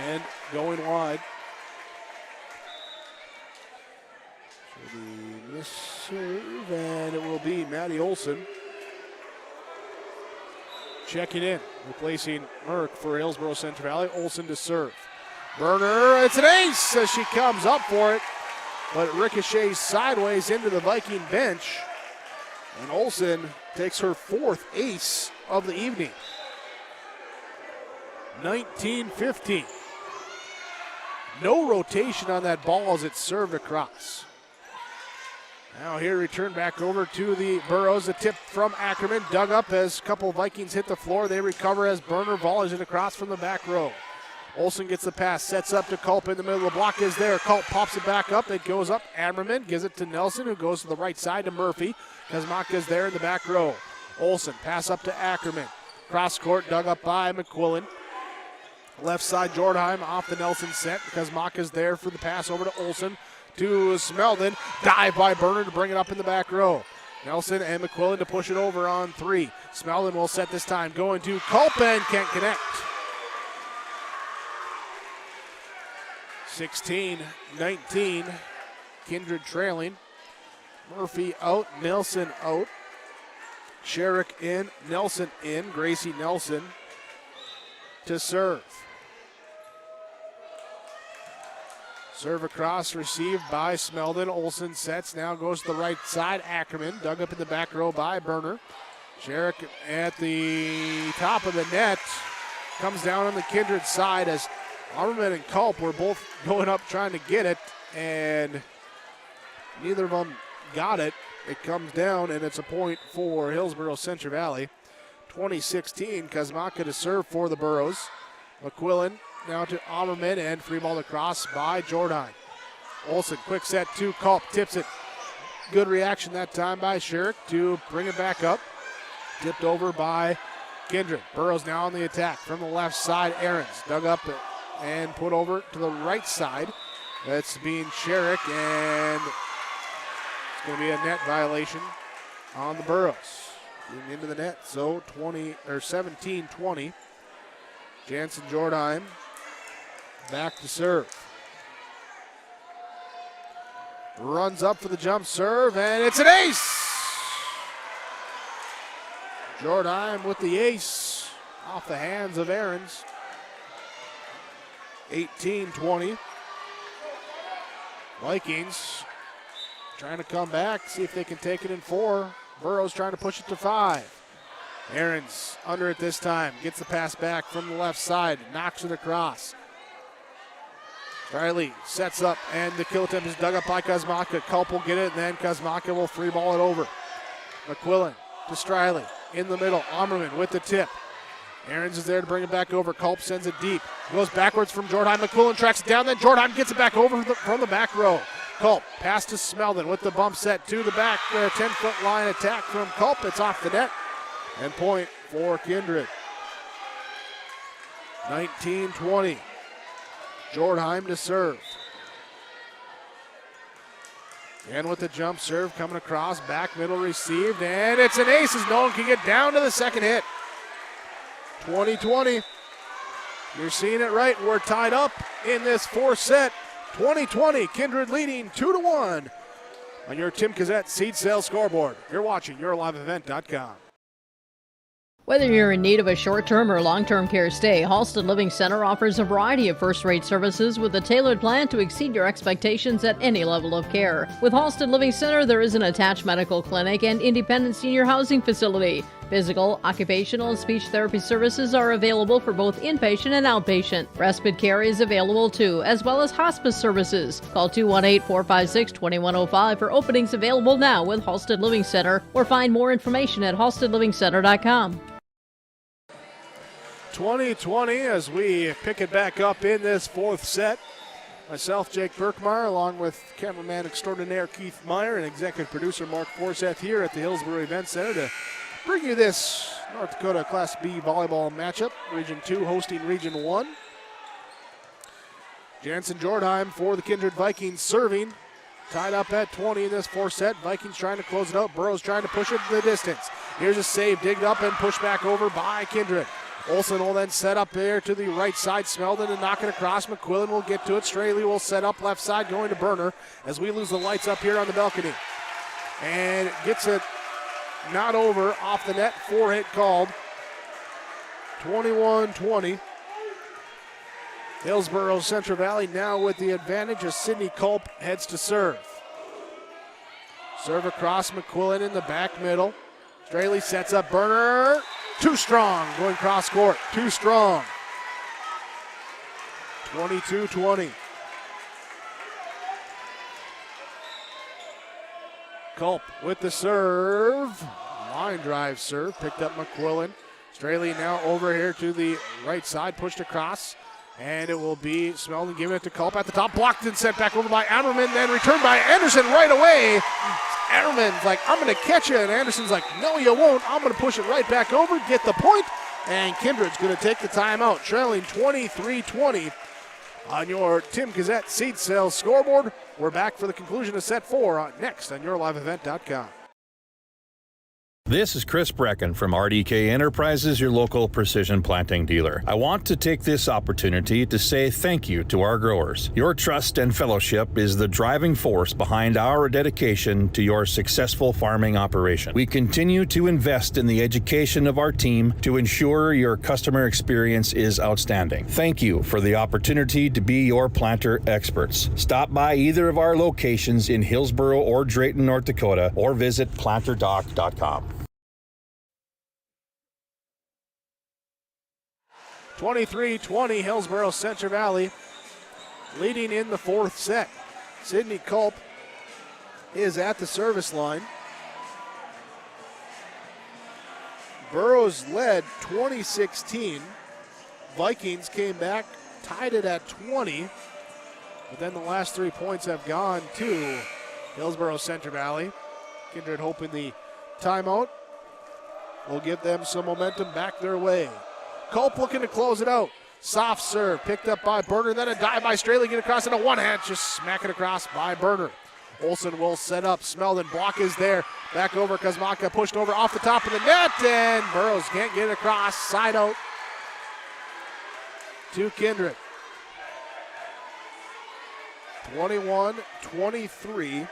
And going wide. So the miss serve, and it will be Maddie Olson checking in, replacing Merck for Hillsboro-Central Valley. Olson to serve. Berner, it's an ace as she comes up for it. But it ricochets sideways into the Viking bench. And Olsen takes her 4th ace of the evening. 19-15. No rotation on that ball as it's served across. Now here return back over to the Burrows. A tip from Ackerman. Dug up as a couple Vikings hit the floor. They recover as Berner volleys it across from the back row. Olsen gets the pass, sets up to Culp in the middle. The block is there. Culp pops it back up. It goes up. Ammerman gives it to Nelson, who goes to the right side to Murphy. Kazmaka is there in the back row. Olsen, pass up to Ackerman. Cross court, dug up by McQuillan. Left side, Jordheim off the Nelson set. Kazmaka is there for the pass over to Olsen. To Smeldon. Dive by Berner to bring it up in the back row. Nelson and McQuillan to push it over on 3. Smeldon will set this time. Going to Culp and can't connect. 16-19, Kindred trailing. Murphy out, Nelson out. Sherrick in, Nelson in. Gracie Nelson to serve. Serve across, received by Smeldon. Olsen sets, now goes to the right side. Ackerman, dug up in the back row by Berner. Sherrick at the top of the net. Comes down on the Kindred side as Armerman and Culp were both going up trying to get it, and neither of them got it. It comes down, and it's a point for Hillsboro-Central Valley. 20-16, Kazmaka to serve for the Burrows. McQuillan now to Armerman, and free ball across by Jordan. Olsen, quick set to Culp, tips it. Good reaction that time by Sherrick to bring it back up. Tipped over by Kindred. Burrows now on the attack from the left side. Ahrens dug up and put over to the right side. That's being Sherrick, and it's going to be a net violation on the Burrows. Getting into the net, so 17-20. Jansen Jordheim back to serve. Runs up for the jump serve, and it's an ace! Jordheim with the ace off the hands of Ahrens. 18-20. Vikings trying to come back, see if they can take it in 4. Burrows trying to push it to 5. Ahrens under it this time. Gets the pass back from the left side. Knocks it across. Riley sets up, and the kill attempt is dug up by Kazmaka. Culp will get it, and then Kazmaka will free ball it over. McQuillan to Striley in the middle. Armerman with the tip. Ahrens is there to bring it back over. Culp sends it deep. Goes backwards from Jordheim. McQuillan tracks it down. Then Jordheim gets it back over from the back row. Culp, pass to Smeldon with the bump set to the back, 10-foot line attack from Culp. It's off the net, and point for Kindred. 19-20. Jordheim to serve. And with the jump serve coming across, back middle received, and it's an ace as no one can get down to the second hit. 20-20. You're seeing it right. We're tied up in this fourth set. 20-20. Kindred leading 2-1 on your Tim Gazette seed sales scoreboard. You're watching YourLiveEvent.com. Whether you're in need of a short-term or long-term care stay, Halsted Living Center offers a variety of first-rate services with a tailored plan to exceed your expectations at any level of care. With Halsted Living Center, there is an attached medical clinic and independent senior housing facility. Physical, occupational, and speech therapy services are available for both inpatient and outpatient. Respite care is available too, as well as hospice services. Call 218-456-2105 for openings available now with Halsted Living Center, or find more information at halstedlivingcenter.com. 20-20 as we pick it back up in this fourth set. Myself, Jake Birkmeyer, along with cameraman extraordinaire Keith Meyer and executive producer Mark Forseth here at the Hillsboro Event Center to bring you this North Dakota Class B volleyball matchup. Region 2 hosting Region 1. Jansen Jordheim for the Kindred Vikings serving. Tied up at 20 in this fourth set. Vikings trying to close it out. Burrows trying to push it the distance. Here's a save, digged up and pushed back over by Kindred. Olsen will then set up there to the right side. Smeldon and knock it across. McQuillan will get to it. Straley will set up left side going to Berner as we lose the lights up here on the balcony. And gets it not over off the net. 4-hit called. 21-20. Hillsboro-Central Valley now with the advantage as Sidney Culp heads to serve. Serve across McQuillan in the back middle. Straley sets up Berner. Too strong, going cross court, too strong. 22-20. Culp with the serve. Line drive serve, picked up McQuillan. Straley now over here to the right side, pushed across. And it will be Smeldon giving it to Culp at the top, blocked and sent back over by Adderman, then returned by Anderson right away. Adderman's like, I'm going to catch you, and Anderson's like, no, you won't. I'm going to push it right back over, get the point, and Kindred's going to take the timeout, trailing 23-20 on your Tim Gazette seed sales scoreboard. We're back for the conclusion of set 4 next on YourLiveEvent.com. This is Chris Brecken from RDK Enterprises, your local precision planting dealer. I want to take this opportunity to say thank you to our growers. Your trust and fellowship is the driving force behind our dedication to your successful farming operation. We continue to invest in the education of our team to ensure your customer experience is outstanding. Thank you for the opportunity to be your planter experts. Stop by either of our locations in Hillsboro or Drayton, North Dakota, or visit planterdoc.com. 23-20, Hillsboro-Central Valley leading in the fourth set. Sidney Culp is at the service line. Burroughs led 2016. Vikings came back, tied it at 20. But then the last 3 points have gone to Hillsboro-Central Valley. Kindred hoping the timeout will give them some momentum back their way. Culp looking to close it out. Soft serve picked up by Berner, then a dive by Straley, get across into one hand, just smack it across by Berner. Olsen will set up. Smeldon, block is there. Back over, Kazmaka pushed over off the top of the net, and Burroughs can't get it across. Side out to Kindred. 21-23.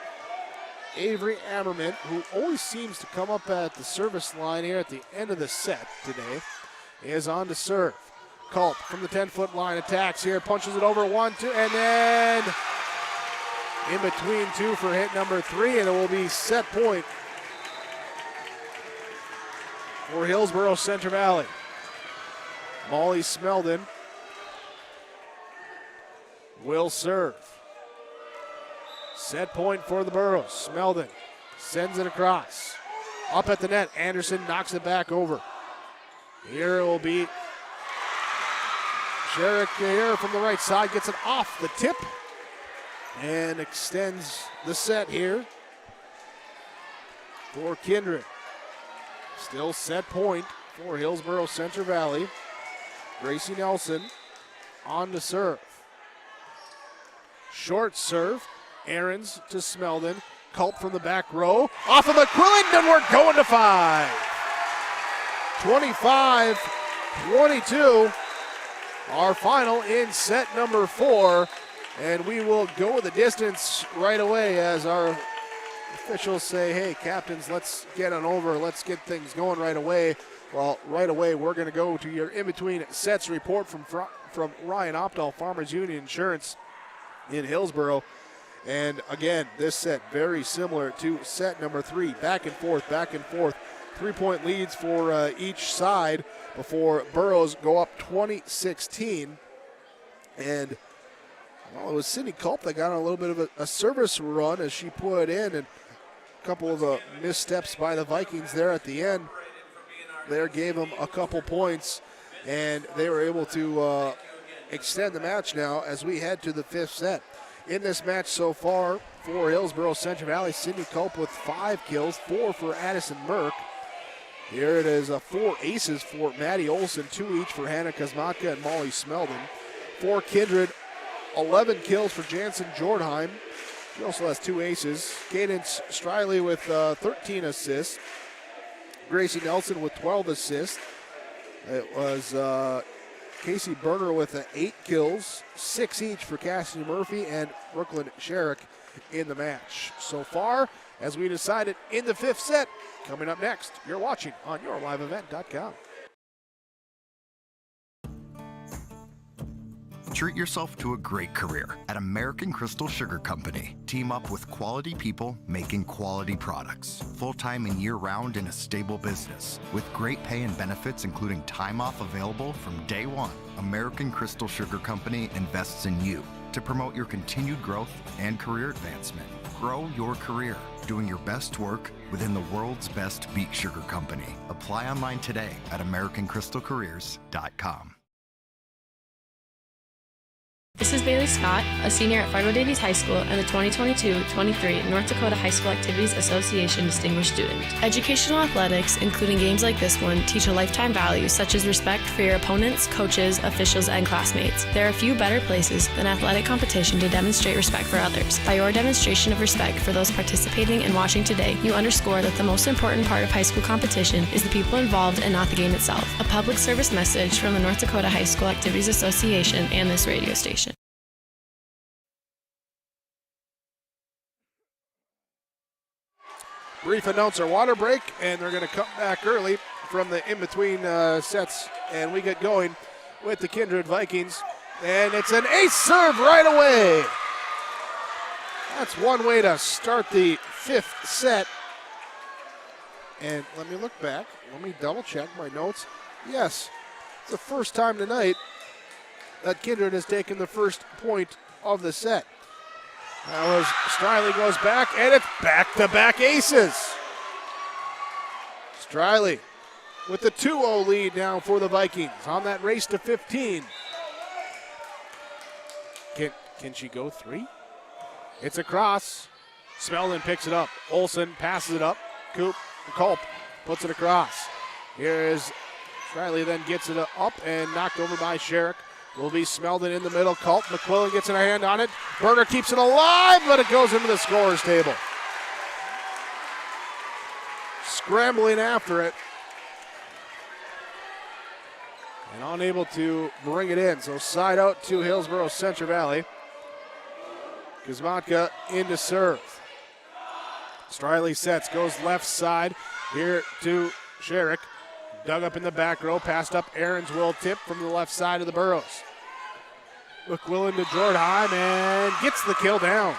Avery Ammerman, who always seems to come up at the service line here at the end of the set today, is on to serve. Culp from the 10-foot line attacks here, punches it over 1-2, and then in between 2 for hit number 3, and it will be set point for Hillsboro-Central Valley. Molly Smeldon will serve. Set point for the Burros. Smeldon sends it across. Up at the net, Anderson knocks it back over. Here it will be Sherrick here from the right side, gets it off the tip. and extends the set here for Kindred. Still set point for Hillsboro-Central Valley. Gracie Nelson on to serve. Short serve. Ahrens to Smeldon. Culp from the back row. Off of McQuillan, and we're going to 5. 25-22. Our final in set number 4. And we will go the distance right away as our officials say, hey, captains, let's get on over. Let's get things going right away. Well, right away, we're going to go to your in-between sets report from Ryan Opdahl, Farmers Union Insurance in Hillsboro. And again, this set very similar to set number 3. Back and forth, back and forth. 3-point leads for each side before Burrows go up 20-16. And, well, it was Sydney Culp that got on a little bit of a service run as she put in, and a couple of missteps by the Vikings there at the end. There gave them a couple points, and they were able to extend the match now as we head to the 5th set. In this match so far for Hillsboro-Central Valley, Sydney Culp with 5 kills, 4 for Addison Merck. Here it is 4 aces for Maddie Olson, 2 each for Hannah Kosmatka and Molly Smeldon. For Kindred, 11 kills for Jansen Jordheim. She also has 2 aces. Cadence Striley with 13 assists. Gracie Nelson with 12 assists. It was Casey Berner with 8 kills, 6 each for Cassidy Murphy and Brooklyn Sherrick in the match. So far, as we decided in the 5th set, coming up next, you're watching on YourLiveEvent.com. Treat yourself to a great career at American Crystal Sugar Company. Team up with quality people making quality products. Full-time and year-round in a stable business. With great pay and benefits including time off available from day one. American Crystal Sugar Company invests in you to promote your continued growth and career advancement. Grow your career, doing your best work within the world's best beet sugar company. Apply online today at AmericanCrystalCareers.com. This is Bailey Scott, a senior at Fargo Davies High School and the 2022-23 North Dakota High School Activities Association Distinguished Student. Educational athletics, including games like this one, teach a lifetime value such as respect for your opponents, coaches, officials, and classmates. There are few better places than athletic competition to demonstrate respect for others. By your demonstration of respect for those participating and watching today, you underscore that the most important part of high school competition is the people involved and not the game itself. A public service message from the North Dakota High School Activities Association and this radio station. Brief announcer water break, and they're going to come back early from the in-between sets, and we get going with the Kindred Vikings. And it's an ace serve right away. That's one way to start the 5th set. And let me look back. Let me double check my notes. Yes, it's the first time tonight that Kindred has taken the first point of the set. That was Striley goes back, and it's back-to-back aces. Striley with the 2-0 lead now for the Vikings on that race to 15. Can she go 3? It's a cross. Smeldon picks it up. Olson passes it up. Culp puts it across. Here is Striley, then gets it up and knocked over by Sherrick. Will be Smeldon in the middle. Culp, McQuillan gets a hand on it. Berner keeps it alive, but it goes into the scorer's table. Scrambling after it. And unable to bring it in. So side out to Hillsboro-Central Valley. Kosmatka in to serve. Striley sets, goes left side. Here to Sherrick. Dug up in the back row, passed up. Ahrens will tip from the left side of the Burrows. McQuillan to Jordheim and gets the kill down.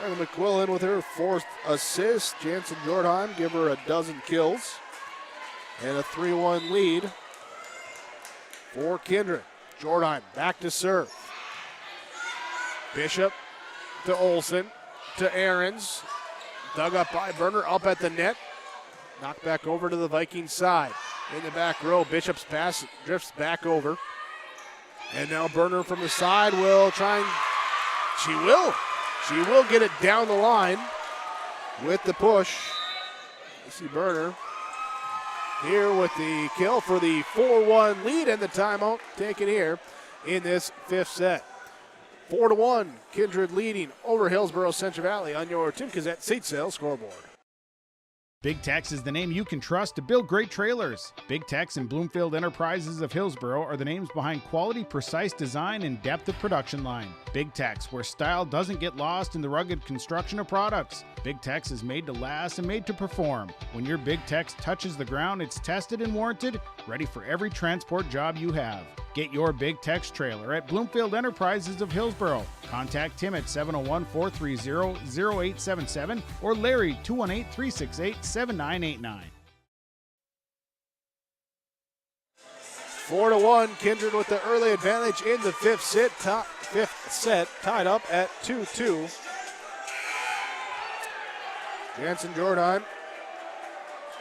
And McQuillan with her 4th assist. Jansen Jordheim give her a dozen kills. And a 3-1 lead for Kindred. Jordheim back to serve. Bishop to Olson to Ahrens. Dug up by Berner, up at the net. Knocked back over to the Vikings side. In the back row, Bishop's pass drifts back over. And now Berner from the side will try and She will. She will get it down the line with the push. Casey Berner here with the kill for the 4-1 lead, and the timeout taken here in this fifth set. 4-1, Kindred leading over Hillsboro-Central Valley on your Tim Kazette seat sale scoreboard. Big Tex is the name you can trust to build great trailers. Big Tex and Bloomfield Enterprises of Hillsboro are the names behind quality, precise design and depth of production line. Big Tex, where style doesn't get lost in the rugged construction of products. Big Tex is made to last and made to perform. When your Big Tex touches the ground, it's tested and warranted, ready for every transport job you have. Get your Big Tex trailer at Bloomfield Enterprises of Hillsboro. Contact Tim at 701-430-0877 or Larry 218-368-7989. 4-1, Kindred with the early advantage in the fifth set, tied up at 2-2. Jansen Jordan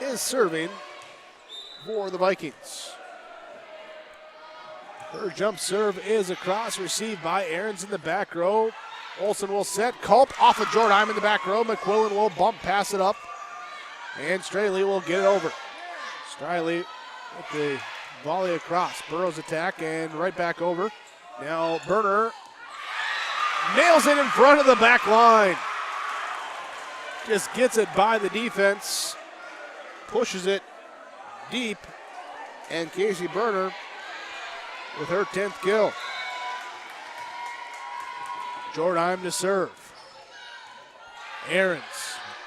is serving for the Vikings. Her jump serve is across, received by Ahrens in the back row. Olsen will set. Culp off of Jordan in the back row. McQuillan will bump, pass it up. And Straley will get it over. Straley with the volley across. Burrows attack and right back over. Now Berner nails it in front of the back line. Just gets it by the defense. Pushes it deep. And Casey Berner with her 10th kill. Jordan to serve. Ahrens,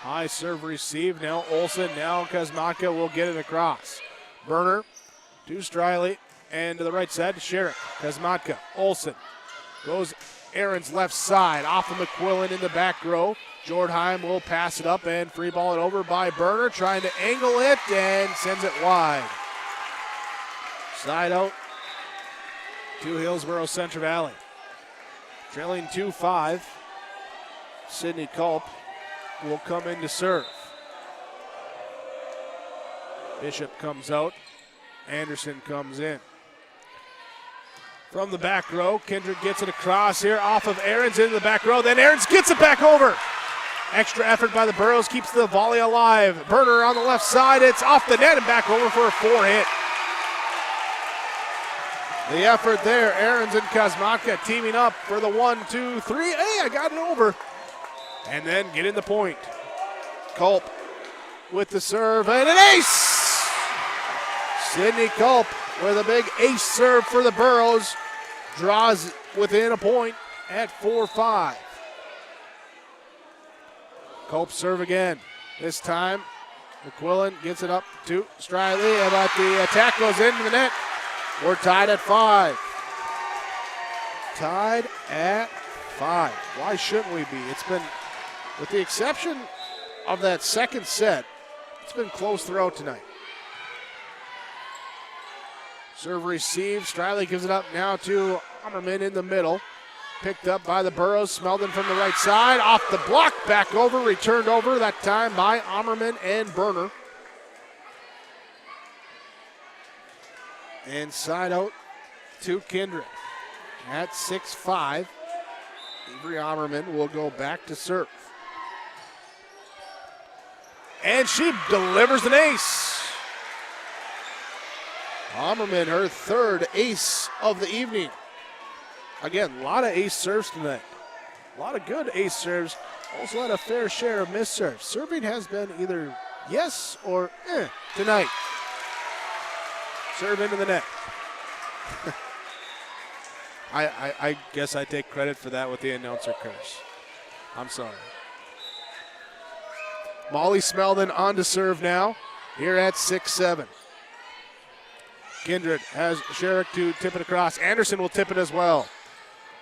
high serve received. Now Olsen, now Kazmatka will get it across. Berner to Straley and to the right side to Sherrick. Kazmatka, Olsen goes Ahrens left side off of McQuillan in the back row. Jordheim will pass it up and free ball it over by Berner, trying to angle it and sends it wide. Side out to Hillsboro-Central Valley. Trailing 2-5. Sydney Culp will come in to serve. Bishop comes out. Anderson comes in. From the back row, Kindred gets it across here off of Ahrens into the back row. Then Ahrens gets it back over. Extra effort by the Burros keeps the volley alive. Berner on the left side. It's off the net and back over for a 4-hit. The effort there, Ahrens and Kazmatka teaming up for the 1-2-3. Hey, I got it over. And then get in the point. Culp with the serve and an ace! Sydney Culp with a big ace serve for the Burros. Draws within a point at 4-5. Culp serve again. This time, McQuillan gets it up to Straley, but the attack goes into the net. We're tied at 5. Tied at 5. Why shouldn't we be? It's been, with the exception of that second set, it's been close throughout tonight. Serve received. Straley gives it up now to Ammerman in the middle. Picked up by the Burros. Smeldon from the right side. Off the block. Back over. Returned over. That time by Ammerman and Berner. And side out to Kindred. At 6-5. Avery Ammerman will go back to serve. And she delivers an ace. Ammerman, her third ace of the evening. Again, a lot of ace serves tonight. A lot of good ace serves. Also had a fair share of missed serves. Serving has been either yes or tonight. Serve into the net. I guess I take credit for that with the announcer curse. I'm sorry. Molly Smeldon on to serve now. Here at 6-7. Kindred has Sherrick to tip it across. Anderson will tip it as well.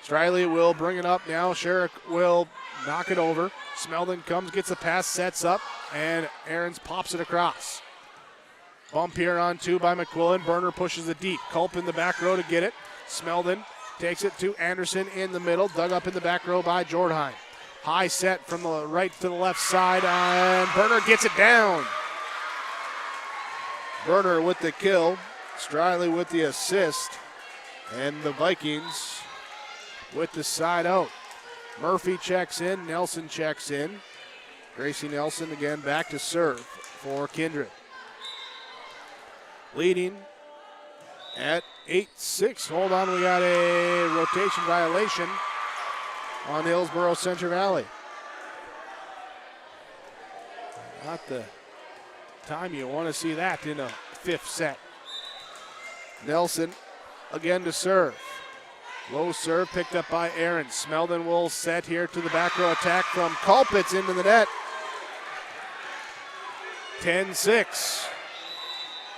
Straley will bring it up now. Sherrick will knock it over. Smeldon comes, gets a pass, sets up, and Ahrens pops it across. Bump here on 2 by McQuillan. Berner pushes it deep. Culp in the back row to get it. Smeldon takes it to Anderson in the middle. Dug up in the back row by Jordheim. High set from the right to the left side, and Berner gets it down. Berner with the kill. Straley with the assist. And the Vikings with the side out. Murphy checks in. Nelson checks in. Gracie Nelson again back to serve for Kindred. Leading at 8-6. Hold on, we got a rotation violation on Hillsboro-Central Valley. Not the time you want to see that in a fifth set. Nelson again to serve. Low serve picked up by Aaron. Smeldon will set here to the back row attack from Culpitz into the net. 10-6.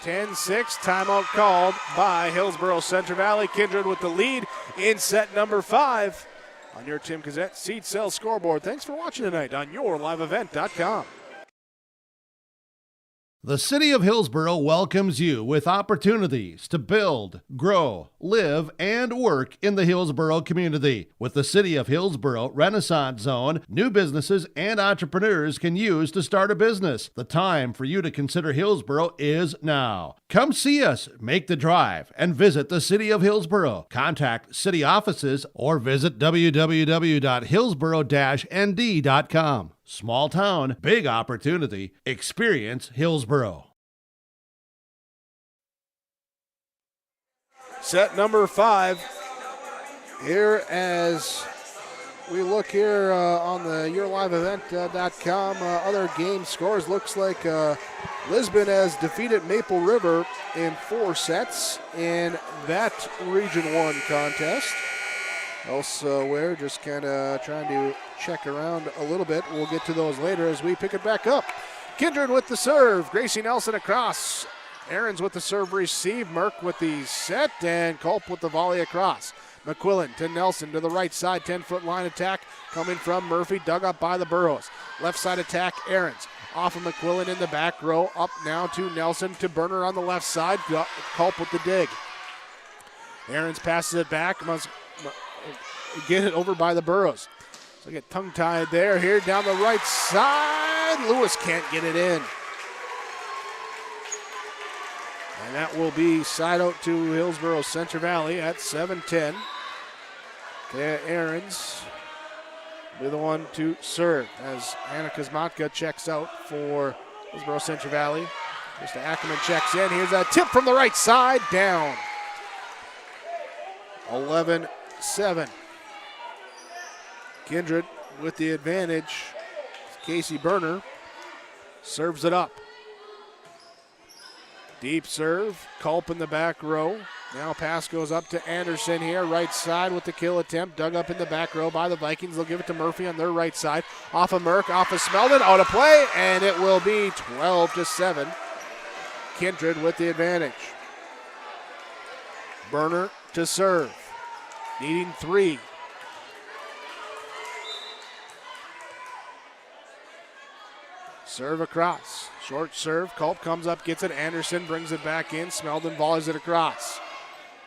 10-6, timeout called by Hillsboro-Central Valley. Kindred with the lead in set number 5 on your Tim Cassette Seed Cell scoreboard. Thanks for watching tonight on YourLiveEvent.com. The City of Hillsboro welcomes you with opportunities to build, grow, live, and work in the Hillsboro community. With the City of Hillsboro Renaissance Zone, new businesses and entrepreneurs can use to start a business. The time for you to consider Hillsboro is now. Come see us, make the drive, and visit the City of Hillsboro. Contact city offices or visit www.hillsboro-nd.com. Small town, big opportunity. Experience Hillsboro. Set number 5 here as we look here on the YourLiveEvent.com. Other game scores. Looks like Lisbon has defeated Maple River in 4 sets in that Region 1 contest. Elsewhere, just kind of trying to check around a little bit. We'll get to those later as we pick it back up. Kindred with the serve. Gracie Nelson across. Aaron's with the serve receive. Merck with the set. And Culp with the volley across. McQuillan to Nelson to the right side. 10-foot line attack coming from Murphy. Dug up by the Burrows. Left side attack, Aaron's. Off of McQuillan in the back row. Up now to Nelson to Burner on the left side. Culp with the dig. Aaron's passes it back. Must get it over by the Burrows. So get tongue-tied there. Here down the right side. Lewis can't get it in. And that will be side out to Hillsboro-Central Valley at 7-10. Aaron's be the one to serve as Anna Kuzmatka checks out for Hillsboro-Central Valley. Mr. Ackerman checks in. Here's a tip from the right side. Down. 11-7. Kindred with the advantage. Casey Burner serves it up. Deep serve. Culp in the back row. Now pass goes up to Anderson here. Right side with the kill attempt. Dug up in the back row by the Vikings. They'll give it to Murphy on their right side. Off of Merck. Off of Smeldon. Out of play. And it will be 12-7. Kindred with the advantage. Burner to serve. Needing 3. Serve across. Short serve. Culp comes up, gets it. Anderson brings it back in. Smeldon volleys it across.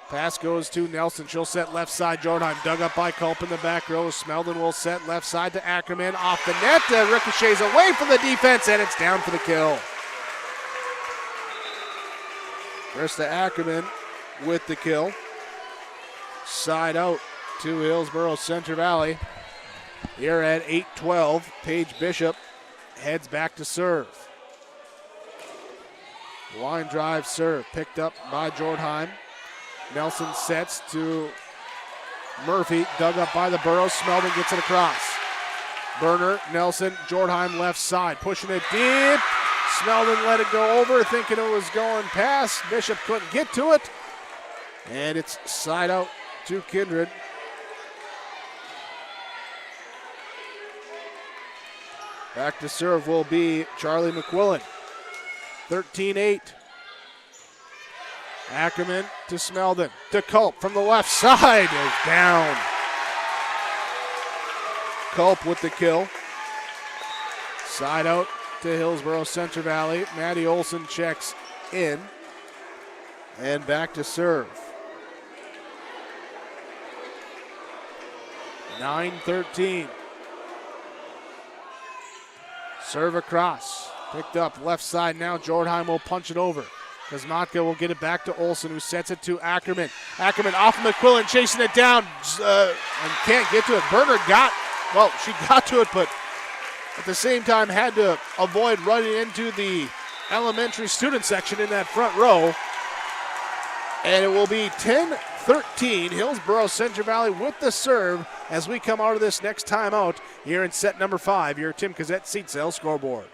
Pass goes to Nelson. She'll set left side. Jordan dug up by Culp in the back row. Smeldon will set left side to Ackerman. Off the net. Ricochets away from the defense, and it's down for the kill. Krista Ackerman with the kill. Side out to Hillsboro-Central Valley. Here at 8-12, Paige Bishop heads back to serve. Line drive serve picked up by Jordheim. Nelson sets to Murphy, dug up by the Burrows. Smeldon gets it across. Burner, Nelson, Jordheim left side, pushing it deep. Smeldon let it go over, thinking it was going past. Bishop couldn't get to it. And it's side out to Kindred. Back to serve will be Charlie McQuillan. 13-8. Ackerman to Smeldon. To Culp from the left side is down. Culp with the kill. Side out to Hillsboro-Central Valley. Maddie Olson checks in. And back to serve. 9-13. Serve across. Picked up left side now. Jordheim will punch it over. Kuzmatka will get it back to Olson, who sets it to Ackerman. Ackerman off of McQuillan, chasing it down and can't get to it. Burner got Well, she got to it, but at the same time had to avoid running into the elementary student section in that front row. And it will be 10-13, Hillsboro-Central Valley with the serve as we come out of this next timeout here in set number 5, your Tim Cazette Seat Sales scoreboard.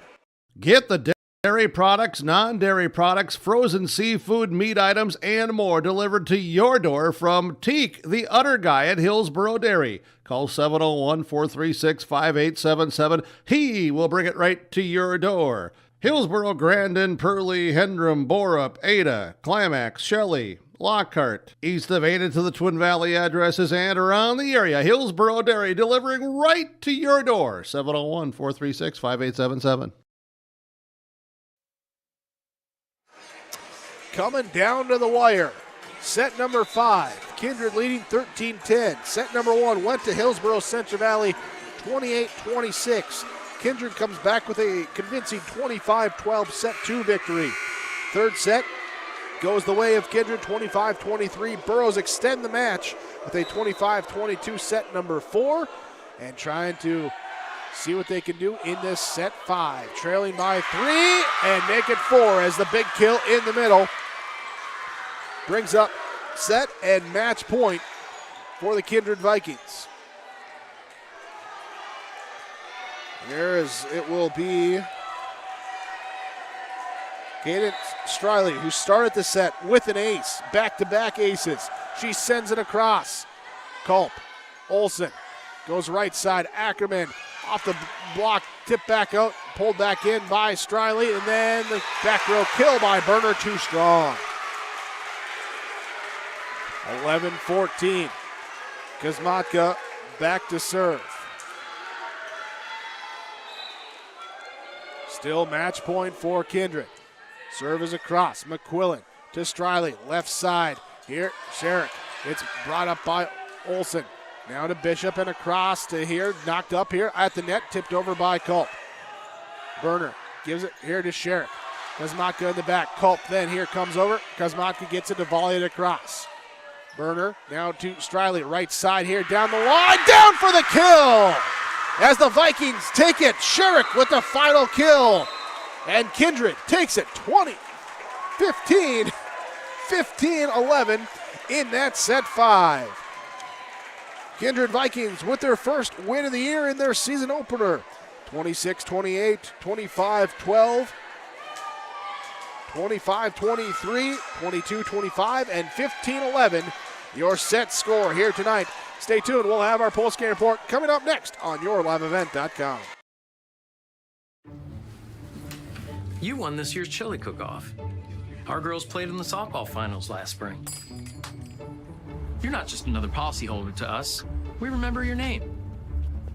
Get the dairy products, non-dairy products, frozen seafood, meat items, and more delivered to your door from Teak, the Udder Guy at Hillsboro Dairy. Call 701-436-5877. He will bring it right to your door. Hillsboro, Grandin, Purley, Hendrum, Borup, Ada, Climax, Shelley, Lockhart. East of Ada to the Twin Valley addresses and around the area. Hillsboro Dairy delivering right to your door. 701-436-5877. Coming down to the wire. Set number 5, Kindred leading 13-10. Set number 1 went to Hillsboro-Central Valley 28-26. Kindred comes back with a convincing 25-12 set 2 victory. Third set goes the way of Kindred 25-23. Burrows extend the match with a 25-22 set number 4 and trying to see what they can do in this set 5. Trailing by 3 and make it 4 as the big kill in the middle brings up set and match point for the Kindred Vikings. It will be Cadence Striley, who started the set with an ace, back-to-back aces. She sends it across. Culp, Olsen goes right side. Ackerman off the block, tipped back out, pulled back in by Striley, and then the back row kill by Berner, too strong. 11-14. Kazmatka back to serve. Still match point for Kindred. Serve is across. McQuillan to Striley. Left side. Here, Sherrick. It's brought up by Olsen. Now to Bishop and across to here. Knocked up here at the net. Tipped over by Culp. Berner gives it here to Sherrick. Kazmatka in the back. Culp then here comes over. Kazmatka gets it to volley it across. Berner now to Striley. Right side here down the line. Down for the kill! As the Vikings take it, Sherrick with the final kill. And Kindred takes it 20-15, 15-11 in that set 5. Kindred Vikings with their first win of the year in their season opener. 26-28, 25-12, 25-23, 22-25, and 15-11. Your set score here tonight. Stay tuned. We'll have our post-game report coming up next on YourLiveEvent.com. You won this year's chili cook-off. Our girls played in the softball finals last spring. You're not just another policyholder to us. We remember your name.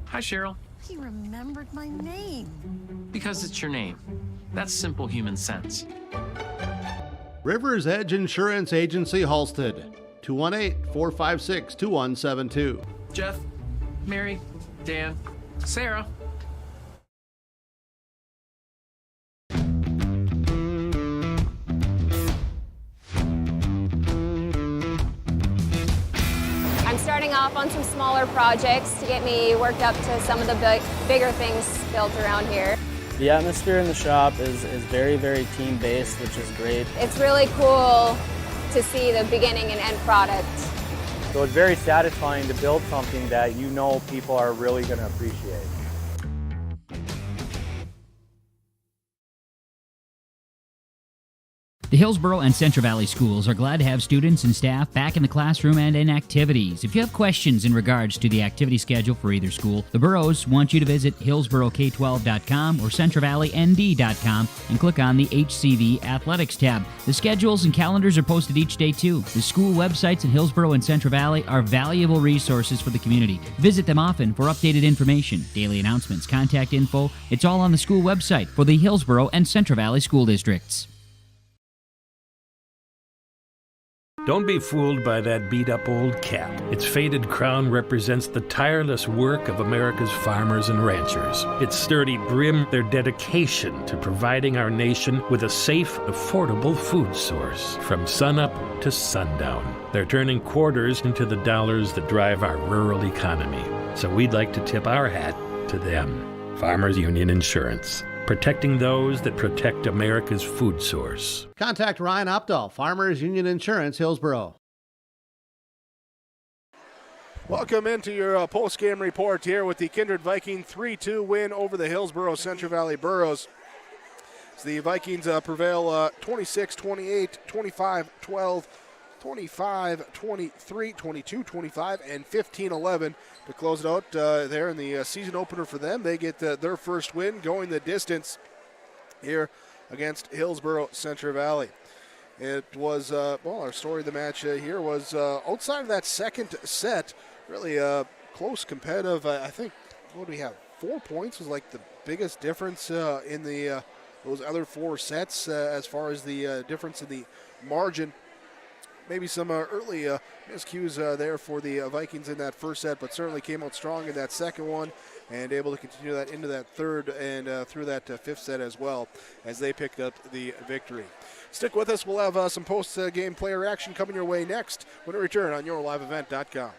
Hi, Cheryl. He remembered my name. Because it's your name. That's simple human sense. River's Edge Insurance Agency, Halstead. 218-456-2172. Jeff, Mary, Dan, Sarah. I'm starting off on some smaller projects to get me worked up to some of the bigger things built around here. The atmosphere in the shop is very, very team-based, which is great. It's really cool to see the beginning and end product. So it's very satisfying to build something that you know people are really going to appreciate. The Hillsboro and Central Valley schools are glad to have students and staff back in the classroom and in activities. If you have questions in regards to the activity schedule for either school, the boroughs want you to visit hillsboroK12.com or centralvalleynd.com and click on the HCV Athletics tab. The schedules and calendars are posted each day too. The school websites in Hillsboro and Central Valley are valuable resources for the community. Visit them often for updated information, daily announcements, contact info. It's all on the school website for the Hillsboro and Central Valley school districts. Don't be fooled by that beat-up old cap. Its faded crown represents the tireless work of America's farmers and ranchers. Its sturdy brim, their dedication to providing our nation with a safe, affordable food source from sunup to sundown. They're turning quarters into the dollars that drive our rural economy. So we'd like to tip our hat to them. Farmers Union Insurance, protecting those that protect America's food source. Contact Ryan Opdahl, Farmers Union Insurance, Hillsboro. Welcome into your post-game report here with the Kindred Viking 3-2 win over the Hillsboro-Central Valley Burros. So the Vikings prevail 26-28, 25-12, 25-23, 22-25, and 15-11 to close it out there in the season opener for them. They get their first win going the distance here against Hillsboro-Central Valley. It was, our story of the match here was outside of that second set, really close, competitive. I think, what do we have? 4 points was like the biggest difference in the those other 4 sets as far as the difference in the margin. Maybe some early miscues there for the Vikings in that first set, but certainly came out strong in that second one and able to continue that into that third and through that fifth set as well as they picked up the victory. Stick with us. We'll have some post-game player action coming your way next when we return on yourliveevent.com.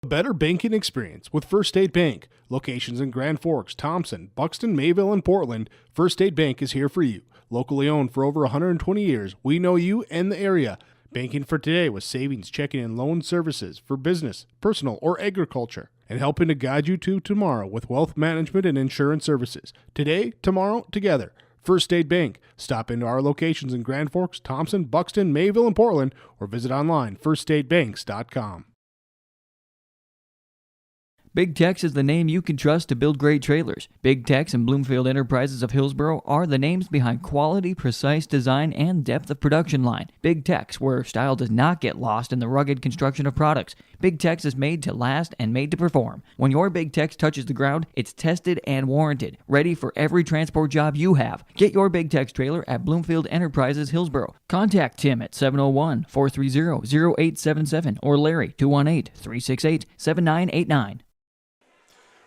A better banking experience with First State Bank. Locations in Grand Forks, Thompson, Buxton, Mayville, and Portland. First State Bank is here for you. Locally owned for over 120 years, we know you and the area. Banking for today with savings, checking, and loan services for business, personal, or agriculture. And helping to guide you to tomorrow with wealth management and insurance services. Today, tomorrow, together. First State Bank. Stop into our locations in Grand Forks, Thompson, Buxton, Mayville, and Portland, or visit online, firststatebanks.com. Big Tex is the name you can trust to build great trailers. Big Tex and Bloomfield Enterprises of Hillsboro are the names behind quality, precise design, and depth of production line. Big Tex, where style does not get lost in the rugged construction of products. Big Tex is made to last and made to perform. When your Big Tex touches the ground, it's tested and warranted, ready for every transport job you have. Get your Big Tex trailer at Bloomfield Enterprises Hillsboro. Contact Tim at 701-430-0877 or Larry 218-368-7989.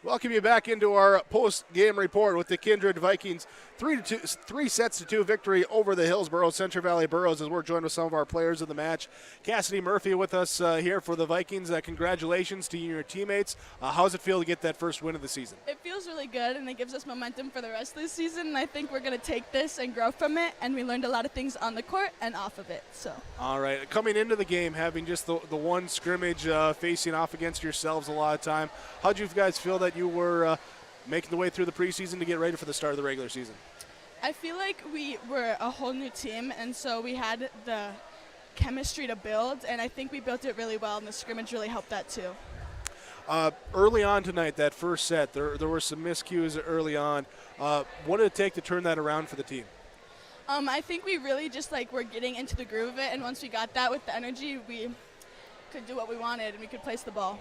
Welcome you back into our post-game report with the Kindred Vikings 3-2 victory over the Hillsboro-Central Valley Burros as we're joined with some of our players of the match. Cassidy Murphy with us here for the Vikings. Congratulations to you and your teammates. How does it feel to get that first win of the season? It feels really good, and it gives us momentum for the rest of the season. And I think we're going to take this and grow from it, and we learned a lot of things on the court and off of it. So. All right, coming into the game, having just the one scrimmage facing off against yourselves a lot of time, how did you guys feel that you were making the way through the preseason to get ready for the start of the regular season? I feel like we were a whole new team, and so we had the chemistry to build, and I think we built it really well, and the scrimmage really helped that too. Early on tonight, that first set, there were some miscues early on. What did it take to turn that around for the team? I think we really just were getting into the groove of it, and once we got that with the energy, we could do what we wanted, and we could place the ball.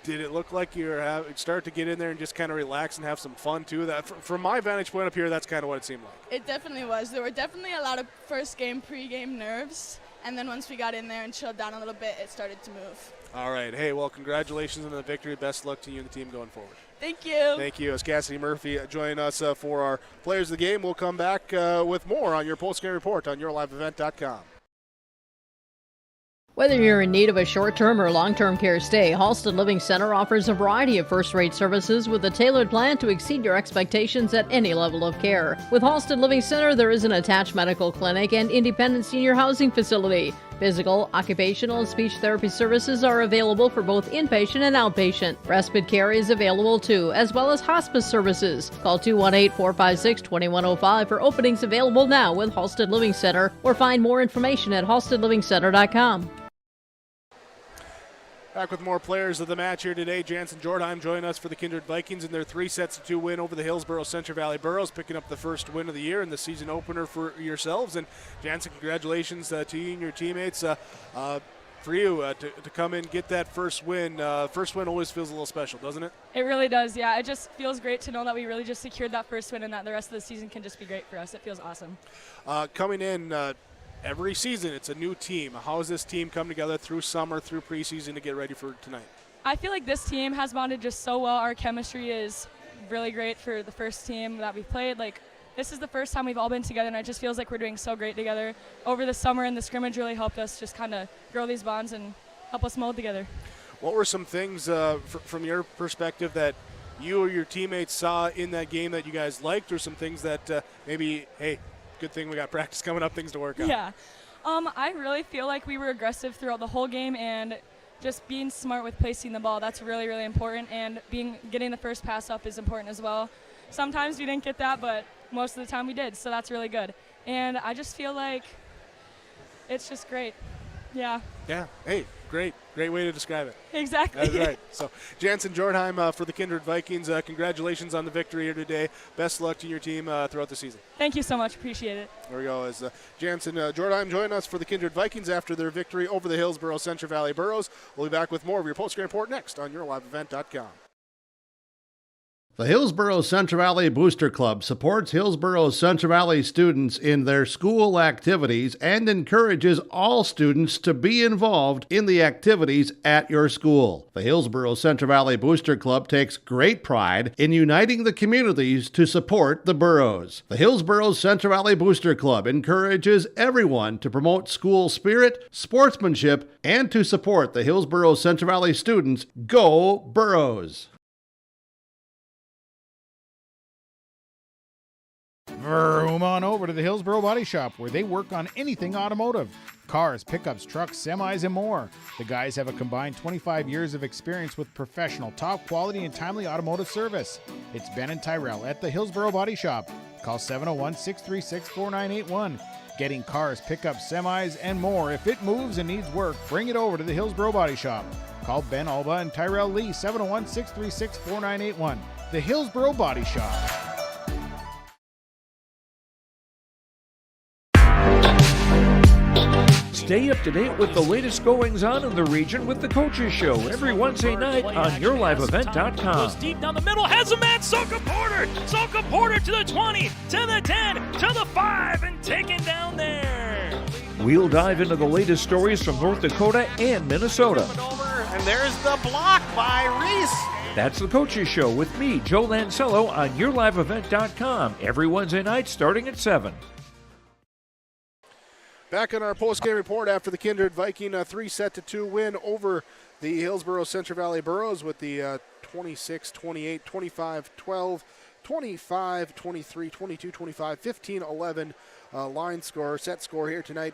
Did it look like you start to get in there and just kind of relax and have some fun too? That, from my vantage point up here, that's kind of what it seemed like. It definitely was. There were definitely a lot of first game, pre-game nerves, and then once we got in there and chilled down a little bit, it started to move. All right. Hey, well, congratulations on the victory. Best luck to you and the team going forward. Thank you. Thank you. As Cassidy Murphy joining us for our Players of the Game, we'll come back with more on your post-game report on yourliveevent.com. Whether you're in need of a short-term or long-term care stay, Halsted Living Center offers a variety of first-rate services with a tailored plan to exceed your expectations at any level of care. With Halsted Living Center, there is an attached medical clinic and independent senior housing facility. Physical, occupational, and speech therapy services are available for both inpatient and outpatient. Respite care is available too, as well as hospice services. Call 218-456-2105 for openings available now with Halsted Living Center, or find more information at halstedlivingcenter.com. Back with more players of the match here today. Jansen Jordheim joining us for the Kindred Vikings in their 3-2 win over the Hillsboro-Central Valley Burros, picking up the first win of the year in the season opener for yourselves. And Jansen, congratulations to you and your teammates. For you to come in, get that first win. First win always feels a little special, doesn't it? It really does, yeah. It just feels great to know that we really just secured that first win and that the rest of the season can just be great for us. It feels awesome. Coming in, every season, it's a new team. How has this team come together through summer, through preseason to get ready for tonight? I feel like this team has bonded just so well. Our chemistry is really great for the first team that we've played. This is the first time we've all been together, and it just feels like we're doing so great together. Over the summer, and the scrimmage really helped us just kind of grow these bonds and help us mold together. What were some things from your perspective that you or your teammates saw in that game that you guys liked, or some things that maybe, hey, good thing we got practice coming up, things to work on? Yeah. I really feel like we were aggressive throughout the whole game, and just being smart with placing the ball, that's really, really important, and getting the first pass up is important as well. Sometimes we didn't get that, but most of the time we did, so that's really good. And I just feel like it's just great. Yeah. Yeah. Hey, great. Great way to describe it. Exactly. That's right. So, Jansen Jordheim for the Kindred Vikings, congratulations on the victory here today. Best luck to your team throughout the season. Thank you so much. Appreciate it. There we go. As Jansen Jordheim joining us for the Kindred Vikings after their victory over the Hillsboro-Central Valley Burros. We'll be back with more of your post-game report next on YourLiveEvent.com. The Hillsboro-Central Valley Booster Club supports Hillsboro-Central Valley students in their school activities and encourages all students to be involved in the activities at your school. The Hillsboro-Central Valley Booster Club takes great pride in uniting the communities to support the boroughs. The Hillsboro-Central Valley Booster Club encourages everyone to promote school spirit, sportsmanship, and to support the Hillsboro-Central Valley students. Go Burros! Vroom on over to the Hillsboro Body Shop, where they work on anything automotive. Cars, pickups, trucks, semis, and more. The guys have a combined 25 years of experience with professional, top quality, and timely automotive service. It's Ben and Tyrell at the Hillsboro Body Shop. Call 701-636-4981. Getting cars, pickups, semis, and more. If it moves and needs work, bring it over to the Hillsboro Body Shop. Call Ben Alba and Tyrell Lee, 701-636-4981. The Hillsboro Body Shop. Stay up to date with the latest goings-on in the region with the Coaches Show every Wednesday night on YourLiveEvent.com. Goes deep down the middle, has a man, Soka Porter! Soka Porter to the 20, to the 10, to the 5, and taken down there. We'll dive into the latest stories from North Dakota and Minnesota. And there's the block by Reese. That's the Coaches Show with me, Joe Lancello, on YourLiveEvent.com every Wednesday night starting at 7. Back on our post-game report after the Kindred Viking 3-2 win over the Hillsboro-Central Valley Burros with the 26-28, 25-12, 25-23, 22-25, 15-11 line score, set score here tonight.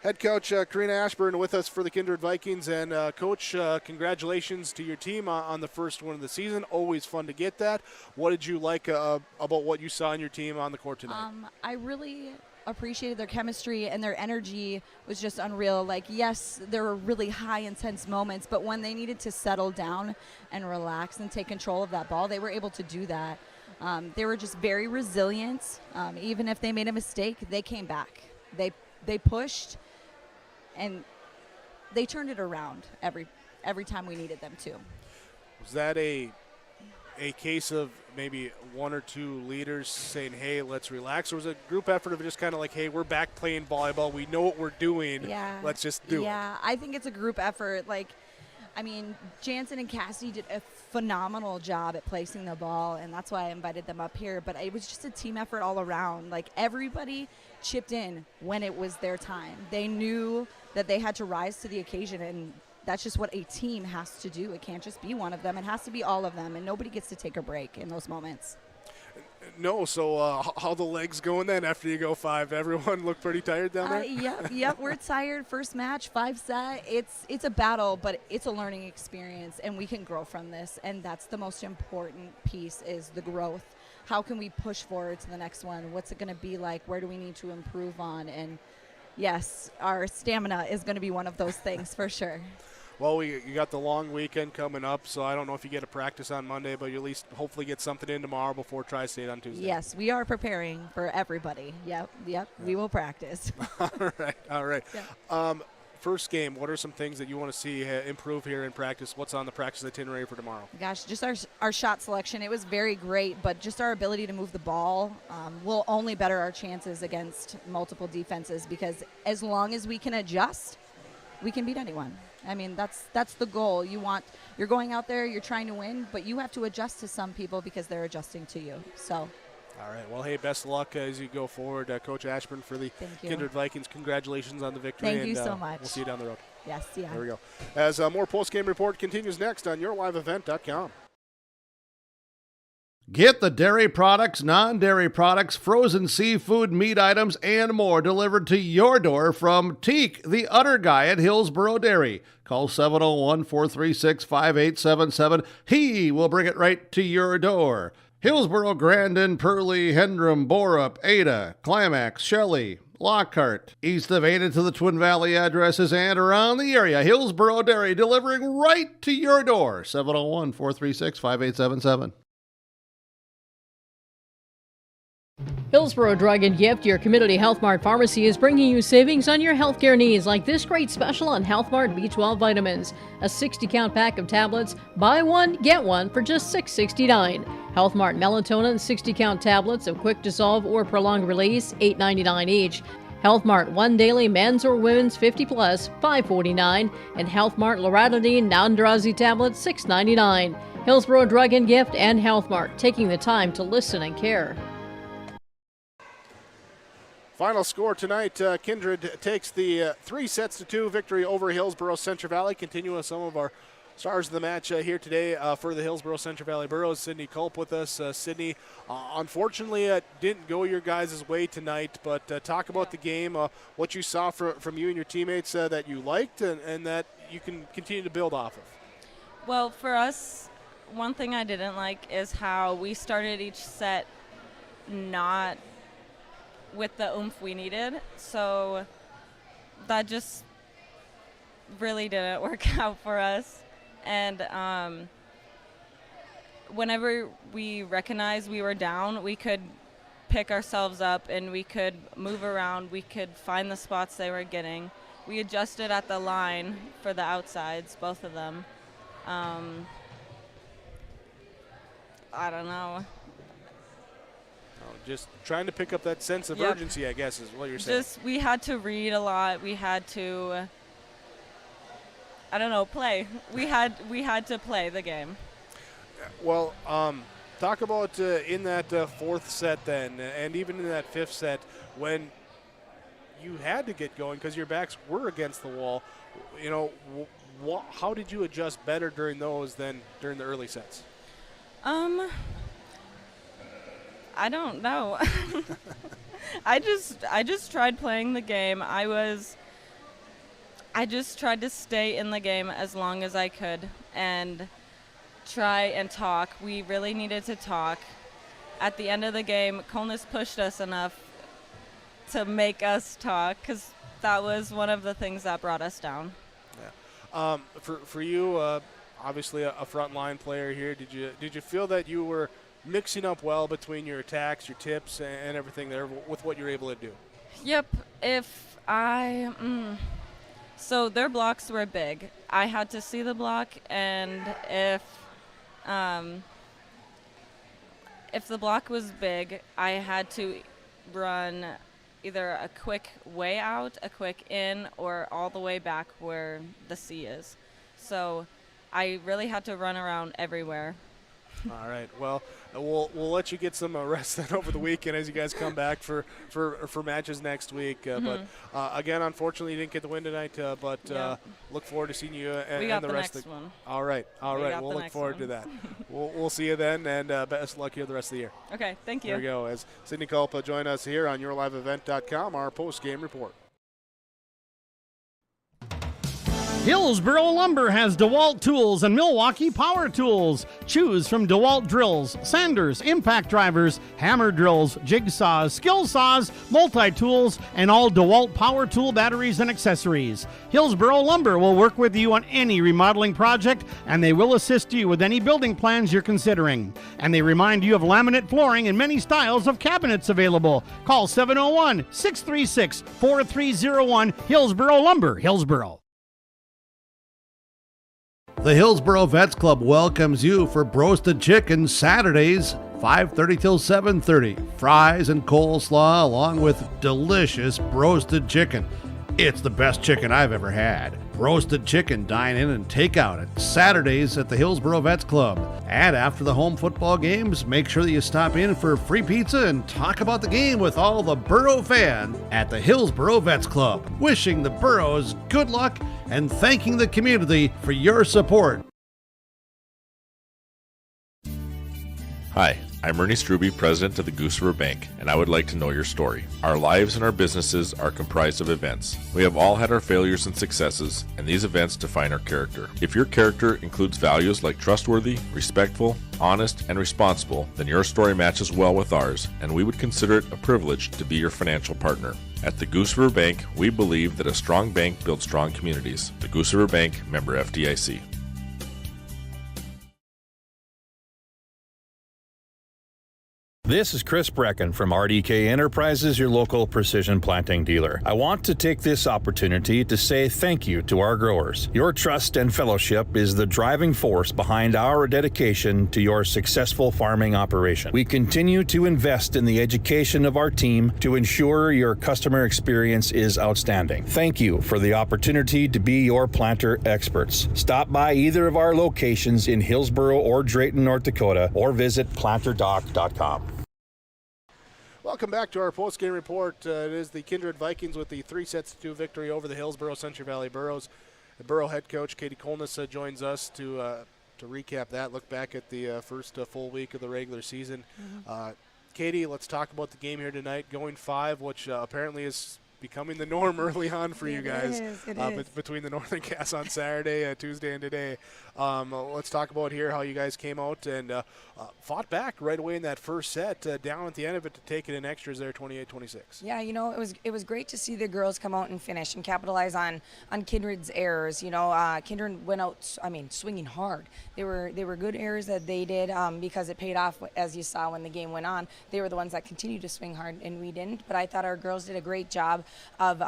Head coach Karina Ashburn with us for the Kindred Vikings. And Coach, congratulations to your team on the first win of the season. Always fun to get that. What did you like about what you saw in your team on the court tonight? I really appreciated their chemistry, and their energy was just unreal. Like, yes, there were really high intense moments, but when they needed to settle down and relax and take control of that ball, they were able to do that. They were just very resilient. Even if they made a mistake, they came back. They pushed, and they turned it around every time we needed them to. Was that a case of maybe one or two leaders saying, hey, let's relax? Or was it a group effort of just kind of like, hey, we're back playing volleyball. We know what we're doing. Yeah. Let's just do it. Yeah, I think it's a group effort. Like, I mean, Jansen and Cassidy did a phenomenal job at placing the ball, and that's why I invited them up here. But it was just a team effort all around. Like, everybody chipped in when it was their time. They knew that they had to rise to the occasion, and that's just what a team has to do. It can't just be one of them. It has to be all of them, and nobody gets to take a break in those moments. No, so how the legs going then after you go 5? Everyone look pretty tired down there? Yep, we're tired. First match, 5 set. It's a battle, but it's a learning experience, and we can grow from this, and that's the most important piece is the growth. How can we push forward to the next one? What's it going to be like? Where do we need to improve on? And yes, our stamina is going to be one of those things for sure. Well, you got the long weekend coming up, so I don't know if you get a practice on Monday, but you at least hopefully get something in tomorrow before Tri-State on Tuesday. Yes, we are preparing for everybody. Yep, we will practice. All right. Yeah. First game, what are some things that you want to see improve here in practice? What's on the practice itinerary for tomorrow? Gosh, just our shot selection. It was very great, but just our ability to move the ball will only better our chances against multiple defenses, because as long as we can adjust, we can beat anyone. I mean, that's the goal. You're going out there, you're trying to win, but you have to adjust to some people because they're adjusting to you. So. All right. Well, hey, best of luck as you go forward. Coach Ashburn for the Kindred Vikings, congratulations on the victory. Thank you so much. We'll see you down the road. Yes, yeah. There we go. As more post-game report continues next on yourliveevent.com. Get the dairy products, non-dairy products, frozen seafood, meat items, and more delivered to your door from Teak, the Udder Guy at Hillsboro Dairy. Call 701-436-5877. He will bring it right to your door. Hillsboro, Grandin, Purley, Hendrum, Borup, Ada, Climax, Shelley, Lockhart, east of Ada to the Twin Valley addresses and around the area. Hillsboro Dairy delivering right to your door. 701-436-5877. Hillsboro Drug and Gift, your community Health Mart pharmacy, is bringing you savings on your healthcare needs, like this great special on Health Mart B12 vitamins. A 60-count pack of tablets, buy one, get one for just $6.69. Health Mart melatonin 60-count tablets of quick dissolve or prolonged release, $8.99 each. Health Mart one daily men's or women's 50 plus, $5.49, and Health Mart loratadine non-drowsy tablets, $6.99. Hillsboro Drug and Gift and Health Mart, taking the time to listen and care. Final score tonight, Kindred takes the 3-2 victory over Hillsboro-Central Valley. Continuing some of our stars of the match here today for the Hillsboro-Central Valley Burros. Sydney Culp with us. Sydney, unfortunately, didn't go your guys' way tonight, but talk about the game, what you saw from you and your teammates that you liked and that you can continue to build off of. Well, for us, one thing I didn't like is how we started each set not with the oomph we needed, so that just really didn't work out for us. And whenever we recognized we were down, we could pick ourselves up and we could move around, we could find the spots they were getting. We adjusted at the line for the outsides, both of them. I don't know. Just trying to pick up that sense of urgency, I guess, is what you're saying. Just, we had to read a lot. We had to, I don't know, play. We had to play the game. Well, talk about in that fourth set then, and even in that fifth set, when you had to get going because your backs were against the wall. You know, how did you adjust better during those than during the early sets? I don't know. I just tried playing the game. I just tried to stay in the game as long as I could and try and talk. We really needed to talk. At the end of the game, Colness pushed us enough to make us talk because that was one of the things that brought us down. Yeah. For you, obviously a frontline player here, did you feel that you were mixing up well between your attacks, your tips, and everything there with what you're able to do? Yep. So their blocks were big. I had to see the block, and if the block was big, I had to run either a quick way out, a quick in, or all the way back where the C is. So I really had to run around everywhere. All right. Well, we'll let you get some rest then over the weekend as you guys come back for matches next week. But again, unfortunately, you didn't get the win tonight. But look forward to seeing you and the rest of the one. All right. We'll look forward to that. We'll see you then, and best of luck here the rest of the year. Okay. Thank you. There we go. As Sydney Culpa join us here on yourliveevent.com, our post-game report. Hillsboro Lumber has DeWalt tools and Milwaukee power tools. Choose from DeWalt drills, sanders, impact drivers, hammer drills, jigsaws, skill saws, multi-tools, and all DeWalt power tool batteries and accessories. Hillsboro Lumber will work with you on any remodeling project, and they will assist you with any building plans you're considering. And they remind you of laminate flooring and many styles of cabinets available. Call 701-636-4301, Hillsboro Lumber, Hillsboro. The Hillsboro Vets Club welcomes you for Broasted Chicken Saturdays, 5:30 till 7:30. Fries and coleslaw along with delicious broasted chicken. It's the best chicken I've ever had. roasted chicken dine-in and takeout at Saturdays at the Hillsboro Vets Club. And after the home football games, make sure that you stop in for free pizza and talk about the game with all the Boro fans at the Hillsboro Vets Club. Wishing the Burros good luck and thanking the community for your support. Hi, I'm Ernie Struby, president of the Goose River Bank, and I would like to know your story. Our lives and our businesses are comprised of events. We have all had our failures and successes, and these events define our character. If your character includes values like trustworthy, respectful, honest, and responsible, then your story matches well with ours, and we would consider it a privilege to be your financial partner. At the Goose River Bank, we believe that a strong bank builds strong communities. The Goose River Bank, member FDIC. This is Chris Brecken from RDK Enterprises, your local precision planting dealer. I want to take this opportunity to say thank you to our growers. Your trust and fellowship is the driving force behind our dedication to your successful farming operation. We continue to invest in the education of our team to ensure your customer experience is outstanding. Thank you for the opportunity to be your planter experts. Stop by either of our locations in Hillsboro or Drayton, North Dakota, or visit planterdoc.com. Welcome back to our post-game report. It is the Kindred Vikings with the 3-2 victory over the Hillsboro-Central Valley Burros. The Burro head coach, Katie Kolness, joins us to recap that, look back at the first full week of the regular season. Katie, let's talk about the game here tonight, going 5, which apparently is becoming the norm early on for you guys. It is. Between the Northern Cast on Saturday, Tuesday, and today. Let's talk about here how you guys came out and fought back right away in that first set, down at the end of it to take it in extras there, 28-26. Yeah, you know, it was great to see the girls come out and finish and capitalize on Kindred's errors. You know, Kindred went out, swinging hard. They were good errors that they did because it paid off, as you saw when the game went on. They were the ones that continued to swing hard, and we didn't. But I thought our girls did a great job of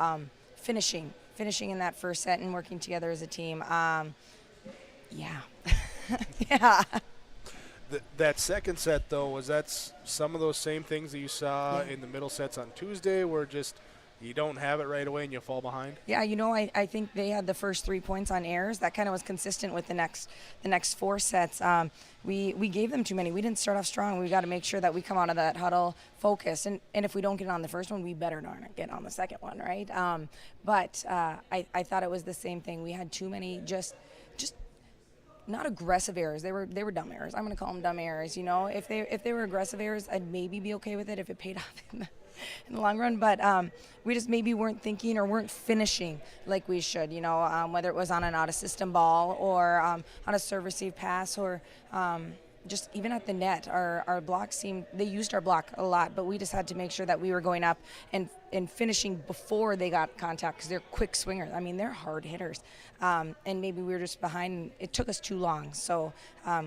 finishing in that first set and working together as a team. Yeah. That second set, though, was that some of those same things that you saw in the middle sets on Tuesday, where just you don't have it right away and you fall behind? Yeah, you know, I think they had the first 3 points on errors. That kind of was consistent with the next 4 sets. We gave them too many. We didn't start off strong. We got to make sure that we come out of that huddle focused. And if we don't get on the first one, we better darn it get on the second one, right? But I thought it was the same thing. We had too many just not aggressive errors. They were dumb errors. I'm going to call them dumb errors. You know, if they were aggressive errors, I'd maybe be okay with it if it paid off in the long run. But we just maybe weren't thinking or weren't finishing like we should. You know, whether it was on an out-of-system ball or on a serve-receive pass or just even at the net, our block they used our block a lot, but we just had to make sure that we were going up and finishing before they got contact because they're quick swingers. I mean, they're hard hitters. And maybe we were just behind. It took us too long. So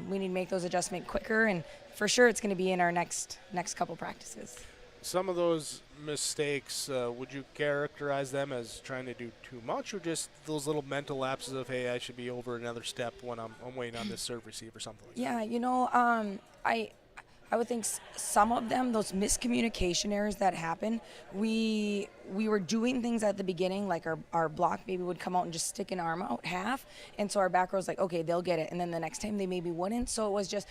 we need to make those adjustments quicker, and for sure it's going to be in our next couple practices. Some of those mistakes, would you characterize them as trying to do too much, or just those little mental lapses of, hey, I should be over another step when I'm waiting on this serve receive or something like that? Yeah, you know, I would think some of them, those miscommunication errors that happen, we were doing things at the beginning, like our block maybe would come out and just stick an arm out half, and so our back row was like, okay, they'll get it, and then the next time they maybe wouldn't, so it was just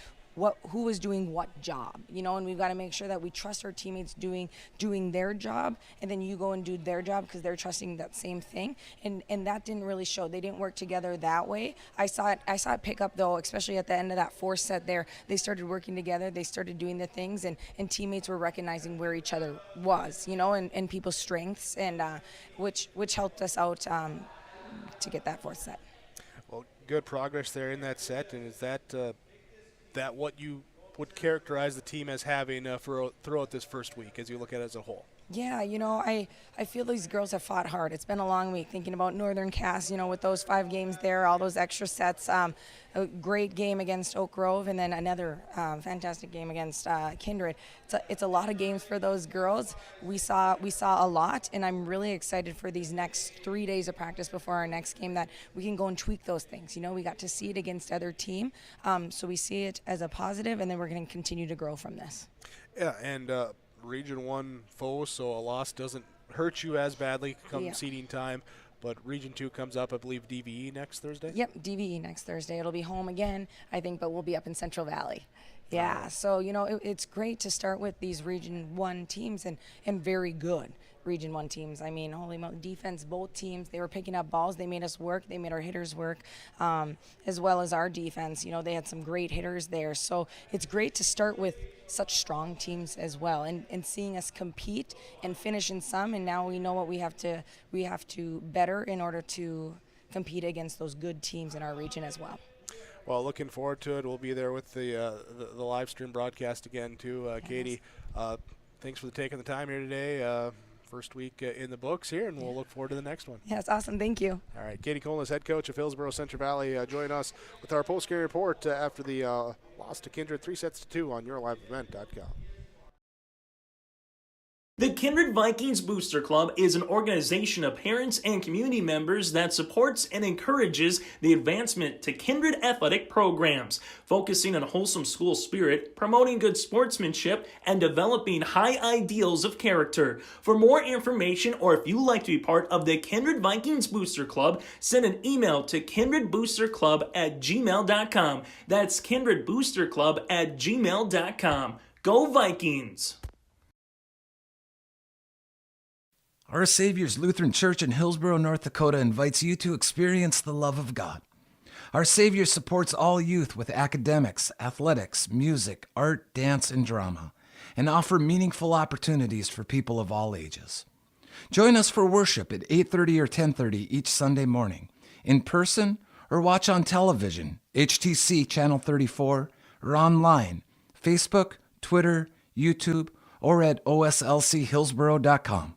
who was doing what job, you know, and we've got to make sure that we trust our teammates doing their job, and then you go and do their job because they're trusting that same thing, and that didn't really show. They didn't work together that way. I saw it pick up, though, especially at the end of that fourth set there. They started working together, they started doing the things, and teammates were recognizing where each other was, you know, and people's strengths, and which helped us out to get that fourth set. Well, good progress there in that set, and is that what you would characterize the team as having throughout this first week as you look at it as a whole? Yeah, you know, I feel these girls have fought hard. It's been a long week thinking about Northern Cass, you know, with those 5 games there, all those extra sets. A great game against Oak Grove, and then another fantastic game against Kindred. It's a lot of games for those girls. We saw a lot, and I'm really excited for these next 3 days of practice before our next game that we can go and tweak those things. You know, we got to see it against other team, so we see it as a positive, and then we're going to continue to grow from this. Yeah, and Region 1 foe, so a loss doesn't hurt you as badly come seeding time. But Region 2 comes up, I believe, DVE next Thursday? Yep, DVE next Thursday. It'll be home again, I think, but we'll be up in Central Valley. Yeah, so, it's great to start with these Region 1 teams and very good Region 1 teams. I mean, holy moly, defense, both teams, they were picking up balls. They made us work. They made our hitters work, as well as our defense. They had some great hitters there. So it's great to start with such strong teams as well and seeing us compete and finish in some. And now we know what we have to better in order to compete against those good teams in our region as well. Well, looking forward to it. We'll be there with the live stream broadcast again, too. Katie, thanks for taking the time here today. First week in the books here, and we'll look forward to the next one. Yes, awesome. Thank you. All right, Katie Colas, head coach of Hillsboro-Central Valley, join us with our post-game report after the loss to Kindred 3-2 on yourliveevent.com. The Kindred Vikings Booster Club is an organization of parents and community members that supports and encourages the advancement to Kindred athletic programs, focusing on wholesome school spirit, promoting good sportsmanship, and developing high ideals of character. For more information, or if you'd like to be part of the Kindred Vikings Booster Club, send an email to kindredboosterclub@gmail.com. That's kindredboosterclub@gmail.com. Go Vikings! Our Savior's Lutheran Church in Hillsboro, North Dakota invites you to experience the love of God. Our Savior supports all youth with academics, athletics, music, art, dance, and drama, and offer meaningful opportunities for people of all ages. Join us for worship at 8:30 or 10:30 each Sunday morning, in person or watch on television, HTC Channel 34, or online, Facebook, Twitter, YouTube, or at oslchillsboro.com.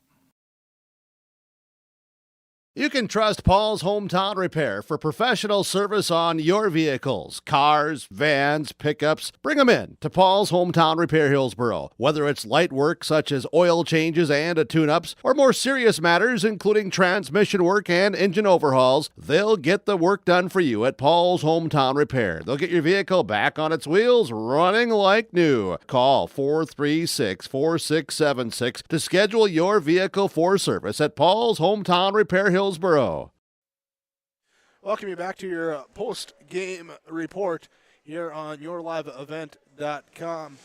You can trust Paul's Hometown Repair for professional service on your vehicles, cars, vans, pickups. Bring them in to Paul's Hometown Repair Hillsboro. Whether it's light work such as oil changes and tune-ups, or more serious matters including transmission work and engine overhauls, they'll get the work done for you at Paul's Hometown Repair. They'll get your vehicle back on its wheels, running like new. Call 436-4676 to schedule your vehicle for service at Paul's Hometown Repair Hillsboro. Welcome you back to your post-game report here on yourliveevent.com.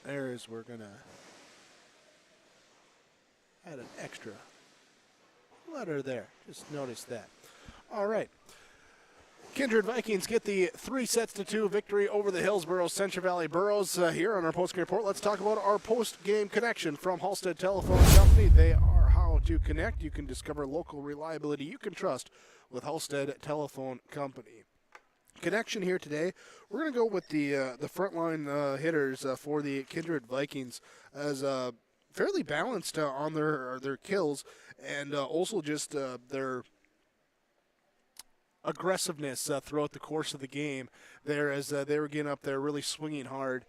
We're going to add an extra letter there. Just notice that. All right. Kindred Vikings get the 3-2 victory over the Hillsboro-Central Valley Burros here on our post-game report. Let's talk about our post-game connection from Halstead Telephone Company. They are how to connect. You can discover local reliability you can trust with Halstead Telephone Company. Connection here today. We're going to go with the frontline hitters for the Kindred Vikings as fairly balanced on their kills and also just their aggressiveness throughout the course of the game there as they were getting up there really swinging hard.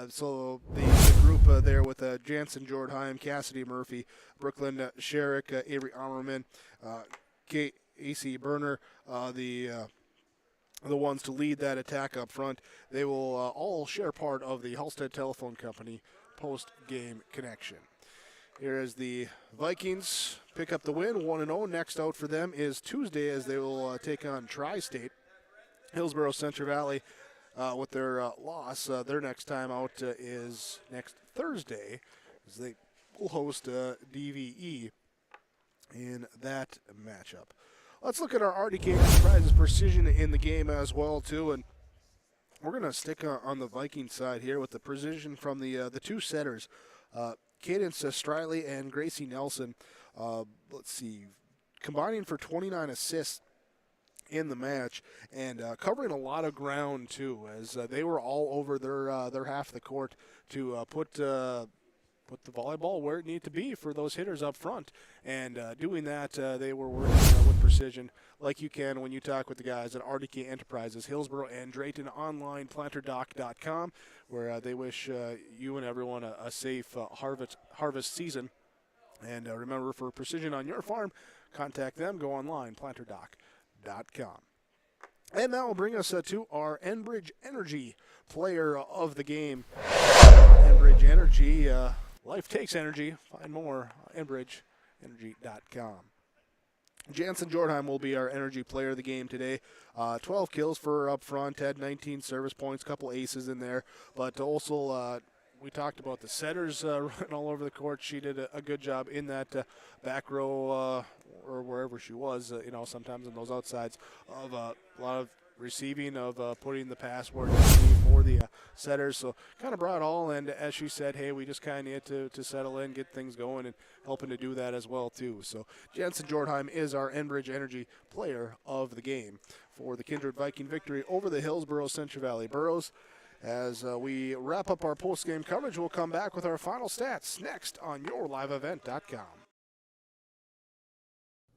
So the group there with Jansen Jordheim, Cassidy Murphy, Brooklyn Sherrick, Avery Ammerman, A.C. Berner, the ones to lead that attack up front. They will all share part of the Halstead Telephone Company post-game connection. Here as the Vikings pick up the win, 1-0. Next out for them is Tuesday as they will take on Tri-State. Hillsboro-Central Valley with their loss. Their next time out is next Thursday as they will host DVE in that matchup. Let's look at our RDK Enterprises precision in the game as well, too. And we're going to stick on the Viking side here with the precision from the two setters. Cadence Striley and Gracie Nelson, let's see, combining for 29 assists in the match and covering a lot of ground too, as they were all over their half of the court to put the volleyball where it needed to be for those hitters up front. And doing that, they were working with precision like you can when you talk with the guys at RDK Enterprises, Hillsboro and Drayton online, planterdoc.com, where they wish you and everyone a safe harvest season. And remember, for precision on your farm, contact them. Go online, planterdoc.com. And that will bring us to our Enbridge Energy player of the game. Enbridge Energy, life takes energy. Find more, enbridgeenergy.com. Jansen Jordheim will be our energy player of the game today. 12 kills for her up front, had 19 service points, couple aces in there. But also, we talked about the setters running all over the court. She did a good job in that back row or wherever she was, sometimes in those outsides of a lot of receiving, of putting the pass where it needs to be for the setters. So kind of brought it all, and as she said, hey, we just kind of need to settle in, get things going, and helping to do that as well too. So Jansen Jordheim is our Enbridge Energy player of the game for the Kindred Viking victory over the Hillsboro-Central Valley Burros. As we wrap up our post-game coverage, we'll come back with our final stats next on YourLiveEvent.com.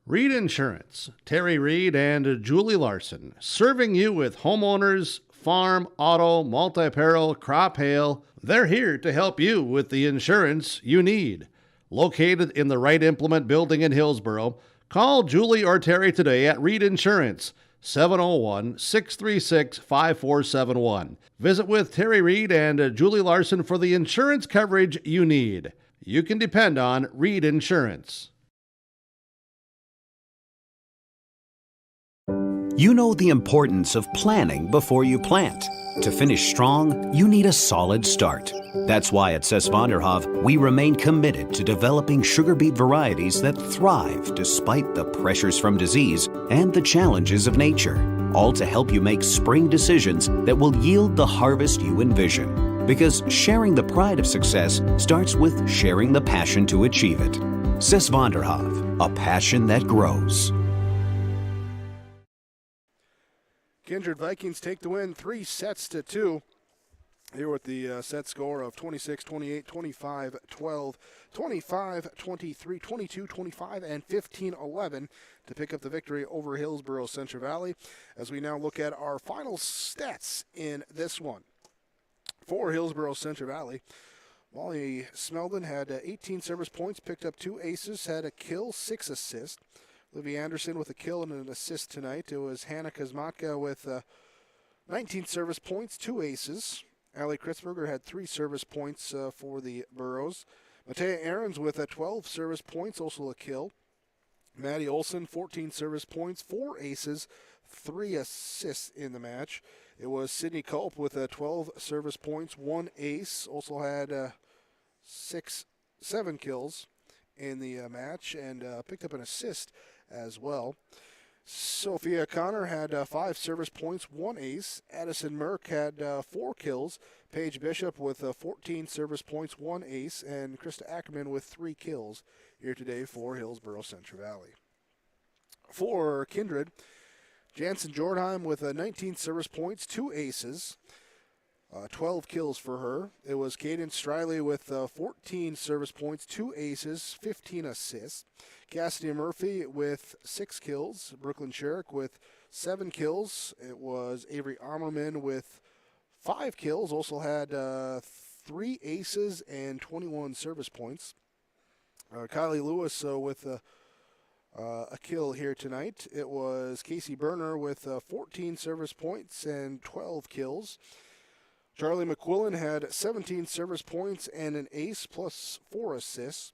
Reed Insurance, Terry Reed and Julie Larson, serving you with homeowners, farm, auto, multi-peril, crop hail. They're here to help you with the insurance you need. Located in the Wright Implement Building in Hillsboro, call Julie or Terry today at Reed Insurance, 701-636-5471. Visit with Terry Reed and Julie Larson for the insurance coverage you need. You can depend on Reed Insurance. You know the importance of planning before you plant. To finish strong, you need a solid start. That's why at Cess Vonderhoff, we remain committed to developing sugar beet varieties that thrive despite the pressures from disease and the challenges of nature, all to help you make spring decisions that will yield the harvest you envision. Because sharing the pride of success starts with sharing the passion to achieve it. Cess Vonderhoff, a passion that grows. Kindred Vikings take the win 3-2. Here with the set score of 26-28, 25-12, 25-23, 22-25, and 15-11 to pick up the victory over Hillsboro-Central Valley. As we now look at our final stats in this one. For Hillsboro-Central Valley, Molly Smeldon had 18 service points, picked up 2 aces, had a kill, 6 assists. Livy Anderson with a kill and an assist tonight. It was Hannah Kazmatka with 19 service points, 2 aces. Allie Kritzberger had 3 service points for the Burros. Matea Ahrens with 12 service points, also a kill. Maddie Olson, 14 service points, 4 aces, 3 assists in the match. It was Sydney Culp with 12 service points, 1 ace, also had 7 kills in the match, and picked up an assist as well. Sophia Connor had 5 service points, 1 ace. Addison Merck had 4 kills. Paige Bishop with 14 service points, 1 ace. And Krista Ackerman with 3 kills here today for Hillsboro-Central Valley. For Kindred, Jansen Jordheim with 19 service points, 2 aces. 12 kills for her. It was Cadence Striley with 14 service points, 2 aces, 15 assists. Cassidy Murphy with 6 kills. Brooklyn Sherrick with 7 kills. It was Avery Armerman with 5 kills. Also had 3 aces and 21 service points. Kylie Lewis with a kill here tonight. It was Casey Berner with 14 service points and 12 kills. Charlie McQuillan had 17 service points and an ace plus 4 assists.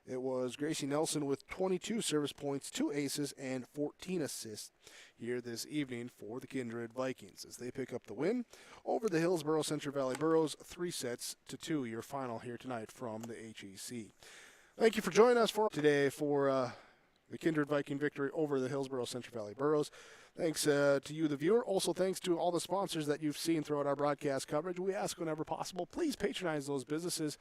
It was Gracie Nelson with 22 service points, 2 aces, and 14 assists here this evening for the Kindred Vikings as they pick up the win over the Hillsboro-Central Valley Burros, 3-2, your final here tonight from the HEC. Thank you for joining us for today for the Kindred Viking victory over the Hillsboro-Central Valley Burros. Thanks to you, the viewer. Also, thanks to all the sponsors that you've seen throughout our broadcast coverage. We ask whenever possible, please patronize those businesses.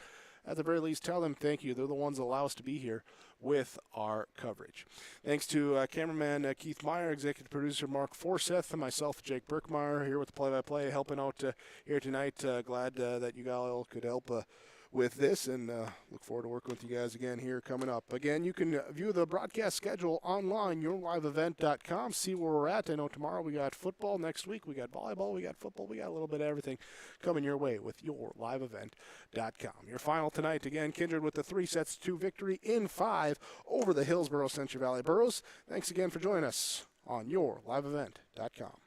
At the very least, tell them thank you. They're the ones that allow us to be here with our coverage. Thanks to cameraman Keith Meyer, executive producer Mark Forseth, and myself, Jake Berkmeyer, here with the play-by-play, helping out here tonight. Glad that you all could help with this, and look forward to working with you guys again here coming up. Again, you can view the broadcast schedule online, yourliveevent.com, see where we're at. I know tomorrow we got football, next week we got volleyball, we got football, we got a little bit of everything coming your way with yourliveevent.com. Your final tonight, again, Kindred with the 3-2 victory in 5 over the Hillsboro-Central Valley Burros. Thanks again for joining us on yourliveevent.com.